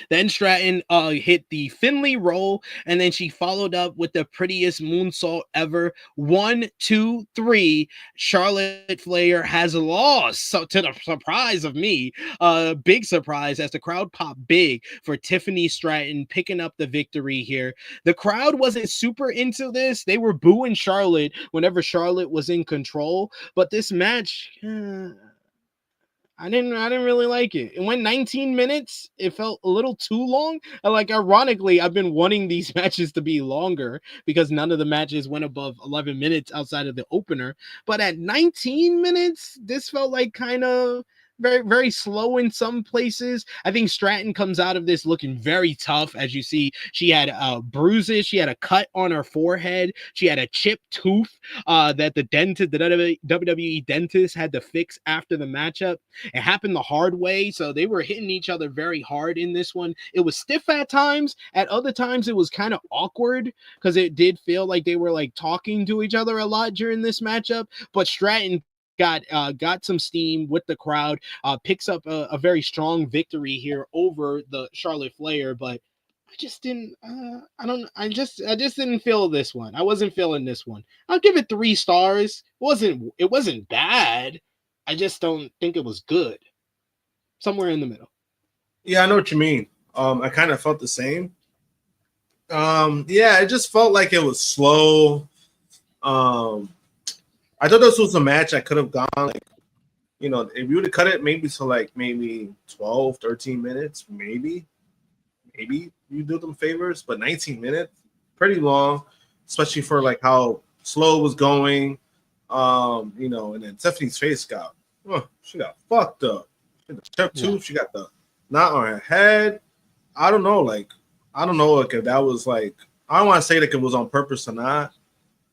Then Stratton hit the Finley roll, and then she followed up with the prettiest moonsault ever. 1, 2, 3. Charlotte Flair has lost. So to the surprise of me, big surprise as the crowd popped big for Tiffany Stratton picking up the victory here. The crowd wasn't super into this. They were booing Charlotte whenever Charlotte was in control, but this match, I didn't really like it. It went 19 minutes. It felt a little too long. Like, ironically, I've been wanting these matches to be longer because none of the matches went above 11 minutes outside of the opener. But at 19 minutes, this felt like kind of very, very slow in some places. I think Stratton comes out of this looking very tough. As you see, she had bruises. She had a cut on her forehead. She had a chipped tooth that the WWE dentist had to fix after the matchup. It happened the hard way, so they were hitting each other very hard in this one. It was stiff at times. At other times, it was kind of awkward because it did feel like they were like talking to each other a lot during this matchup. But Stratton got some steam with the crowd, picks up a very strong victory here over the Charlotte Flair, but I just didn't I just didn't feel this one. I wasn't feeling this one. I'll give it 3 stars. It wasn't bad. I just don't think it was good. Somewhere in the middle. Yeah, I know what you mean. I kind of felt the same. Yeah, it just felt like it was slow. I thought this was a match I could have gone like, if you would have cut it maybe to like maybe 12, 13 minutes, maybe you do them favors, but 19 minutes, pretty long, especially for like how slow it was going. And then Tiffany's face she got fucked up. Step two, she got the knot on her head. I don't know like if that was like, I don't want to say like it was on purpose or not,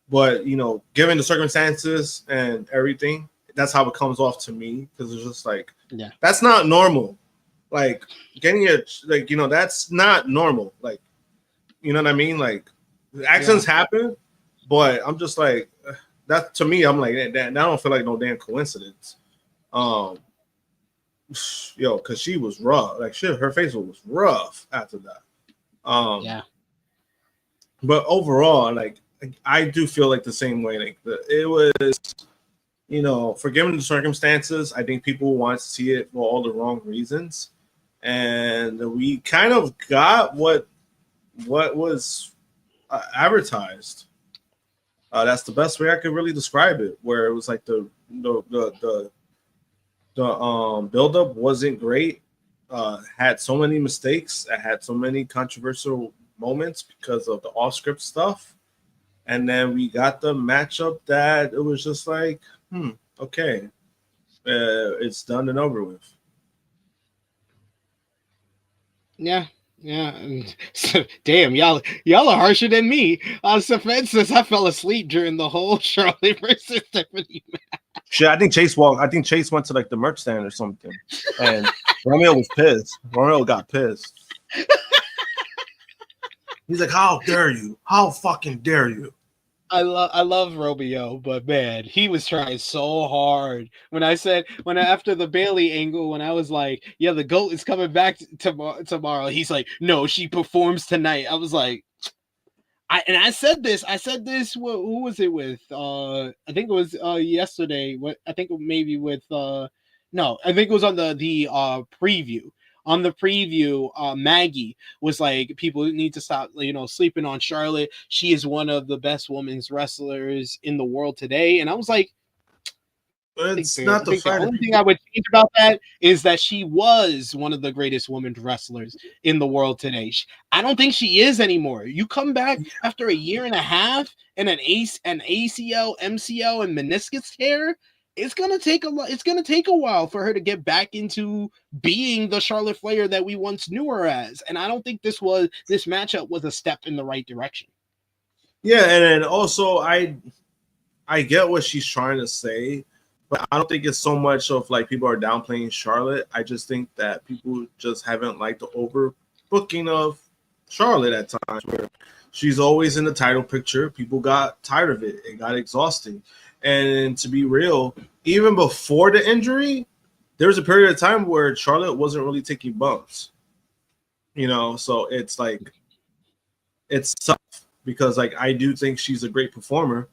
but given the circumstances and everything, that's how it comes off to me, because it's just like, that's not normal. Like getting it, like that's not normal. Like, you know what I mean? Like accidents happen, but I'm just like, that to me, I'm like, that I don't feel like no damn coincidence. Because she was rough. Like her face was rough after that. But overall, like I do feel like the same way. Like it was, for given the circumstances, I think people want to see it for all the wrong reasons, and we kind of got what was advertised. That's the best way I could really describe it. Where it was like the buildup wasn't great. Had so many mistakes. It had so many controversial moments because of the off-script stuff. And then we got the matchup that it was just like, okay, it's done and over with. Yeah. Damn, y'all are harsher than me. Since I fell asleep during the whole Charlotte versus Tiffany match. Shit, I think Chase went to like the merch stand or something, and Romeo was pissed. Romeo got pissed. He's like, "How dare you? How fucking dare you?" I love Romeo, but man, he was trying so hard. After the Bayley angle, when I was like, "Yeah, the GOAT is coming back tomorrow," he's like, "No, she performs tonight." I was like, I said this. Who was it with? I think it was yesterday. I think maybe with no, I think it was on the preview. On the preview, Maggie was like, people need to stop, sleeping on Charlotte. She is one of the best women's wrestlers in the world today. And I was like, the only thing I would change about that is that she was one of the greatest women's wrestlers in the world today. I don't think she is anymore. You come back after a year and a half and an ACL, MCL, and meniscus tear. It's gonna take a while for her to get back into being the Charlotte Flair that we once knew her as. And I don't think this matchup was a step in the right direction. Yeah, and then also I get what she's trying to say, but I don't think it's so much of like people are downplaying Charlotte. I just think that people just haven't liked the overbooking of Charlotte at times, where she's always in the title picture. People got tired of it. It got exhausting. And to be real, even before the injury, there was a period of time where Charlotte wasn't really taking bumps. So it's like, it's tough because like I do think she's a great performer,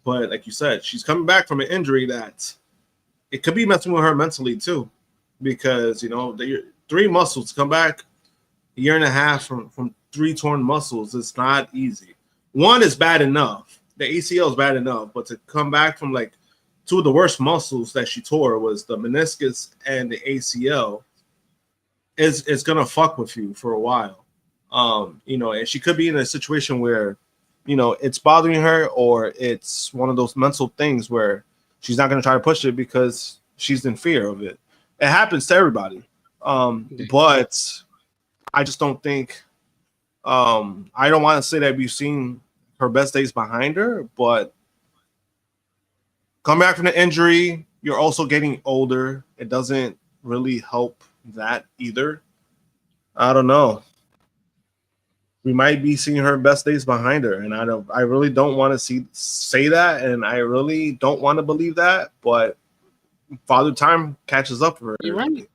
but like you said, she's coming back from an injury that it could be messing with her mentally too, because three muscles come back a year and a half from three torn muscles. It's not easy. One is bad enough. The ACL is bad enough, but to come back from like two of the worst muscles that she tore was the meniscus and the ACL. It's gonna fuck with you for a while. And she could be in a situation where, it's bothering her, or it's one of those mental things where she's not gonna try to push it because she's in fear of it. It happens to everybody. But I just don't think. I don't want to say that we've seen her best days behind her, but come back from the injury, you're also getting older. It doesn't really help that either. I don't know. We might be seeing her best days behind her, and I really don't want to say that, and I really don't want to believe that, but Father Time catches up for her. You're right.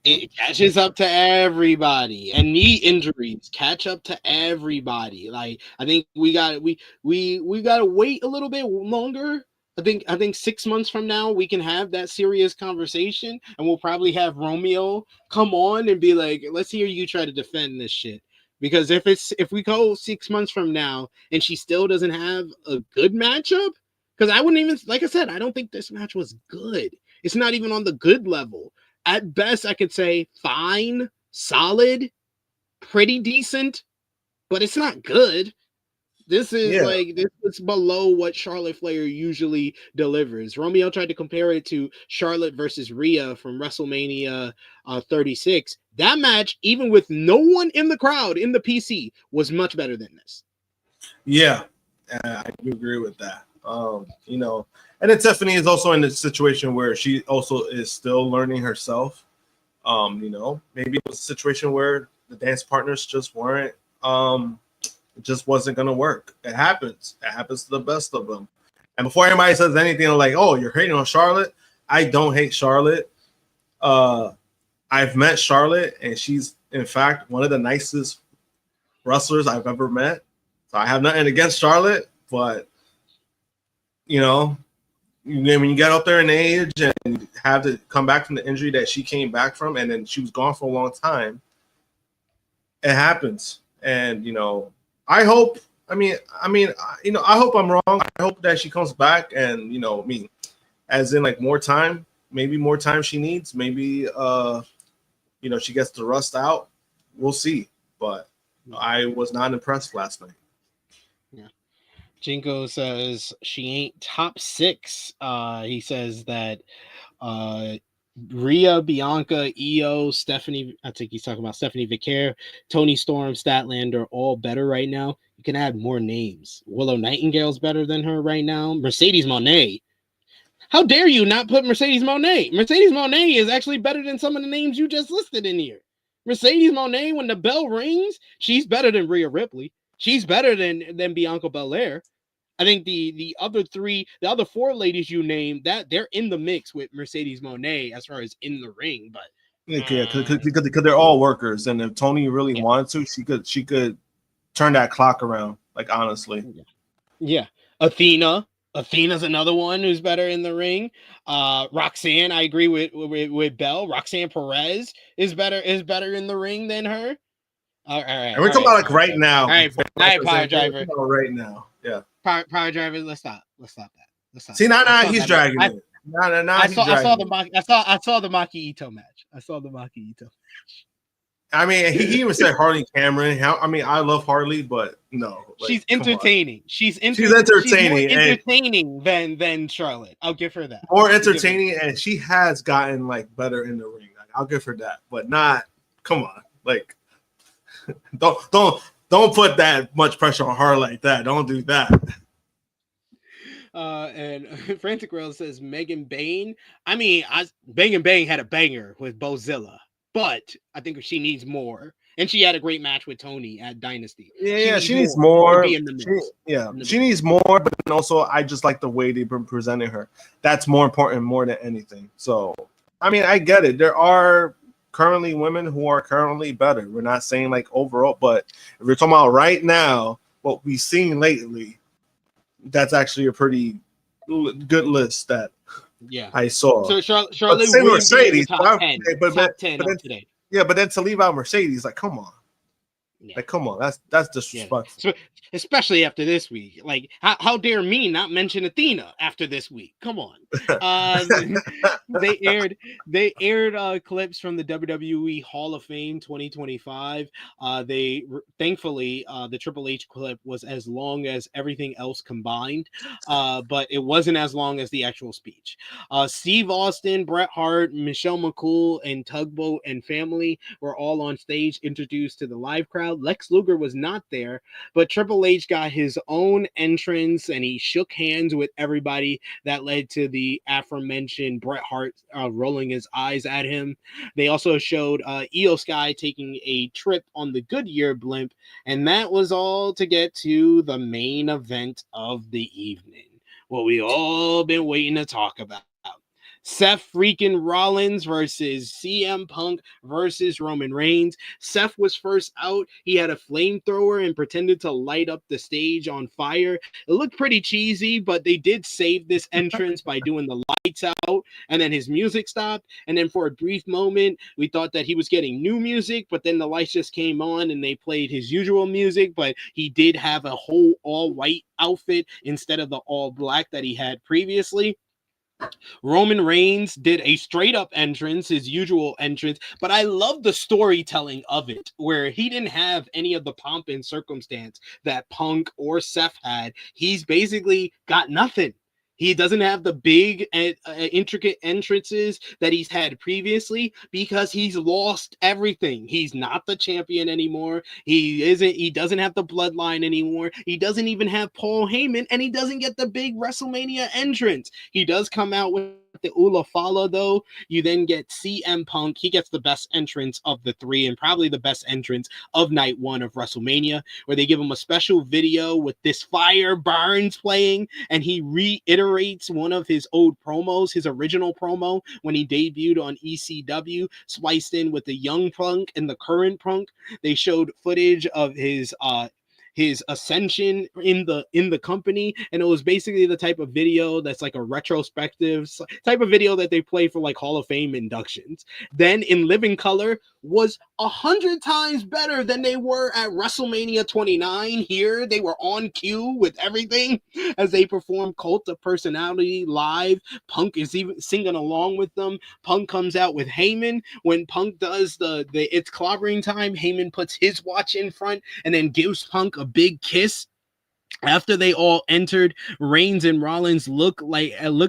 It catches up to everybody, and knee injuries catch up to everybody. Like, I think we got to wait a little bit longer I think 6 months from now we can have that serious conversation, and we'll probably have Romeo come on and be like, "Let's hear you try to defend this shit." Because if we go 6 months from now and she still doesn't have a good matchup, because I wouldn't even, like I said, I don't think this match was good. It's not even on the good level. At best, I could say fine, solid, pretty decent, but it's not good. This is this is below what Charlotte Flair usually delivers. Romeo tried to compare it to Charlotte versus Rhea from WrestleMania 36. That match, even with no one in the crowd in the PC, was much better than this. Yeah, I do agree with that. And then Tiffany is also in a situation where she also is still learning herself. Maybe it was a situation where the dance partners just weren't. It just wasn't going to work. It happens. It happens to the best of them. And before anybody says anything like, oh, you're hating on Charlotte, I don't hate Charlotte. I've met Charlotte, and she's, in fact, one of the nicest wrestlers I've ever met. So I have nothing against Charlotte, but, when you get up there in age and have to come back from the injury that she came back from, and then she was gone for a long time, it happens. And, I hope. I hope I'm wrong. I hope that she comes back, and as in like more time, maybe more time she needs. Maybe she gets the rust out. We'll see. But I was not impressed last night. Yeah. Jinko says she ain't top 6. He says that Rhea, Bianca, Io, Stephanie, I think he's talking about Stephanie Vicaire, Toni Storm, Statlander are all better right now. You can add more names. Willow Nightingale's better than her right now. Mercedes Moné. How dare you not put Mercedes Moné? Mercedes Moné is actually better than some of the names you just listed in here. Mercedes Moné, when the bell rings, she's better than Rhea Ripley. She's better than Bianca Belair. I think the other 4 ladies you named, that they're in the mix with Mercedes Moné as far as in the ring, but because they're all workers, and if Toni really wanted to, she could turn that clock around. Like honestly, yeah. Athena's another one who's better in the ring. Roxanne, I agree with Belle. Roxanne Perez is better in the ring than her. All right. And we're talking about like right now. All right, Power Driver. Right now, yeah. Power Driver. Let's stop that. See, now he's dragging it. I saw the Maki Ito match. I mean, he even said Harley Cameron. I love Harley, but no. Like, she's entertaining. She's entertaining. She's more entertaining than Charlotte. I'll give her that. More entertaining, and she has gotten like better in the ring. Like, I'll give her that, but not. Come on, like, don't put that much pressure on her like that. Don't do that. And Frantic Rail says Megan Bayne. I mean, Megan Bayne had a banger with Bozilla, but I think she needs more. And she had a great match with Toni at Dynasty. Yeah, she needs more. She needs more, but also I just like the way they've been presenting her. That's more important more than anything. So, I mean, I get it. There are currently women who are currently better. We're not saying like overall, but if we're talking about right now, what we've seen lately, that's actually a pretty good list that I saw. So Charlotte Williams Mercedes, top 10, top 10 but today. Yeah, but then to leave out Mercedes, like, come on. Yeah. Like, come on. That's disrespectful. Yeah. So, especially after this week. Like, how dare me not mention Athena after this week? Come on. They aired clips from the WWE Hall of Fame 2025. Thankfully, the Triple H clip was as long as everything else combined, but it wasn't as long as the actual speech. Steve Austin, Bret Hart, Michelle McCool, and Tugboat and family were all on stage introduced to the live crowd. Lex Luger was not there, but Triple H got his own entrance and he shook hands with everybody. That led to the aforementioned Bret Hart rolling his eyes at him. They also showed Io Sky taking a trip on the Goodyear blimp, and that was all to get to the main event of the evening, what we all been waiting to talk about. Seth freaking Rollins versus CM Punk versus Roman Reigns. Seth was first out. He had a flamethrower and pretended to light up the stage on fire. It looked pretty cheesy, but they did save this entrance by doing the lights out, and then his music stopped. And then for a brief moment, we thought that he was getting new music, but then the lights just came on and they played his usual music, but he did have a whole all white outfit instead of the all black that he had previously. Roman Reigns did a straight up entrance, his usual entrance, but I love the storytelling of it, where he didn't have any of the pomp and circumstance that Punk or Seth had. He's basically got nothing. He doesn't have the big intricate entrances that he's had previously because he's lost everything. He's not the champion anymore. He doesn't have the bloodline anymore. He doesn't even have Paul Heyman, and he doesn't get the big WrestleMania entrance. He does come out with the Ula Fala, though. You then get CM Punk. He gets the best entrance of the three and probably the best entrance of night one of WrestleMania, where they give him a special video with this Fire Burns playing, and he reiterates one of his old promos, his original promo when he debuted on ECW, spliced in with the young Punk and the current Punk. They showed footage of his ascension in the company, and it was basically the type of video that's like a retrospective type of video that they play for like Hall of Fame inductions. Then in living color was 100 times better than they were at WrestleMania 29. Here they were on cue with everything as they perform Cult of Personality live. Punk is even singing along with them. Punk comes out with Heyman. When Punk does the it's clobbering time, Heyman puts his watch in front and then gives Punk a big kiss. After they all entered, Reigns and Rollins looked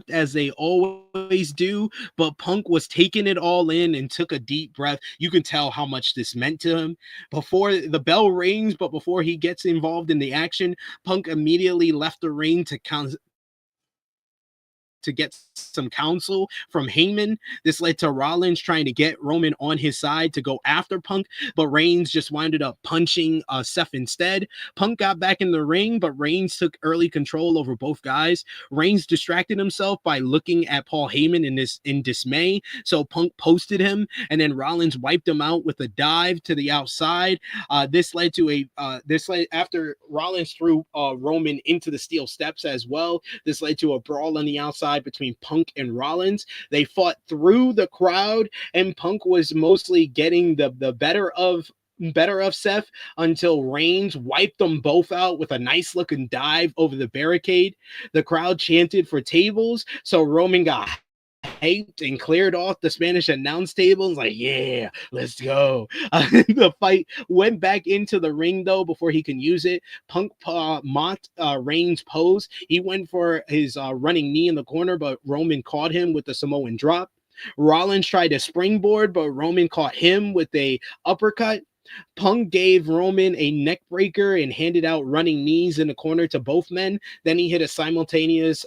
as they always do, but Punk was taking it all in and took a deep breath. You can tell how much this meant to him. Before the bell rings, but before he gets involved in the action, Punk immediately left the ring to get some counsel from Heyman. This led to Rollins trying to get Roman on his side to go after Punk, but Reigns just wound up punching Seth instead. Punk got back in the ring, but Reigns took early control over both guys. Reigns distracted himself by looking at Paul Heyman in dismay, so Punk posted him, and then Rollins wiped him out with a dive to the outside. This led after Rollins threw Roman into the steel steps as well. This led to a brawl on the outside between Punk and Rollins. They fought through the crowd, and Punk was mostly getting the better of Seth until Reigns wiped them both out with a nice looking dive over the barricade. The crowd chanted for tables, so Roman got hyped and cleared off the Spanish announce tables like, yeah, let's go. The fight went back into the ring though before he can use it. Punk mocked Reigns' pose. He went for his running knee in the corner, but Roman caught him with the Samoan drop. Rollins tried to springboard, but Roman caught him with a uppercut. Punk gave Roman a neck breaker and handed out running knees in the corner to both men. Then he hit a simultaneous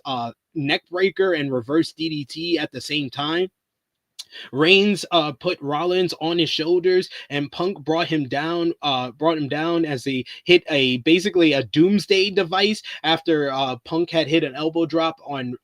neck breaker and reverse DDT at the same time. Reigns put Rollins on his shoulders, and Punk brought him down as he hit basically a doomsday device after Punk had hit an elbow drop on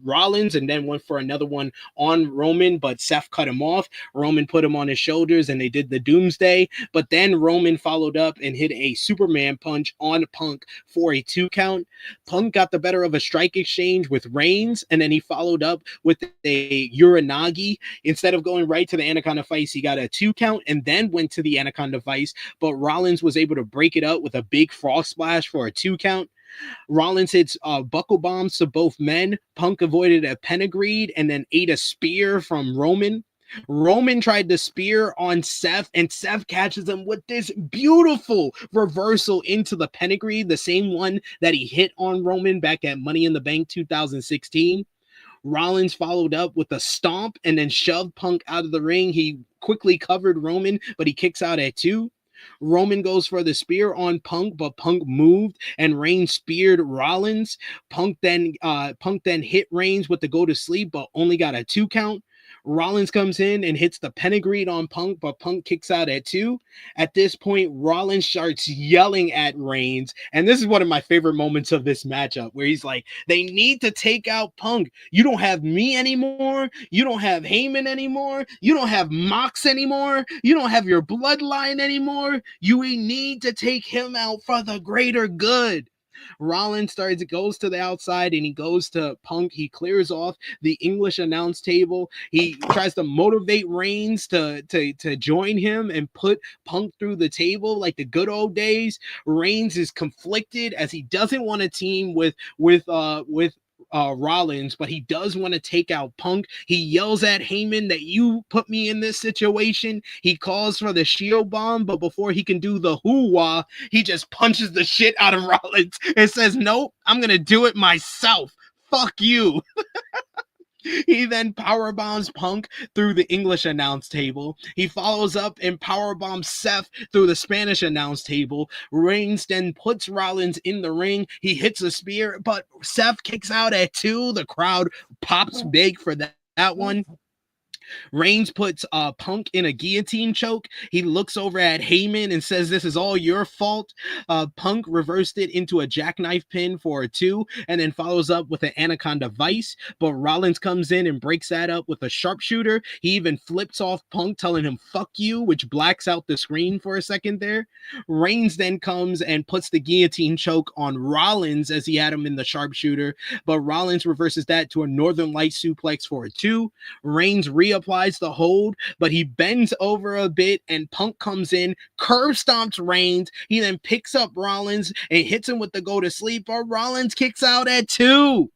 Rollins and then went for another one on Roman, but Seth cut him off. Roman put him on his shoulders and they did the doomsday, but then Roman followed up and hit a Superman punch on Punk for a 2 count. Punk got the better of a strike exchange with Reigns, and then he followed up with a Uranagi. Instead of going right to the Anaconda Vice, he got a 2 count and then went to the Anaconda Vice, but Rollins was able to break it up with a big frost splash for a 2 count. Rollins hits buckle bombs to both men. Punk avoided a pedigree and then ate a spear from Roman. Roman tried to spear on Seth, and Seth catches him with this beautiful reversal into the pedigree, the same one that he hit on Roman back at Money in the Bank 2016. Rollins followed up with a stomp and then shoved Punk out of the ring. He quickly covered Roman, but he kicks out at 2. Roman goes for the spear on Punk, but Punk moved and Reigns speared Rollins. Punk then hit Reigns with the go to sleep, but only got a 2 count. Rollins comes in and hits the pedigree on Punk, but Punk kicks out at 2. At this point, Rollins starts yelling at Reigns, and this is one of my favorite moments of this matchup, where he's like, they need to take out Punk. You don't have me anymore. You don't have Heyman anymore. You don't have Mox anymore. You don't have your bloodline anymore. You need to take him out for the greater good. Rollins goes to the outside and he goes to Punk. He clears off the English announce table. He tries to motivate Reigns to join him and put Punk through the table like the good old days. Reigns is conflicted as he doesn't want to team with Rollins, but he does want to take out Punk. He yells at Heyman that you put me in this situation. He calls for the shield bomb, but before he can do the hoo-wah, he just punches the shit out of Rollins and says, nope, I'm going to do it myself. Fuck you. He then powerbombs Punk through the English announce table. He follows up and powerbombs Seth through the Spanish announce table. Reigns then puts Rollins in the ring. He hits a spear, but Seth kicks out at 2. The crowd pops big for that one. Reigns puts Punk in a guillotine choke. He looks over at Heyman and says, this is all your fault. Punk reversed it into a jackknife pin for a 2 and then follows up with an anaconda vice, but Rollins comes in and breaks that up with a sharpshooter. He even flips off Punk, telling him fuck you, which blacks out the screen for a second there. Reigns then comes and puts the guillotine choke on Rollins as he had him in the sharpshooter, but Rollins reverses that to a Northern Light suplex for a 2. Reigns applies the hold, but he bends over a bit and Punk comes in, curb stomps Reigns. He then picks up Rollins and hits him with the go to sleep, but Rollins kicks out at 2.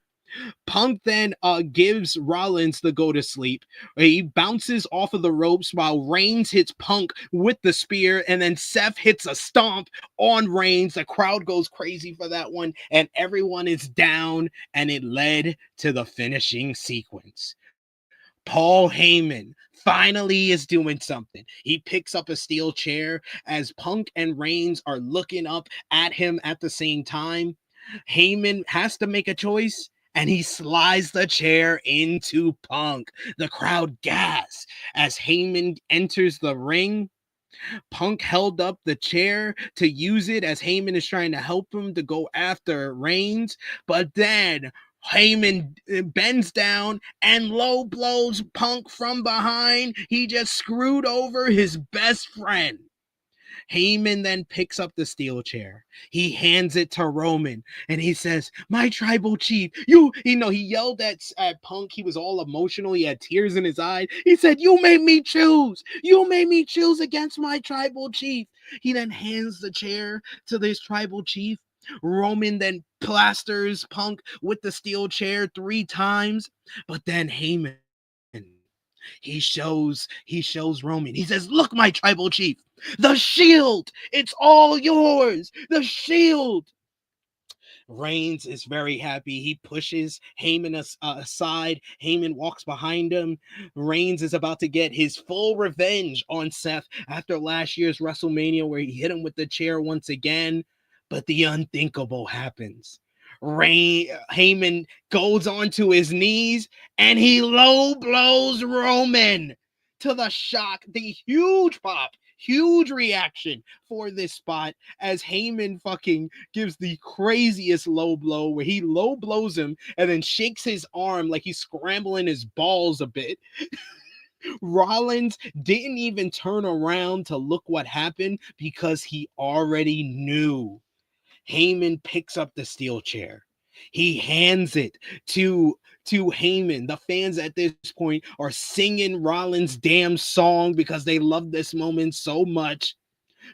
Punk then gives Rollins the go to sleep. He bounces off of the ropes while Reigns hits Punk with the spear, and then Seth hits a stomp on Reigns. The crowd goes crazy for that one, and everyone is down, and it led to the finishing sequence. Paul Heyman finally is doing something. He picks up a steel chair as Punk and Reigns are looking up at him at the same time. Heyman has to make a choice, and he slides the chair into Punk. The crowd gasps as Heyman enters the ring. Punk held up the chair to use it as Heyman is trying to help him to go after Reigns, but then Heyman bends down and low blows Punk from behind. He just screwed over his best friend. Heyman then picks up the steel chair. He hands it to Roman and he says, my tribal chief, he yelled at Punk. He was all emotional. He had tears in his eyes. He said, you made me choose. You made me choose against my tribal chief. He then hands the chair to this tribal chief. Roman then plasters Punk with the steel chair 3 times, but then Heyman, he shows Roman. He says, look, my tribal chief, the shield, it's all yours, the shield. Reigns is very happy. He pushes Heyman aside. Heyman walks behind him. Reigns is about to get his full revenge on Seth after last year's WrestleMania, where he hit him with the chair once again. But the unthinkable happens. Heyman goes onto his knees and he low blows Roman. To the shock, the huge pop, huge reaction for this spot as Heyman fucking gives the craziest low blow, where he low blows him and then shakes his arm like he's scrambling his balls a bit. Rollins didn't even turn around to look what happened because he already knew. Heyman picks up the steel chair. He hands it to Heyman. The fans at this point are singing Rollins' damn song because they love this moment so much.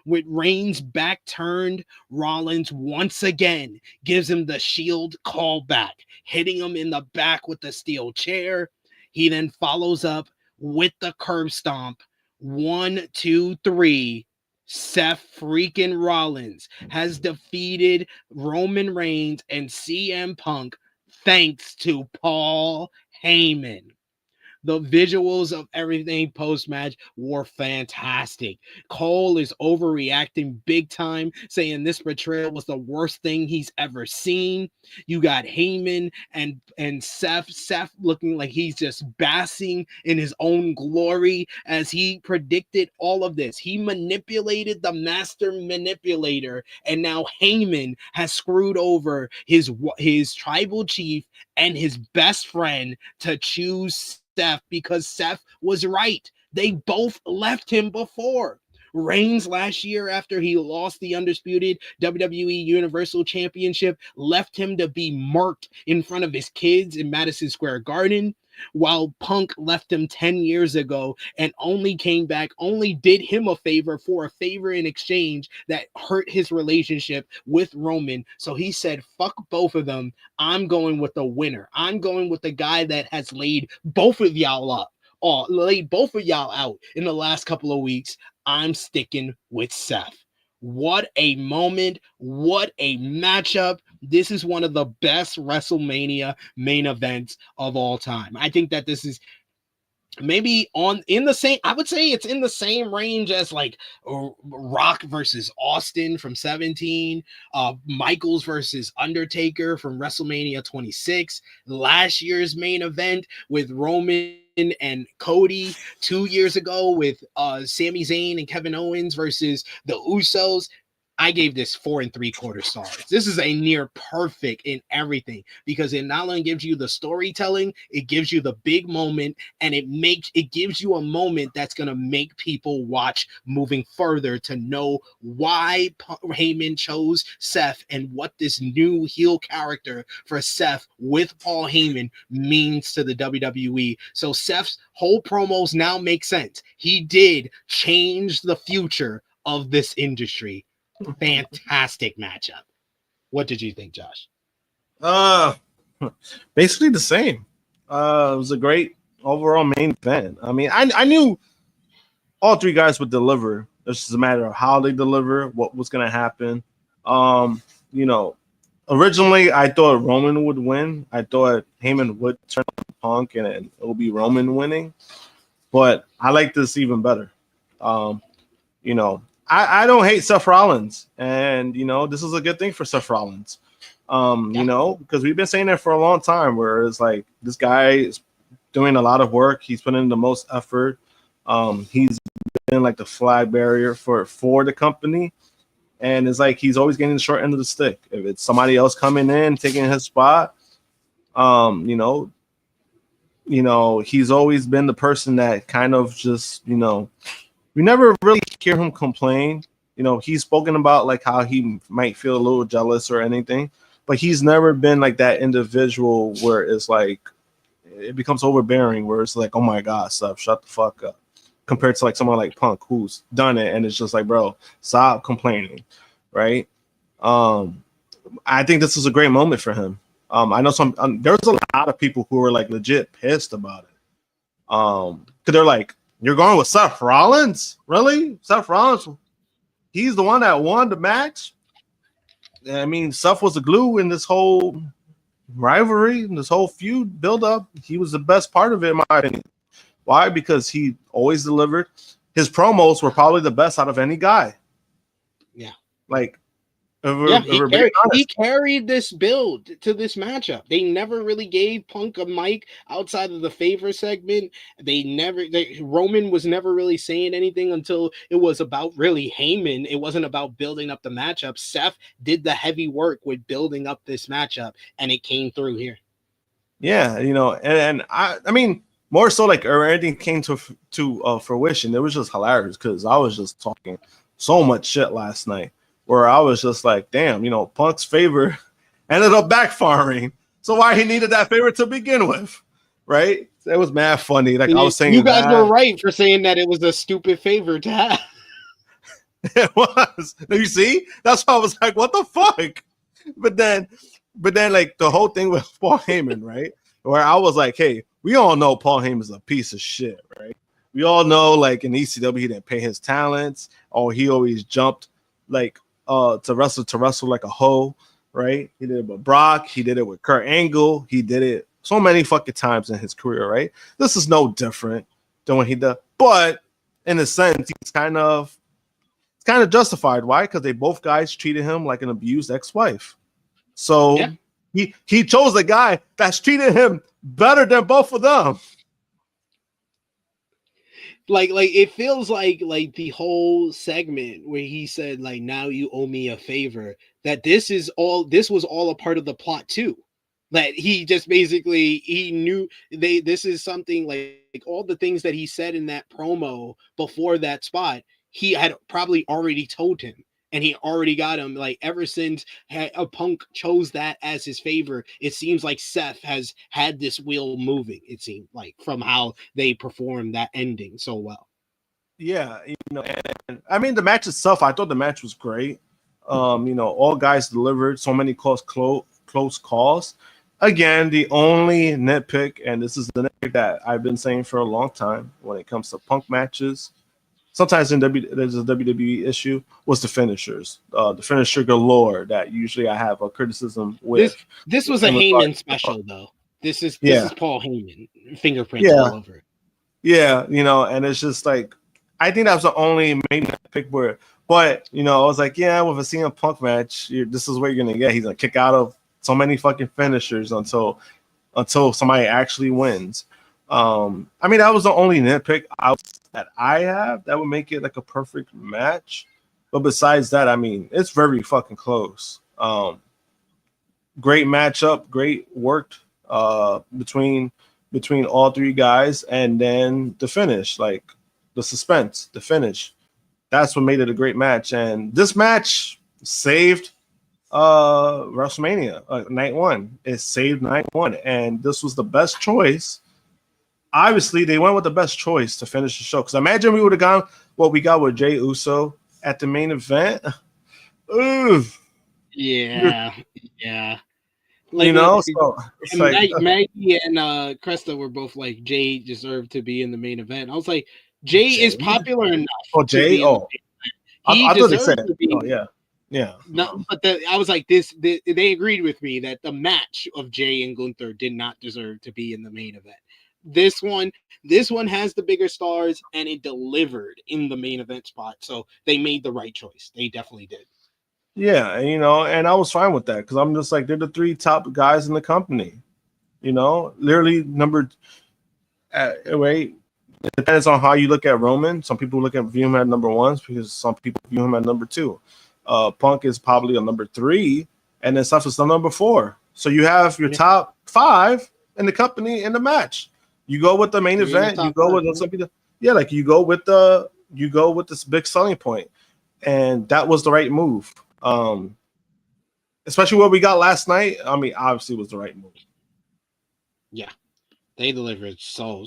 With Reigns' back turned, Rollins once again gives him the shield callback, hitting him in the back with the steel chair. He then follows up with the curb stomp. 1, 2, 3. Seth freaking Rollins has defeated Roman Reigns and CM Punk thanks to Paul Heyman. The visuals of everything post-match were fantastic. Cole is overreacting big time, saying this betrayal was the worst thing he's ever seen. You got Heyman and Seth looking like he's just basking in his own glory as he predicted all of this. He manipulated the master manipulator, and now Heyman has screwed over his tribal chief and his best friend to choose Seth because Seth was right. They both left him before. Reigns last year, after he lost the undisputed WWE Universal Championship, left him to be murked in front of his kids in Madison Square Garden, while Punk left him 10 years ago and only came back, only did him a favor for a favor in exchange that hurt his relationship with Roman. So he said, fuck both of them. I'm going with the winner. I'm going with the guy that has laid both of y'all up, or laid both of y'all out in the last couple of weeks. I'm sticking with Seth. What a moment. What a matchup. This is one of the best WrestleMania main events of all time. I think that this is maybe in the same, I would say it's in the same range as like Rock versus Austin from 17, Michaels versus Undertaker from WrestleMania 26, last year's main event with Roman and Cody 2 years ago with Sami Zayn and Kevin Owens versus the Usos. I gave this 4 3/4 stars. This is a near perfect in everything because it not only gives you the storytelling, it gives you the big moment, and it gives you a moment that's going to make people watch moving further to know why Heyman chose Seth and what this new heel character for Seth with Paul Heyman means to the WWE. So Seth's whole promos now make sense. He did change the future of this industry. Fantastic matchup. What did you think, Josh? Basically the same. It was a great overall main event. I mean, I knew all three guys would deliver. It's just a matter of how they deliver, what was going to happen. You know, originally I thought Roman would win. I thought Heyman would turn on Punk and it will be Roman winning. But I like this even better. You know, I don't hate Seth Rollins, and you know this is a good thing for Seth Rollins. You know, because we've been saying that for a long time, where it's like this guy is doing a lot of work. He's putting in the most effort. He's been like the flag bearer for the company, and it's like he's always getting the short end of the stick. If it's somebody else coming in taking his spot, you know, he's always been the person that kind of just, you know. We never really hear him complain. You know, he's spoken about like how he might feel a little jealous or anything, but he's never been like that individual where it's like it becomes overbearing, where it's like, oh my God, Seth, shut the fuck up. Compared to like someone like Punk who's done it and it's just like, bro, stop complaining, right? I think this is a great moment for him. I know there's a lot of people who are like legit pissed about it. Because they're like, you're going with Seth Rollins? Really? Seth Rollins? He's the one that won the match? I mean, Seth was the glue in this whole rivalry, this whole feud build-up. He was the best part of it, in my opinion. Why? Because he always delivered. His promos were probably the best out of any guy. Yeah. Like, he carried this build to this matchup. They never really gave Punk a mic outside of the favor segment. Roman was never really saying anything until it was about really Heyman. It wasn't about building up the matchup. Seth did the heavy work with building up this matchup, and it came through here. Yeah, you know, and I mean, more so like everything came to fruition. It was just hilarious because I was just talking so much shit last night, where I was just like, damn, you know, Punk's favor ended up backfiring. So why he needed that favor to begin with, right? It was mad funny. Like I was saying, you guys were right for saying that it was a stupid favor to have. It was. You see, that's why I was like, what the fuck? But then, like the whole thing with Paul Heyman, right? Where I was like, hey, we all know Paul Heyman's a piece of shit, right? We all know, like in ECW, he didn't pay his talents, or he always jumped like to wrestle like a hoe, right? He did it with Brock, he did it with Kurt Angle, he did it so many fucking times in his career, right? This is no different than what he did. But in a sense, it's kind of justified. Why? Because they both guys treated him like an abused ex-wife. So he chose a guy that's treated him better than both of them. Like it feels like the whole segment where he said, like, now you owe me a favor, that this was all a part of the plot too. That he just basically, he knew this is something like all the things that he said in that promo before that spot, he had probably already told him. And he already got him, like, ever since a Punk chose that as his favor. It seems like Seth has had this wheel moving, it seemed like, from how they performed that ending so well. Yeah, and I mean, the match itself, I thought the match was great. All guys delivered, so many close calls. Again, the only nitpick, and this is the nitpick that I've been saying for a long time when it comes to Punk matches, sometimes there's a WWE issue, was the finishers. The finisher galore that usually I have a criticism with. This was a Heyman special, though. This is Paul Heyman, fingerprints all over it. Yeah, and it's just like, I think that was the only main pick where, but, I was like, yeah, with a CM Punk match, this is what you're going to get. He's going to kick out of so many fucking finishers until somebody actually wins. I mean, that was the only nitpick that I have that would make it like a perfect match. But besides that, I mean, it's very fucking close. Great matchup, great work between all three guys, and then the finish, like the suspense, the finish. That's what made it a great match. And this match saved WrestleMania night one. It saved night one, and this was the best choice. Obviously, they went with the best choice to finish the show. Because imagine we would have gone what we got with Jey Uso at the main event. Ooh. Yeah. Like, so it's like Maggie and Cresta were both like, Jey deserved to be in the main event. I was like, Jey is popular enough. Oh, Jey? I thought they said to be. Oh, yeah. No, but I was like, they agreed with me that the match of Jey and Gunther did not deserve to be in the main event. This one has the bigger stars, and it delivered in the main event spot. So they made the right choice. They definitely did. Yeah, and I was fine with that because I'm just like, they're the three top guys in the company. Literally wait. It depends on how you look at Roman. Some people view him at number one because some people view him at number two. Punk is probably a number three, and then Seth is the number four. So you have your top five in the company in the match. You go with the main event. You go with some people. Yeah, like you go with this big selling point, and that was the right move. Especially what we got last night. I mean, obviously, it was the right move. Yeah, they delivered so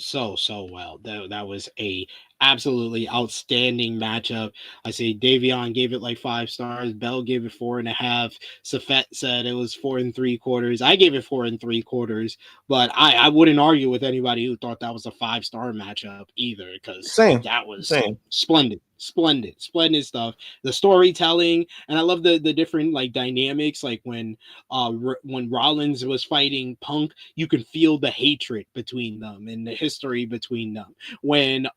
well. That was a absolutely outstanding matchup. I say Davion gave it like 5 stars. Bell gave it 4.5. Safet said it was 4 3/4. I gave it 4 3/4, but I wouldn't argue with anybody who thought that was a 5-star matchup either, because that was splendid stuff. The storytelling, and I love the different like dynamics. Like when Rollins was fighting Punk, you can feel the hatred between them and the history between them. When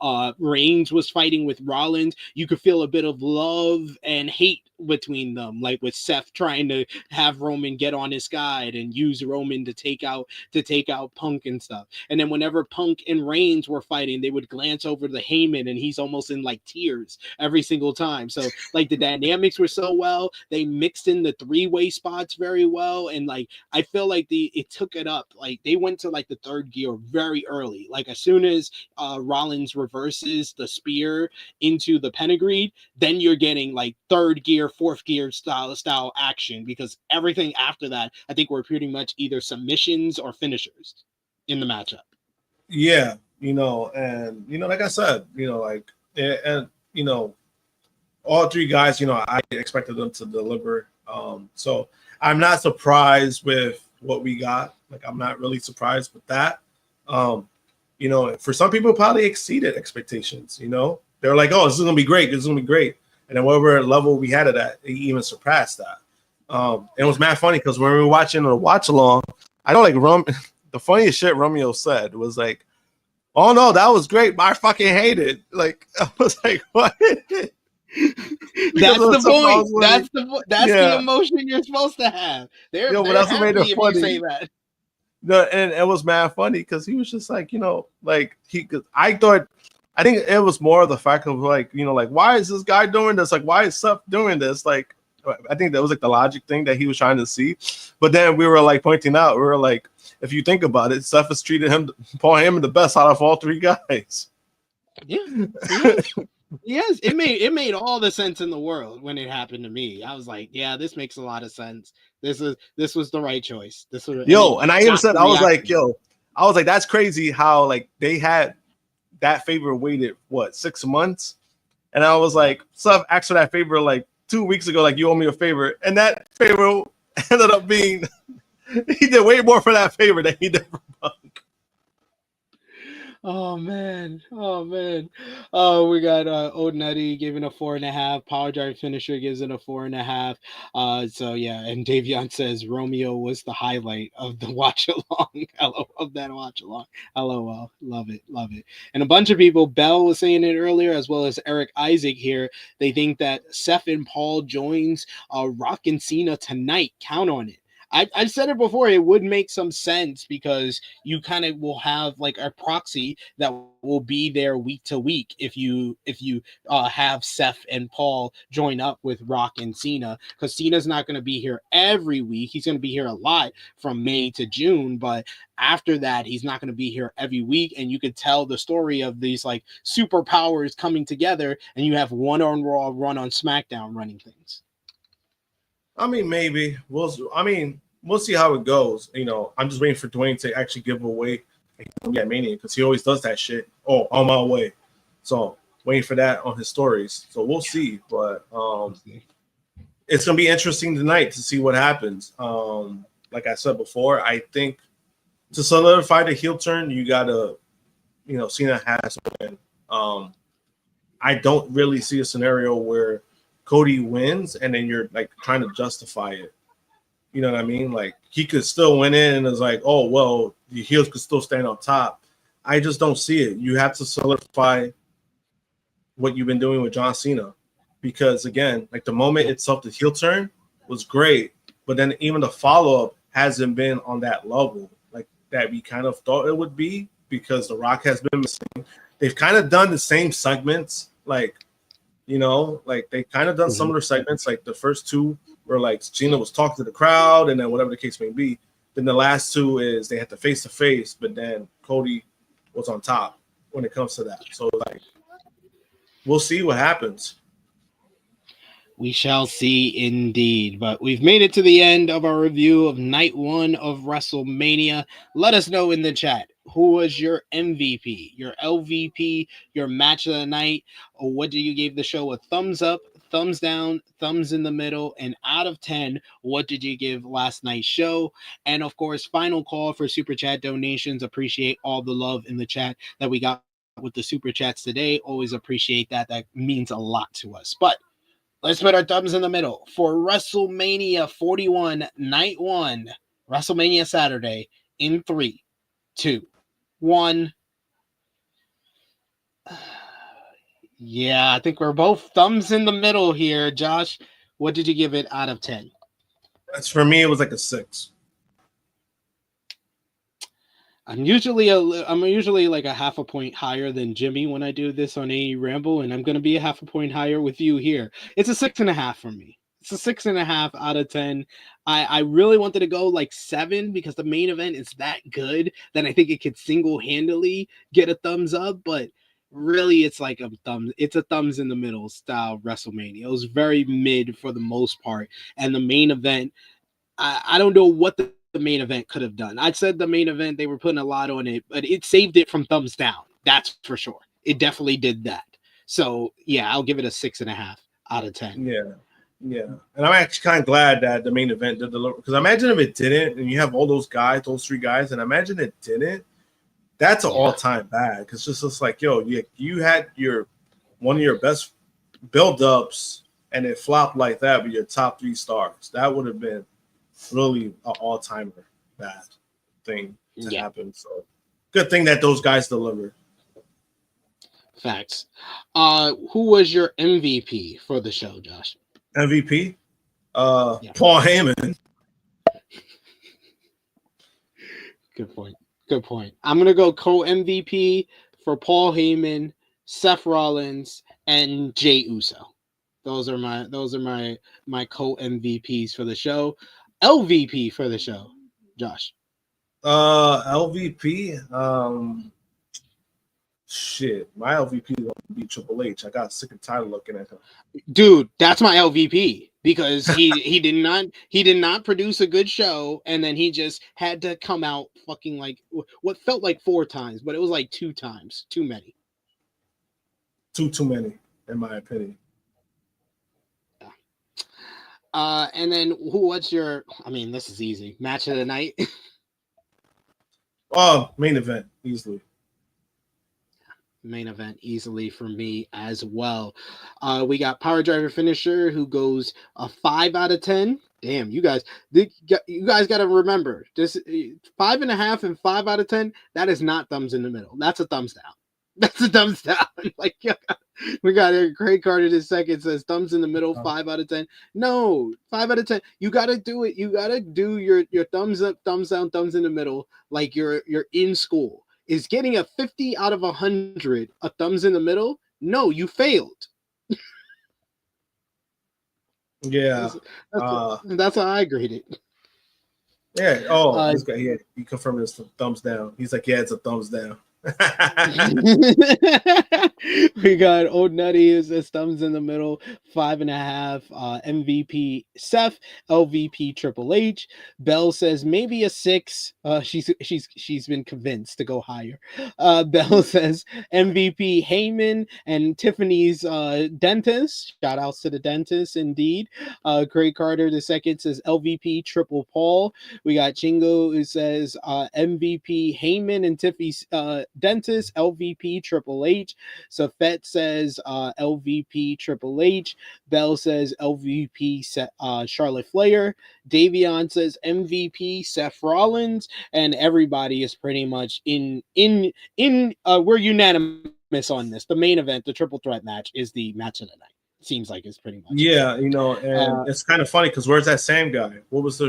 Reigns was fighting with Rollins, you could feel a bit of love and hate between them, like with Seth trying to have Roman get on his side and use Roman to take out Punk and stuff. And then whenever Punk and Reigns were fighting, they would glance over to Heyman and he's almost in like tears every single time. So like the dynamics were so well. They mixed in the 3-way spots very well, and like I feel like it took it up. Like they went to like the third gear very early. Like as soon as Rollins reverses the spear into the pedigree, then you're getting like third gear, fourth gear style action, because everything after that I think were pretty much either submissions or finishers in the matchup. Yeah, and like I said, and all three guys, I expected them to deliver. So I'm not surprised with what we got. Like I'm not really surprised with that. For some people, probably exceeded expectations. They're like, "Oh, this is gonna be great. This is gonna be great." And then whatever level we had it at, it even surpassed that. It was mad funny because when we were watching the watch along, I know like the funniest shit Romeo said was like, "Oh no, that was great, but I fucking hate it." Like I was like, "What?" That's the point. That's the emotion you're supposed to have. They're but that's what made it if funny. you say that. No, and it was mad funny because he was just like, like I think it was more of the fact of like, like, why is this guy doing this? Like, why is Seth doing this? Like, I think that was like the logic thing that he was trying to see. But then we were like pointing out, we were like, if you think about it, Seth has treated Paul Heyman the best out of all three guys. Yeah. Yes, it made all the sense in the world when it happened to me. I was like, yeah, this makes a lot of sense. This was the right choice. And I even said, I was like, that's crazy how like they had that favor waited 6 months, and I was like, Seth asked for that favor like 2 weeks ago, like you owe me a favor, and that favor ended up being he did way more for that favor than he did for Punk. Oh man. We got Old Nutty giving a 4.5. Power Drive Finisher gives it a 4.5. So yeah, and Davion says Romeo was the highlight of the watch along. Of that watch along. LOL. Love it. And a bunch of people, Bell was saying it earlier, as well as Eric Isaac here. They think that Seth and Paul joins Rock and Cena tonight. Count on it. I've said it before, it would make some sense because you kind of will have like a proxy that will be there week to week if you have Seth and Paul join up with Rock and Cena, because Cena's not going to be here every week. He's going to be here a lot from May to June, but after that, he's not going to be here every week, and you could tell the story of these like superpowers coming together, and you have one on Raw, one on SmackDown running things. I mean, maybe we'll see how it goes. I'm just waiting for Dwayne to actually give away Mania because he always does that shit. Oh, on my way. So waiting for that on his stories. So we'll see. But it's gonna be interesting tonight to see what happens. Like I said before, I think to solidify the heel turn, you gotta, Cena has to win. I don't really see a scenario where Cody wins and then you're like trying to justify it. You know what I mean? Like he could still win in and it's like, oh well, the heels could still stand on top. I just don't see it. You have to solidify what you've been doing with John Cena, because again, like the moment itself, the heel turn was great, but then even the follow up hasn't been on that level like that we kind of thought it would be, because The Rock has been missing. They've kind of done the same segments, like they've kind of done some of their segments, like the first two where like Cena was talking to the crowd and then whatever the case may be. Then the last two is they had the face to face, but then Cody was on top when it comes to that. So like we'll see what happens. We shall see indeed. But we've made it to the end of our review of night 1 of WrestleMania. Let us know in the chat, who was your MVP, your LVP, your match of the night, or what do you give the show? A thumbs up, thumbs down, thumbs in the middle, and out of 10, what did you give last night's show? And of course, final call for super chat donations. Appreciate all the love in the chat that we got with the super chats today. Always appreciate that. That means a lot to us. But let's put our thumbs in the middle for WrestleMania 41, night 1, WrestleMania Saturday, in 3, 2, 1. Yeah, I think we're both thumbs in the middle here. Josh, what did you give it out of 10? As for me, it was like a 6. I'm usually like a half a point higher than Jimmy when I do this on AE Ramble, and I'm going to be a half a point higher with you here. It's a 6.5 for me. It's a 6.5 out of 10. I really wanted to go like 7 because the main event is that good that I think it could single-handedly get a thumbs up, but really it's like it's a thumbs in the middle style WrestleMania. It was very mid for the most part, and the main event, I don't know what the main event could have done. I said the main event, they were putting a lot on it, but it saved it from thumbs down. That's for sure. It definitely did that. So yeah, I'll give it a 6.5 out of 10. Yeah. And I'm actually kind of glad that the main event did deliver, because imagine if it didn't, and you have all those guys, those 3 guys, and imagine it didn't. That's an all-time bad, because it's just like, yo, you had one of your best build-ups, and it flopped like that with your top 3 stars. That would have been really an all-timer bad. thing to Yeah. happen. So good thing that those guys delivered. Facts. Who was your MVP for the show, Josh? MVP? Yeah. Paul Heyman. Good point. Good point. I'm gonna go co-MVP for Paul Heyman, Seth Rollins, and Jey Uso. Those are my co-MVPs for the show. LVP for the show, Josh. LVP. Shit, my LVP is gonna be Triple H. I got sick and tired of looking at him. Dude, that's my LVP because he did not produce a good show, and then he just had to come out fucking like what felt like 4 times, but it was like 2 times, too many. Too many, in my opinion. And then what's your? I mean, this is easy. Match of the night. Main event easily. Main event easily for me as well. We got Power Driver Finisher who goes a 5 out of 10. Damn, you guys got to remember this 5.5 and 5 out of 10. That is not thumbs in the middle. That's a thumbs down. That's a thumbs down. Like we got Craig Carter in second says thumbs in the middle, 5 out of 10. No, 5 out of 10. You got to do it. You got to do your thumbs up, thumbs down, thumbs in the middle like you're in school. Is getting a 50 out of 100 a thumbs in the middle? No, you failed. Yeah. That's how I grade it. Yeah. This guy, he confirmed it's a thumbs down. He's like, yeah, it's a thumbs down. We got Old Nutty is thumbs in the middle, 5.5. MVP Seth, LVP Triple H. Belle says maybe a 6. She's been convinced to go higher. Belle says MVP Heyman and Tiffany's dentist. Shout outs to the dentist indeed. Craig Carter II says LVP Triple Paul. We got Chingo who says MVP Heyman and Tiffany's dentist, LVP Triple H. Safet says LVP Triple H. Bell says LVP Charlotte Flair. Davion says MVP Seth Rollins, and everybody is pretty much in we're unanimous on this. The main event, the triple threat match, is the match of the night. Seems like it's pretty much and it's kind of funny because where's that Sam guy? What was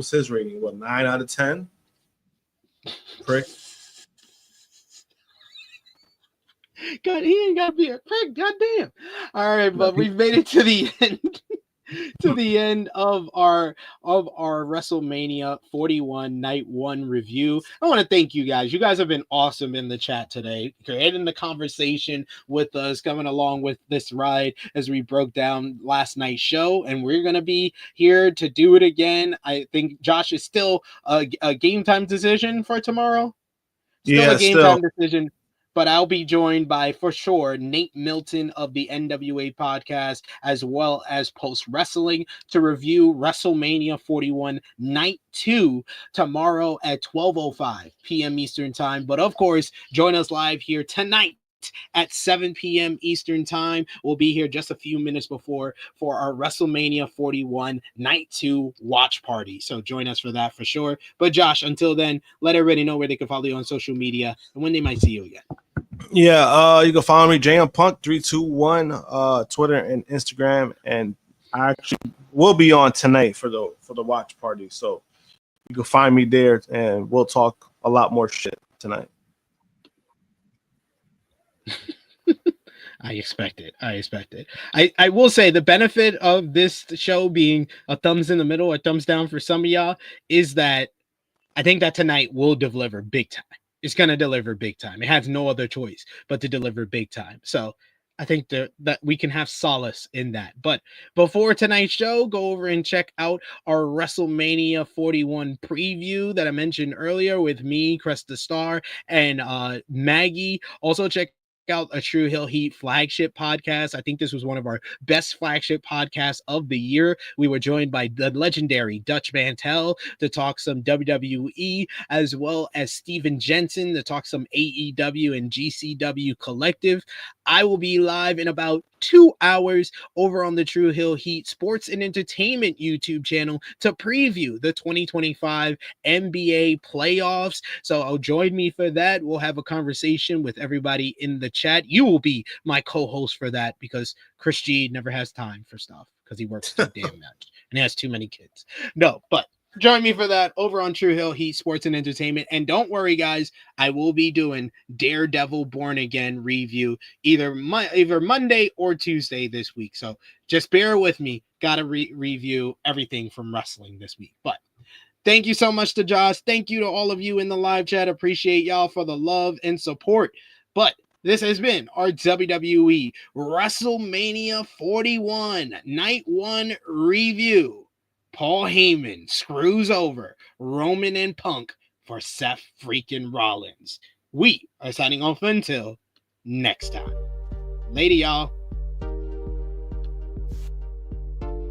his rating? What, 9 out of 10? Prick. God, he ain't got to be a prick. Goddamn. All right, but we've made it to the end. To the end of our WrestleMania 41 Night 1 review. I want to thank you guys. You guys have been awesome in the chat today, creating the conversation with us, coming along with this ride as we broke down last night's show, and we're going to be here to do it again. I think Josh is still a game time decision for tomorrow. Still a game time decision. But I'll be joined by, for sure, Nate Milton of the NWA podcast, as well as Post Wrestling, to review WrestleMania 41 Night 2 tomorrow at 12:05 p.m. Eastern Time. But, of course, join us live here tonight at 7 p.m. Eastern Time. We'll be here just a few minutes before for our WrestleMania 41 Night 2 watch party. So join us for that for sure. But Josh, until then, let everybody know where they can follow you on social media and when they might see you again. Yeah, you can follow me, JMPunk321, Twitter and Instagram, and I actually will be on tonight for the watch party. So you can find me there, and we'll talk a lot more shit tonight. I expect it. I will say the benefit of this show being a thumbs in the middle or thumbs down for some of y'all is that I think that tonight will deliver big time. It's going to deliver big time. It has no other choice but to deliver big time. So I think that we can have solace in that. But before tonight's show, go over and check out our WrestleMania 41 preview that I mentioned earlier with me, Cresta Star, and Maggie. Also check out a True Hill Heat flagship podcast. I think this was one of our best flagship podcasts of the year. We were joined by the legendary Dutch Mantel to talk some WWE, as well as Steven Jensen to talk some AEW and GCW collective. I will be live in about 2 hours over on the True Hill Heat Sports and Entertainment YouTube channel to preview the 2025 NBA playoffs. So join me for that. We'll have a conversation with everybody in the chat. You will be my co-host for that because Chris G never has time for stuff because he works too damn much and he has too many kids. No, but join me for that over on True Hill Heat Sports and Entertainment. And don't worry, guys, I will be doing Daredevil Born Again review either Monday or Tuesday this week. So just bear with me. Gotta review everything from wrestling this week. But thank you so much to Josh. Thank you to all of you in the live chat. Appreciate y'all for the love and support. But this has been our WWE WrestleMania 41 Night 1 review. Paul Heyman screws over Roman and Punk for Seth freaking Rollins. We are signing off until next time. Later, y'all.